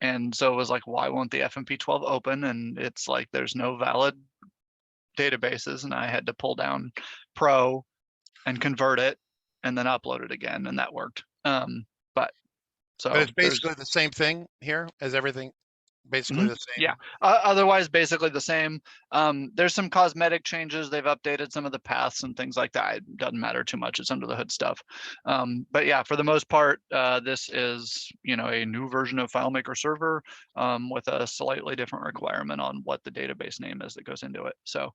And so it was like, why won't the FMP12 open? And it's like, there's no valid databases. And I had to pull down Pro and convert it and then upload it again. And that worked. But
it's basically the same thing here as everything. Basically the same.
Yeah. Otherwise, basically the same. There's some cosmetic changes. They've updated some of the paths and things like that. It doesn't matter too much. It's under the hood stuff. But yeah, for the most part, this is a new version of FileMaker Server with a slightly different requirement on what the database name is that goes into it. So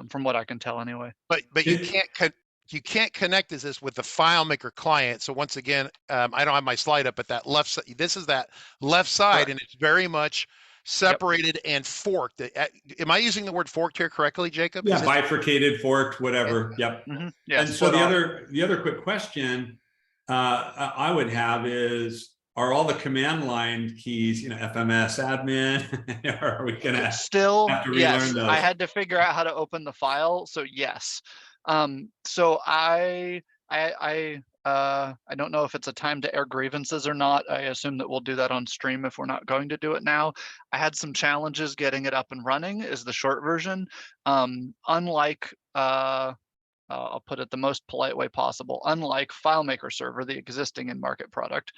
from what I can tell, anyway.
But you can't connect this with the FileMaker client. So once again, I don't have my slide up, but that left side, this is that left side, and it's very much separated and forked. Am I using the word forked here correctly, Jacob?
Yeah, bifurcated, forked, whatever. Yep.
Yeah,
and so the other quick question I would have is, are all the command line keys, FMS admin, or are we gonna
still
have to relearn
yes,
those?
I had to figure out how to open the file. So yes. So I don't know if it's a time to air grievances or not. I assume that we'll do that on stream if we're not going to do it now. I had some challenges getting it up and running is the short version. Unlike, I'll put it the most polite way possible, unlike FileMaker Server, the existing in-market product,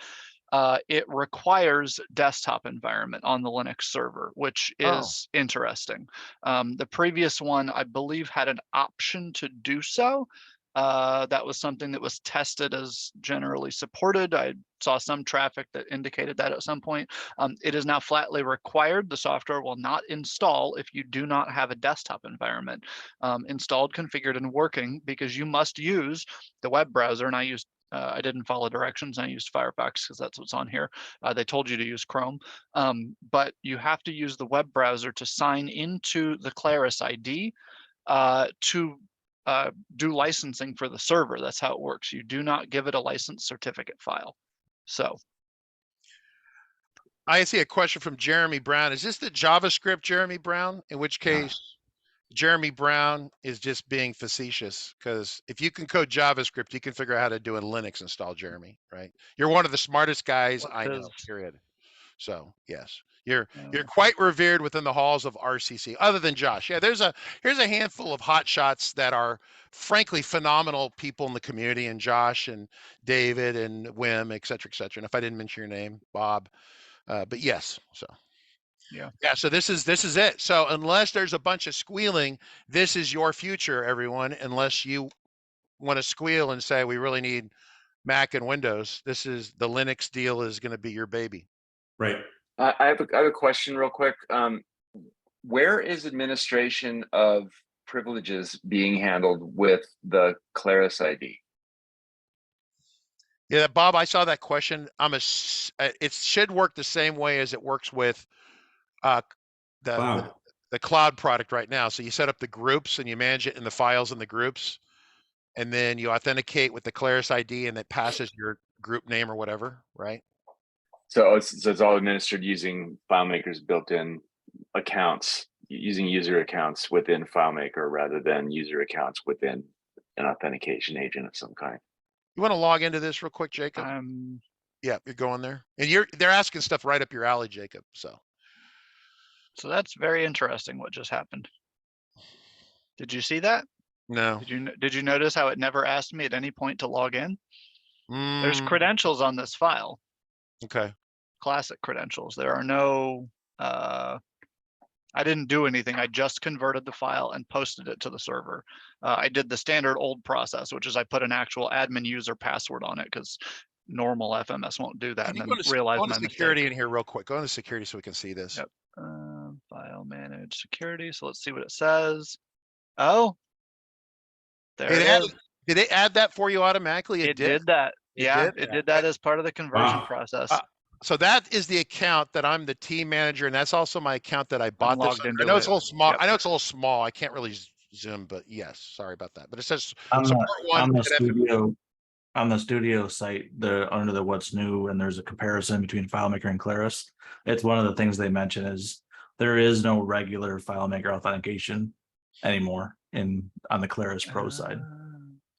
it requires desktop environment on the Linux server, which is interesting. The previous one, I believe, had an option to do so. That was something that was tested as generally supported. I saw some traffic that indicated that at some point. It is now flatly required. The software will not install if you do not have a desktop environment installed, configured, and working, because you must use the web browser. And I didn't follow directions. I used Firefox because that's what's on here. They told you to use Chrome, but you have to use the web browser to sign into the Claris ID to do licensing for the server. That's how it works. You do not give it a license certificate file. So
I see a question from Jeremy Brown. Is this the JavaScript Jeremy Brown? In which case, Jeremy Brown is just being facetious, because if you can code JavaScript, you can figure out how to do a Linux install, Jeremy, right? You're one of the smartest guys I know, period. So yes, you're quite revered within the halls of RCC, other than Josh. Yeah, here's a handful of hot shots that are frankly phenomenal people in the community, and Josh and David and Wim, et cetera, et cetera. And if I didn't mention your name, Bob, but yes, so. Yeah. So this is it. So unless there's a bunch of squealing, this is your future, everyone. Unless you want to squeal and say we really need Mac and Windows, this is the Linux deal is going to be your baby.
Right.
I have a question real quick. Where is administration of privileges being handled with the Claris ID?
Yeah, Bob, I saw that question. It should work the same way as it works with the,
Cloud.
the cloud product right now. So you set up the groups and you manage it in the files in the groups, and then you authenticate with the Claris ID, and it passes your group name or whatever, right?
So it's all administered using FileMaker's built-in accounts, using user accounts within FileMaker rather than user accounts within an authentication agent of some kind.
You want to log into this real quick, Jacob? Yeah, you're going there, and they're asking stuff right up your alley, Jacob. So
that's very interesting what just happened. Did you see that?
no.
Did you notice how it never asked me at any point to log in? There's credentials on this file.
Okay.
Classic credentials. There are no, I didn't do anything. I just converted the file and posted it to the server. I did the standard old process, which is I put an actual admin user password on it because normal FMS won't do that.
Can
And
you
then realize
go
my
to security
mistake.
in here real quick. Go into security so we can see this.
Yep. File manage security. So let's see what it says. Oh, there it is.
Did they add that for you automatically?
It did that. It did that as part of the conversion process.
So that is the account that I'm the team manager, and that's also my account that I bought this.
Logged into
I know it's
it.
a little small.
Yep.
I know it's a little small. I can't really zoom, but yes, sorry about that. But it says
On
support one.
the studio site, under the what's new, and there's a comparison between FileMaker and Claris. It's one of the things they mention is there is no regular FileMaker authentication anymore on the Claris Pro side.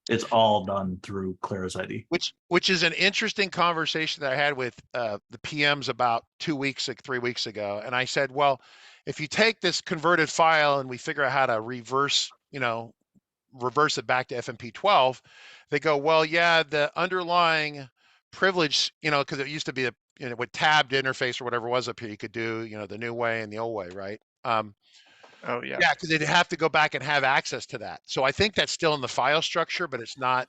It's all done through Claris ID.
Which is an interesting conversation that I had with the PMs about 3 weeks ago. And I said, well, if you take this converted file and we figure out how to reverse it back to FMP12, they go, well, yeah, the underlying privilege, because it used to be with tabbed interface or whatever it was up here, you could do, the new way and the old way, right?
Oh yeah.
Yeah, because they'd have to go back and have access to that. So I think that's still in the file structure, but it's not.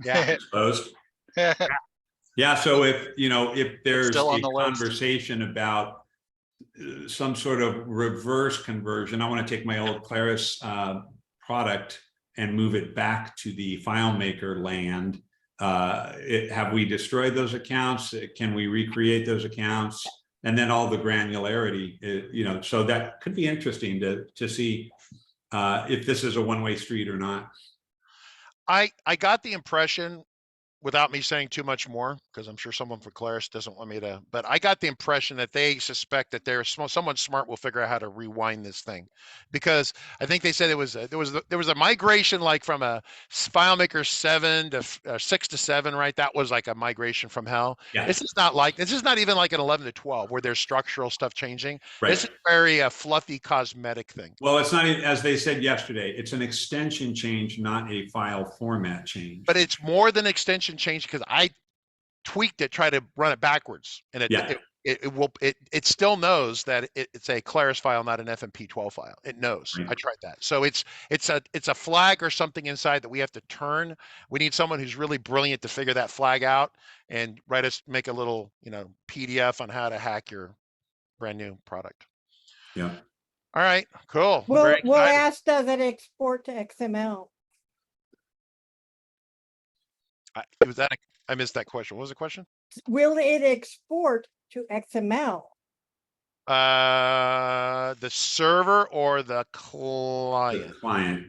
Yeah.
Exposed. Yeah. So if there's
still on
a
the list.
conversation about some sort of reverse conversion, I want to take my old Claris product and move it back to the FileMaker land. Have we destroyed those accounts? Can we recreate those accounts? And then all the granularity, so that could be interesting to see if this is a one-way street or not.
I got the impression, without me saying too much more, because I'm sure someone for Claris doesn't want me to, but I got the impression that they suspect that someone smart will figure out how to rewind this thing, because I think they said there was a migration like from a FileMaker 7 to 6 to 7, right? That was like a migration from hell.
Yeah.
This is not even like an 11 to 12 where there's structural stuff changing.
Right.
This is very fluffy cosmetic thing.
Well, it's not, as they said yesterday, it's an extension change, not a file format change.
But it's more than extension change, because I tweaked it, try to run it backwards, and it still knows that it's a Claris file, not an FMP12 file. It knows.
Right.
I tried that. So it's a flag or something inside that we have to turn. We need someone who's really brilliant to figure that flag out and make a little PDF on how to hack your brand new product.
Yeah.
All right. Cool.
We'll ask, does it export to XML?
I missed that question. What was the question?
Will it export to XML?
The server or the client?
The client.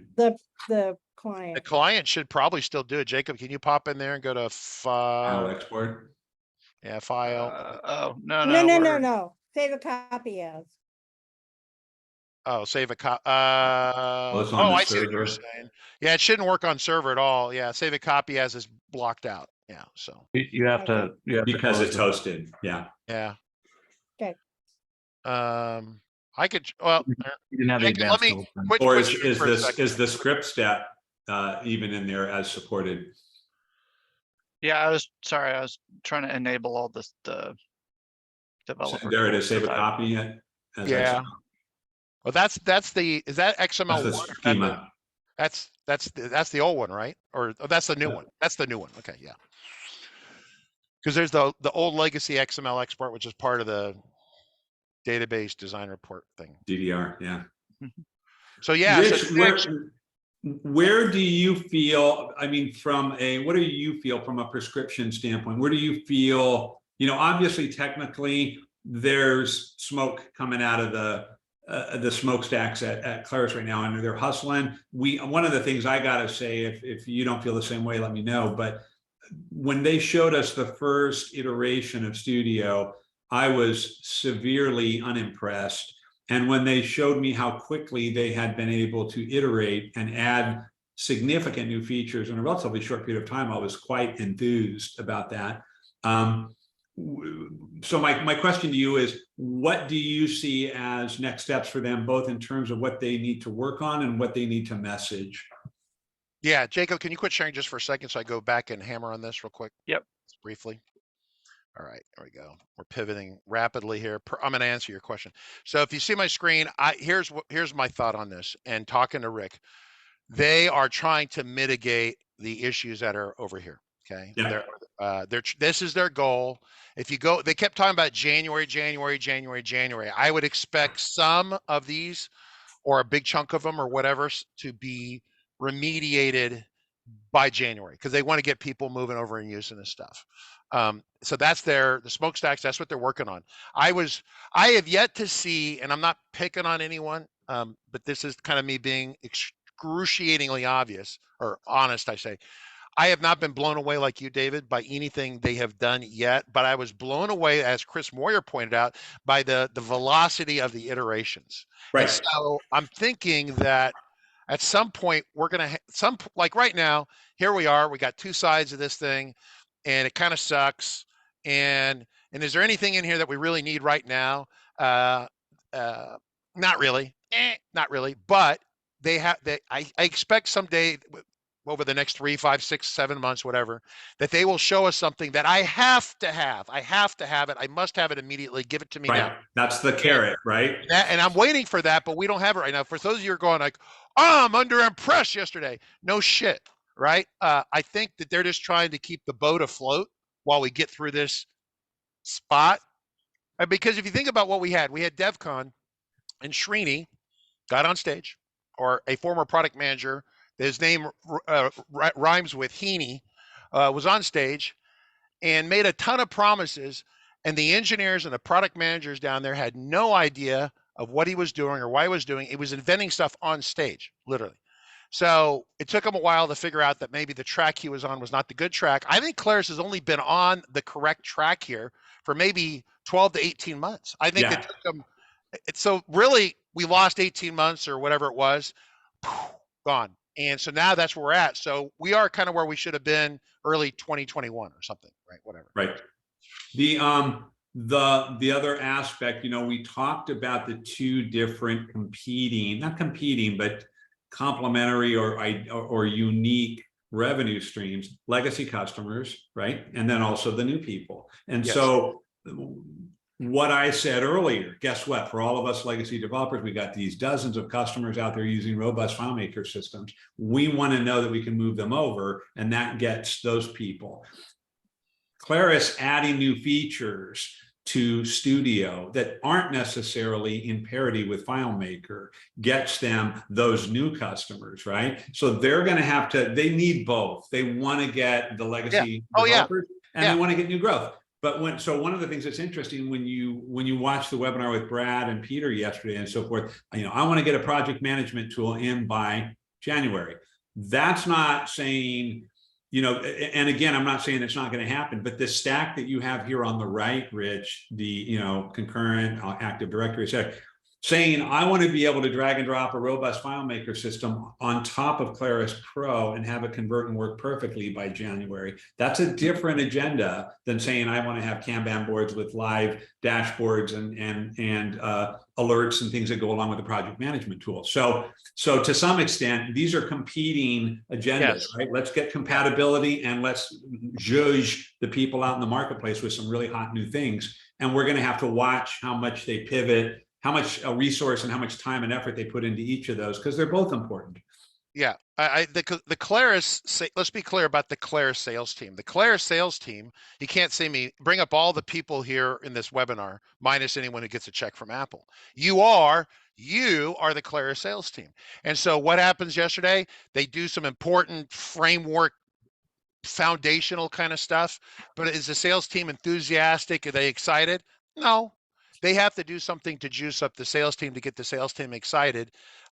The client.
The client should probably still do it. Jacob, can you pop in there and go to file
export?
Yeah, file.
No. Save a copy as.
Oh, save a copy.
It's on the
I see what you're
server.
saying. Yeah, it shouldn't work on server at all. Yeah, save a copy as is blocked out. Yeah, so
You have to
because it's hosted. Yeah.
yeah.
Okay.
I could. Well,
you didn't have the
let me.
advanced
Quit,
Or
quit
is
stream for a
this
second.
is the script step even in there as supported?
Yeah, I was trying to enable all the developer.
There it is.
tools
Save a
that
copy yet?
Yeah. Well, that's the is that XML
That's the
one?
schema.
That's the old one, right? Or that's the new one. That's the new one. Okay, yeah. Because there's the old legacy XML export, which is part of the database design report thing.
DDR, yeah.
So yeah,
Rich, where do you feel, I mean, what do you feel from a prescription standpoint? Where do you feel, obviously technically there's smoke coming out of the smokestacks at Claris right now, and they're hustling. One of the things I gotta say, if you don't feel the same way, let me know, but when they showed us the first iteration of Studio, I was severely unimpressed. And when they showed me how quickly they had been able to iterate and add significant new features in a relatively short period of time, I was quite enthused about that. So my question to you is, what do you see as next steps for them, both in terms of what they need to work on and what they need to message?
Yeah, Jacob, can you quit sharing just for a second so I go back and hammer on this real quick?
Yep.
Just briefly. All right, there we go. We're pivoting rapidly here. I'm going to answer your question. So if you see my screen, here's my thought on this. And talking to Rick, they are trying to mitigate the issues that are over here. Okay.
Yeah.
This is their goal. If you go, they kept talking about January. I would expect some of these, or a big chunk of them, or whatever, to be remediated by January, because they want to get people moving over and using this stuff. So that's the smokestacks. That's what they're working on. I have yet to see, and I'm not picking on anyone, but this is kind of me being excruciatingly obvious or honest. I say, I have not been blown away like you, David, by anything they have done yet, but I was blown away, as Chris Moyer pointed out, by the velocity of the iterations.
Right.
And so I'm thinking that at some point we're going to like right now, here we are, we got two sides of this thing and it kind of sucks. And is there anything in here that we really need right now? Not really, not really, but I expect someday, over the next 3, 5, 6, 7 months, whatever, that they will show us something that I have to have. I have to have it. I must have it immediately. Give it to me now.
That's the carrot, right?
And I'm waiting for that, but we don't have it right now. For those of you who are going like, oh, I'm under impressed yesterday. No shit, right? I think that they're just trying to keep the boat afloat while we get through this spot. Because if you think about what we had DevCon, and Srini got on stage, or a former product manager, his name rhymes with Heaney, was on stage and made a ton of promises, and the engineers and the product managers down there had no idea of what he was doing or why he was doing. He was inventing stuff on stage, literally. So it took him a while to figure out that maybe the track he was on was not the good track. I think Claris has only been on the correct track here for maybe 12 to 18 months. I think it took him. So really, we lost 18 months or whatever it was, gone. And so now that's where we're at. So we are kind of where we should have been early 2021 or something, right? Whatever.
Right. The other aspect, we talked about the two different not competing, but complementary or unique revenue streams, legacy customers, right? And then also the new people. And so what I said earlier, guess what? For all of us legacy developers, we got these dozens of customers out there using robust FileMaker systems. We want to know that we can move them over, and that gets those people. Claris adding new features to Studio that aren't necessarily in parity with FileMaker gets them those new customers, right? So they're going to have to, they need both. They want to get the legacy developers and they want to get new growth. But one of the things that's interesting when you watch the webinar with Brad and Peter yesterday and so forth, I want to get a project management tool in by January. That's not saying, and again, I'm not saying it's not going to happen, but the stack that you have here on the right, Rich, the, concurrent, Active Directory, etc., saying I want to be able to drag and drop a robust FileMaker system on top of Claris Pro and have it convert and work perfectly by January. That's a different agenda than saying I want to have Kanban boards with live dashboards and alerts and things that go along with the project management tool. So to some extent, these are competing agendas, right? Let's get compatibility and let's judge the people out in the marketplace with some really hot new things. And we're going to have to watch how much they pivot, how much resource and how much time and effort they put into each of those, because they're both important.
Yeah, the Claris, let's be clear about the Claris sales team. The Claris sales team, you can't see me, bring up all the people here in this webinar, minus anyone who gets a check from Apple. You are You are the Claris sales team. And so what happens yesterday? They do some important framework, foundational kind of stuff, but is the sales team enthusiastic? Are they excited? No, they have to do something to juice up the sales team to get the sales team excited.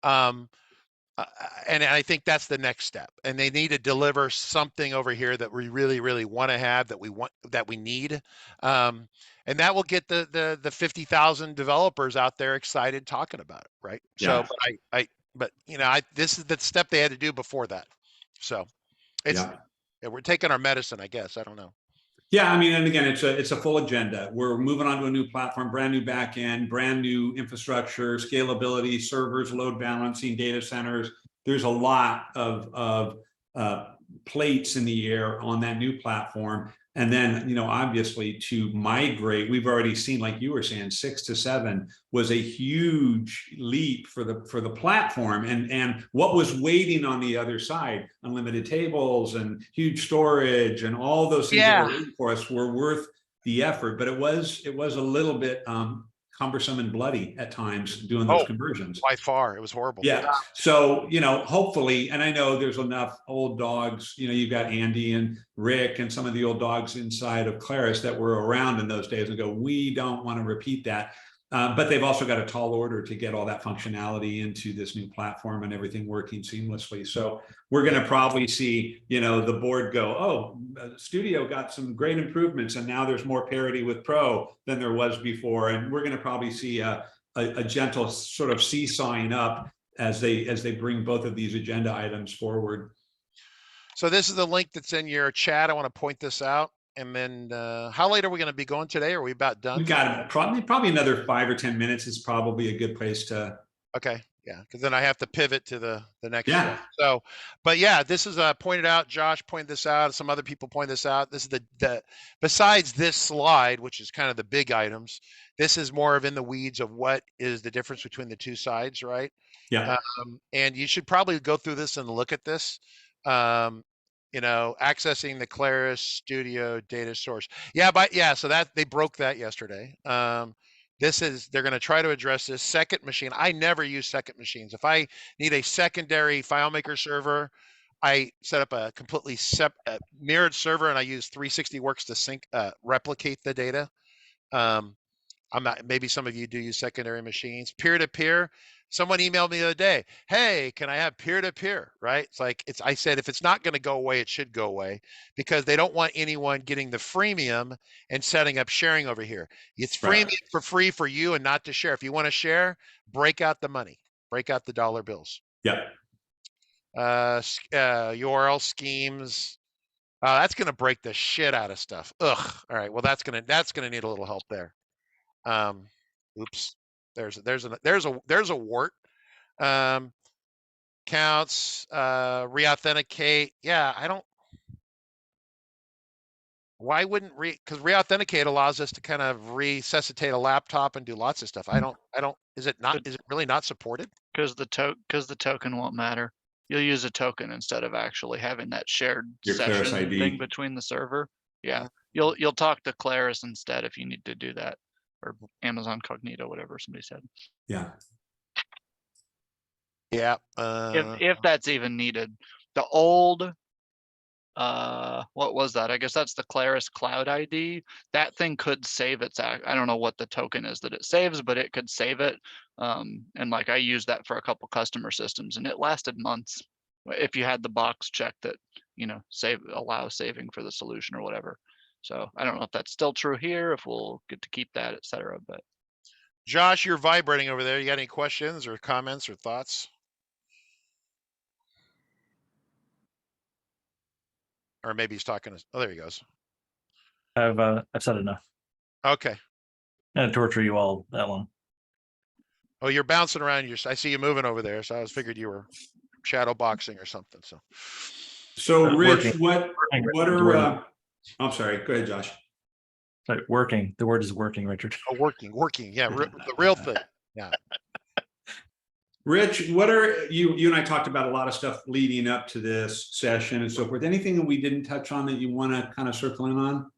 And I think that's the next step. And they need to deliver something over here that we really, really want to have, that we need. And that will get the 50,000 developers out there excited talking about it, right?
Yeah.
So, but you know, this is the step they had to do before that. So it's, we're taking our medicine, I guess. I don't know.
Yeah, I mean, and again, it's a full agenda. We're moving on to a new platform, brand new backend, brand new infrastructure, scalability, servers, load balancing, data centers. There's a lot of plates in the air on that new platform. And then, you know, obviously to migrate, we've already seen, like you were saying, 6 to 7 was a huge leap for the platform. And what was waiting on the other side, unlimited tables and huge storage and all those things that were waiting for us were worth the effort. But it was a little bit cumbersome and bloody at times doing those conversions.
By far, it was horrible.
Yeah. So, you know, hopefully, and I know there's enough old dogs, you know, you've got Andy and Rick and some of the old dogs inside of Claris that were around in those days and go, we don't want to repeat that. But they've also got a tall order to get all that functionality into this new platform and everything working seamlessly. So we're going to probably see, you know, the board go, oh, Studio got some great improvements and now there's more parity with Pro than there was before. And we're going to probably see a gentle sort of seesawing up as they bring both of these agenda items forward.
So this is the link that's in your chat. I want to point this out. And then how late are we going to be going today? Are we about done?
We've got probably another 5 or 10 minutes is probably a good place to.
Okay. Yeah. Because then I have to pivot to the next.
Yeah.
So, but yeah, this is pointed out. Josh pointed this out. Some other people point this out. This is the besides this slide, which is kind of the big items. This is more of in the weeds of what is the difference between the two sides, right?
Yeah.
And you should probably go through this and look at this. You know, accessing the Claris Studio data source. Yeah, but yeah, so that they broke that yesterday. They're going to try to address this second machine. I never use second machines. If I need a secondary FileMaker server, I set up a completely mirrored server and I use 360works to replicate the data. I'm not, maybe some of you do use secondary machines. Peer-to-peer. Someone emailed me the other day, hey, can I have peer-to-peer, right? It's like, I said, if it's not going to go away, it should go away because they don't want anyone getting the freemium and setting up sharing over here. It's freemium for free for you and not to share. If you want to share, break out the money, break out the dollar bills.
Yeah.
URL schemes. That's going to break the shit out of stuff. Ugh. All right. Well, that's going to need a little help there. Oops. There's a wart. Counts, reauthenticate. Yeah, why wouldn't because reauthenticate allows us to kind of resuscitate a laptop and do lots of stuff. Is it really not supported?
Because the token won't matter. You'll use a token instead of actually having that shared session thing between the server. Yeah. You'll talk to Claris instead if you need to do that. Or Amazon Cognito, whatever somebody said.
Yeah.
Yeah.
If that's even needed. The old, what was that? I guess that's the Claris Cloud ID. That thing could save its, I don't know what the token is that it saves, but it could save it. And like I used that for a couple customer systems and it lasted months. If you had the box checked that, you know, allow saving for the solution or whatever. So I don't know if that's still true here, if we'll get to keep that, et cetera, but.
Josh, you're vibrating over there. You got any questions or comments or thoughts? Or maybe he's talking to, oh, there he goes.
I've said enough.
Okay.
And torture you all that long.
Oh, you're bouncing around. I see you moving over there. So I figured you were shadow boxing or something.
So Rich, what are, I'm sorry. Go ahead, Josh.
Sorry, working. The word is working, Richard.
Oh, working. Yeah, the real thing. Yeah.
Rich, what are you and I talked about a lot of stuff leading up to this session and so forth. Anything that we didn't touch on that you want to kind of circle in on?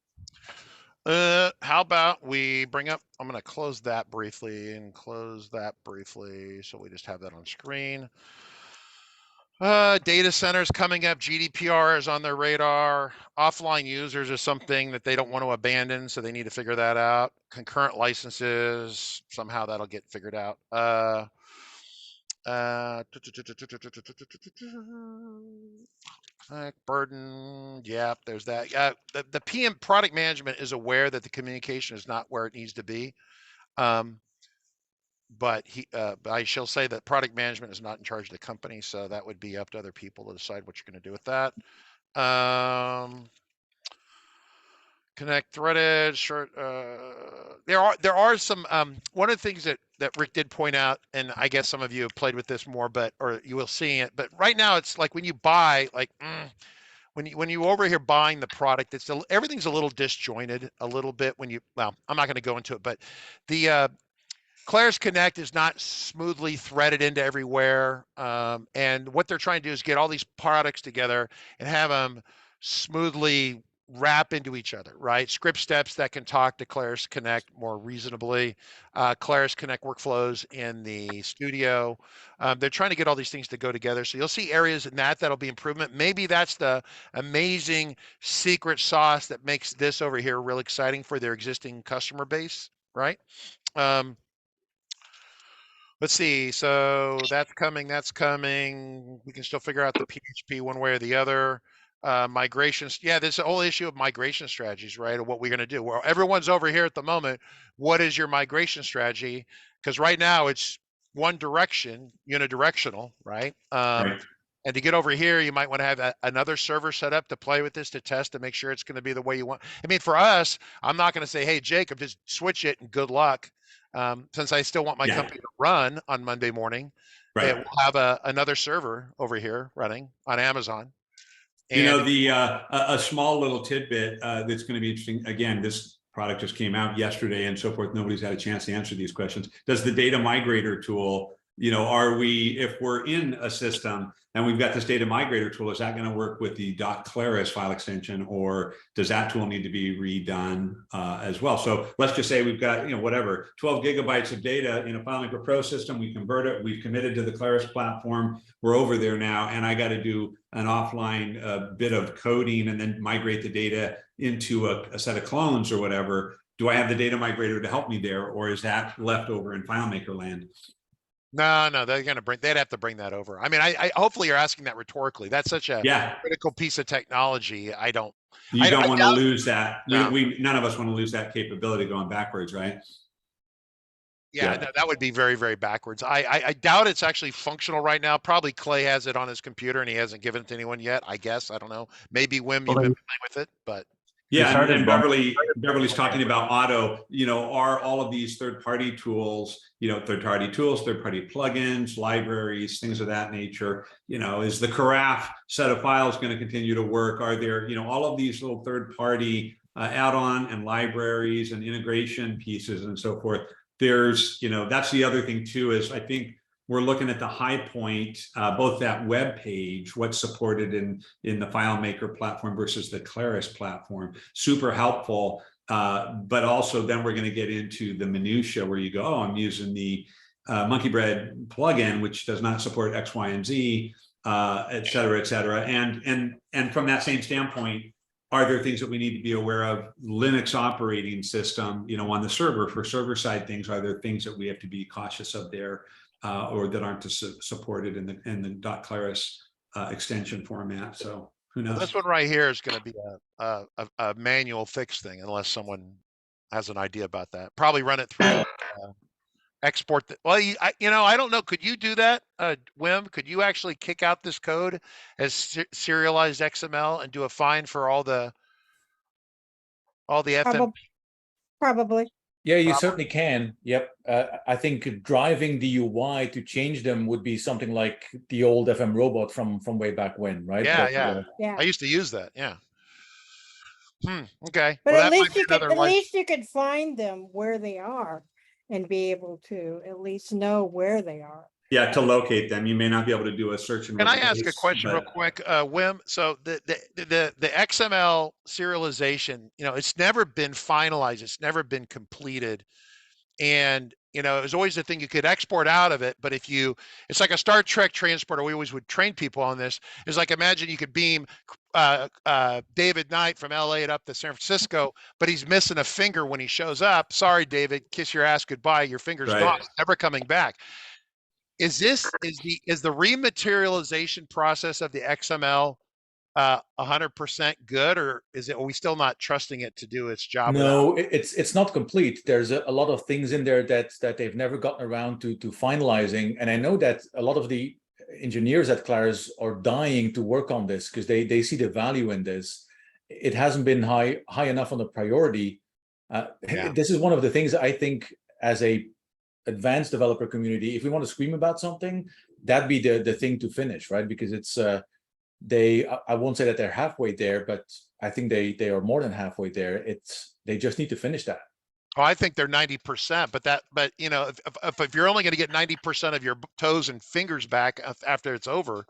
How about we bring up I'm going to close that briefly and close that briefly. So we just have that on screen. Data centers coming up. GDPR is on their radar. Offline users is something that they don't want to abandon, so they need to figure that out. Concurrent licenses, somehow that'll get figured out. Burden, yeah, there's that. The PM product management is aware that the communication is not where it needs to be. But I shall say that product management is not in charge of the company, so that would be up to other people to decide what you're going to do with that. Connect threaded, short. There are some. One of the things that Rick did point out, and I guess some of you have played with this more, or you will see it. But right now, it's like when you buy, when you over here buying the product, everything's a little disjointed a little bit. Well, I'm not going to go into it, but the Claris Connect is not smoothly threaded into everywhere. And what they're trying to do is get all these products together and have them smoothly wrap into each other, right? Script steps that can talk to Claris Connect more reasonably. Claris Connect workflows in the studio. They're trying to get all these things to go together. So you'll see areas in that'll be improvement. Maybe that's the amazing secret sauce that makes this over here real exciting for their existing customer base, right? Let's see. So that's coming. That's coming. We can still figure out the PHP one way or the other. Migrations. Yeah, there's a whole issue of migration strategies, right? Of what we're going to do. Well, everyone's over here at the moment. What is your migration strategy? Because right now it's one direction, unidirectional, right?
Right.
And to get over here, you might want to have another server set up to play with this, to test, to make sure it's going to be the way you want. I mean, for us, I'm not going to say, hey, Jacob, just switch it and good luck. Since I still want my company to run on Monday morning,
Right.
we'll have another server over here running on Amazon.
You know, a small little tidbit that's going to be interesting. Again, this product just came out yesterday and so forth. Nobody's had a chance to answer these questions. Does the data migrator tool, if we're in a system and we've got this data migrator tool, is that going to work with the .claris file extension, or does that tool need to be redone as well? So let's just say we've got, 12 gigabytes of data in a FileMaker Pro system. We convert it. We've committed to the Claris platform. We're over there now, and I got to do an offline bit of coding and then migrate the data into a set of clones or whatever. Do I have the data migrator to help me there, or is that left over in FileMaker land?
No, they'd have to bring that over. I mean, I hopefully you're asking that rhetorically. That's such a critical piece of technology. You don't want
to lose that. No. None of us want to lose that capability going backwards, right?
Yeah. No, that would be very, very backwards. I doubt it's actually functional right now. Probably Clay has it on his computer and he hasn't given it to anyone yet. I guess, I don't know. Maybe Wim, you've been playing with it, but.
Yeah, and Beverly's talking about auto. Are all of these third-party tools, third-party plugins, libraries, things of that nature? Is the Carafe set of files going to continue to work? Are there, all of these little third-party add-on and libraries and integration pieces and so forth? There's, that's the other thing too, is I think we're looking at the high point, both that web page, what's supported in the FileMaker platform versus the Claris platform, super helpful. But also then we're going to get into the minutia where you go, oh, I'm using the Monkey Bread plugin, which does not support X, Y, and Z, et cetera, et cetera. And from that same standpoint, are there things that we need to be aware of? Linux operating system, on the server, for server side things, are there things that we have to be cautious of there? Or that aren't supported in the .claris extension format. So who knows?
This one right here is going to be a manual fix thing, unless someone has an idea about that. Probably run it through export. Well, I don't know. Could you do that, Wim? Could you actually kick out this code as serialized XML and do a find for all the FM?
Probably.
Yeah, you certainly can. Yep. I think driving the UI to change them would be something like the old FM robot from way back when, right?
Yeah. I used to use that. Yeah. Okay.
But at least you could find them where they are and be able to at least know where they are.
Yeah, to locate them. You may not be able to do a search and replace.
Can I ask a question real quick, Wim? So the XML serialization, it's never been finalized. It's never been completed. And, you know, it was always the thing you could export out of it. But if you, it's like a Star Trek transporter. We always would train people on this. It's like, imagine you could beam David Knight from LA and up to San Francisco, but he's missing a finger when he shows up. Sorry, David, kiss your ass goodbye. Your finger's gone, it's never coming back. Is the rematerialization process of the XML 100% good, or are we still not trusting it to do its job?
No, it's not complete. There's a lot of things in there that they've never gotten around to finalizing. And I know that a lot of the engineers at Claris are dying to work on this because they see the value in this. It hasn't been high enough on the priority. This is one of the things I think as a advanced developer community, if we want to scream about something, that'd be the thing to finish, right? Because it's I won't say that they're halfway there, but I think they are more than halfway there. They just need to finish that.
Oh, I think they're 90%, but you know, if you're only going to get 90% of your toes and fingers back after it's over,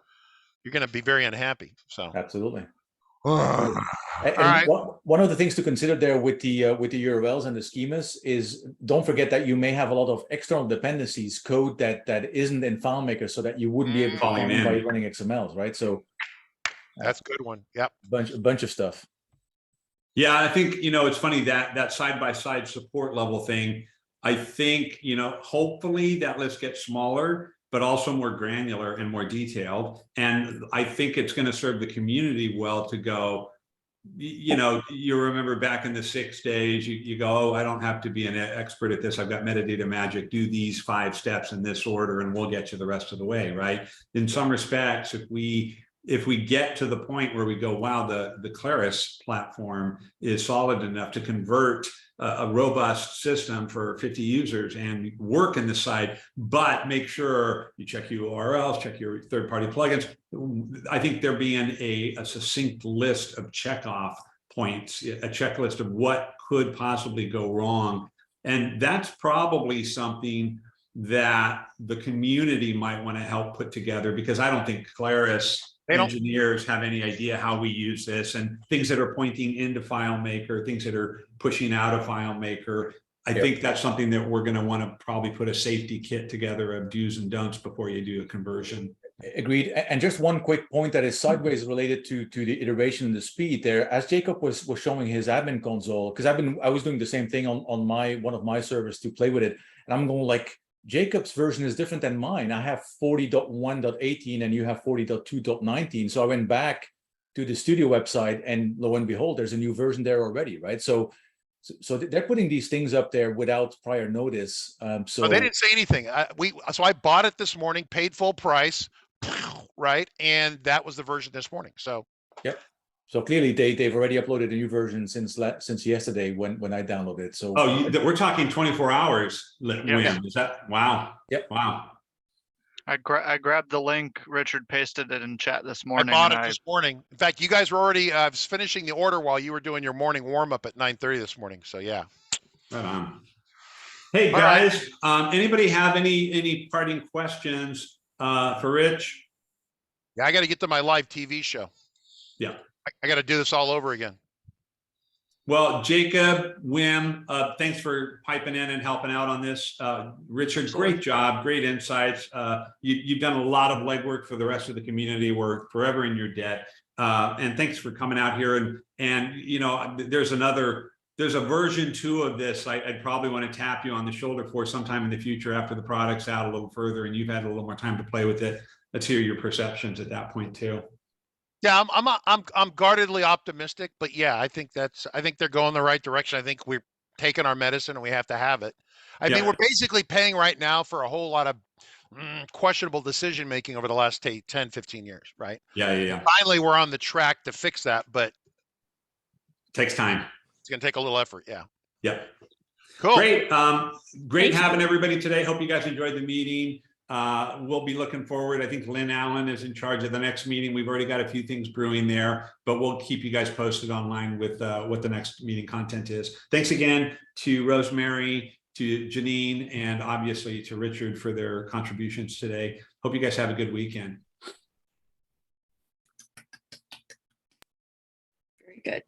you're going to be very unhappy. So
absolutely.
All
right. One of the things to consider there with the URLs and the schemas is don't forget that you may have a lot of external dependencies, code that isn't in FileMaker, so that you wouldn't be able to find by running XMLs, right? So
that's a good one. Yep.
A bunch of stuff.
Yeah, I think, you know, it's funny that side-by-side support level thing, I think, you know, hopefully that list gets smaller, but also more granular and more detailed. And I think it's going to serve the community well to go, you know, you remember back in the 6 days, you go, oh, I don't have to be an expert at this. I've got metadata magic, do these 5 steps in this order, and we'll get you the rest of the way, right? In some respects, if we get to the point where we go, wow, the Claris platform is solid enough to convert a robust system for 50 users and work in the side, but make sure you check your URLs, check your third-party plugins. I think there being a succinct list of checkoff points, a checklist of what could possibly go wrong. And that's probably something that the community might want to help put together, because I don't think Claris engineers have any idea how we use this, and things that are pointing into FileMaker, things that are pushing out of FileMaker. I think that's something that we're going to want to probably put a safety kit together of do's and don'ts before you do a conversion.
Agreed. And just one quick point that is sideways related to the iteration and the speed there. As Jacob was showing his admin console, because I was doing the same thing on one of my servers to play with it, and I'm going like, Jacob's version is different than mine. I have 40.1.18 and you have 40.2.19. So I went back to the studio website and lo and behold, there's a new version there already, right? So they're putting these things up there without prior notice. So
they didn't say anything. So I bought it this morning, paid full price, right? And that was the version this morning. So
yep. So clearly they've already uploaded a new version since yesterday when I downloaded it. So
we're talking 24 hours.
Yeah.
Is that wow?
Yep.
Wow.
I grabbed the link. Richard pasted it in chat this morning.
I bought it this morning. In fact, you guys were already I was finishing the order while you were doing your morning warm up at 9:30 this morning. So yeah.
Right on. Hey guys, anybody have any parting questions for Rich?
Yeah, I got to get to my live TV show.
Yeah.
I got to do this all over again.
Well, Jacob, Wim, thanks for piping in and helping out on this. Richard, great job, great insights. You've done a lot of legwork for the rest of the community. We're forever in your debt. And thanks for coming out here. And you know, there's a version 2 of this. I'd probably want to tap you on the shoulder for sometime in the future after the product's out a little further and you've had a little more time to play with it. Let's hear your perceptions at that point too.
Yeah, I'm guardedly optimistic, but yeah, I think they're going the right direction. I think we're taking our medicine and we have to have it. I mean, we're basically paying right now for a whole lot of questionable decision making over the last 10, 15 years, right?
Yeah.
Finally, we're on the track to fix that, but
it takes time.
It's going to take a little effort. Yeah.
Yep.
Cool.
Great. Great having everybody today. Hope you guys enjoyed the meeting. We'll be looking forward. I think Lynn Allen is in charge of the next meeting. We've already got a few things brewing there, but we'll keep you guys posted online with what the next meeting content is. Thanks again to Rosemary, to Gianine, and obviously to Richard for their contributions today. Hope you guys have a good weekend.
Very good.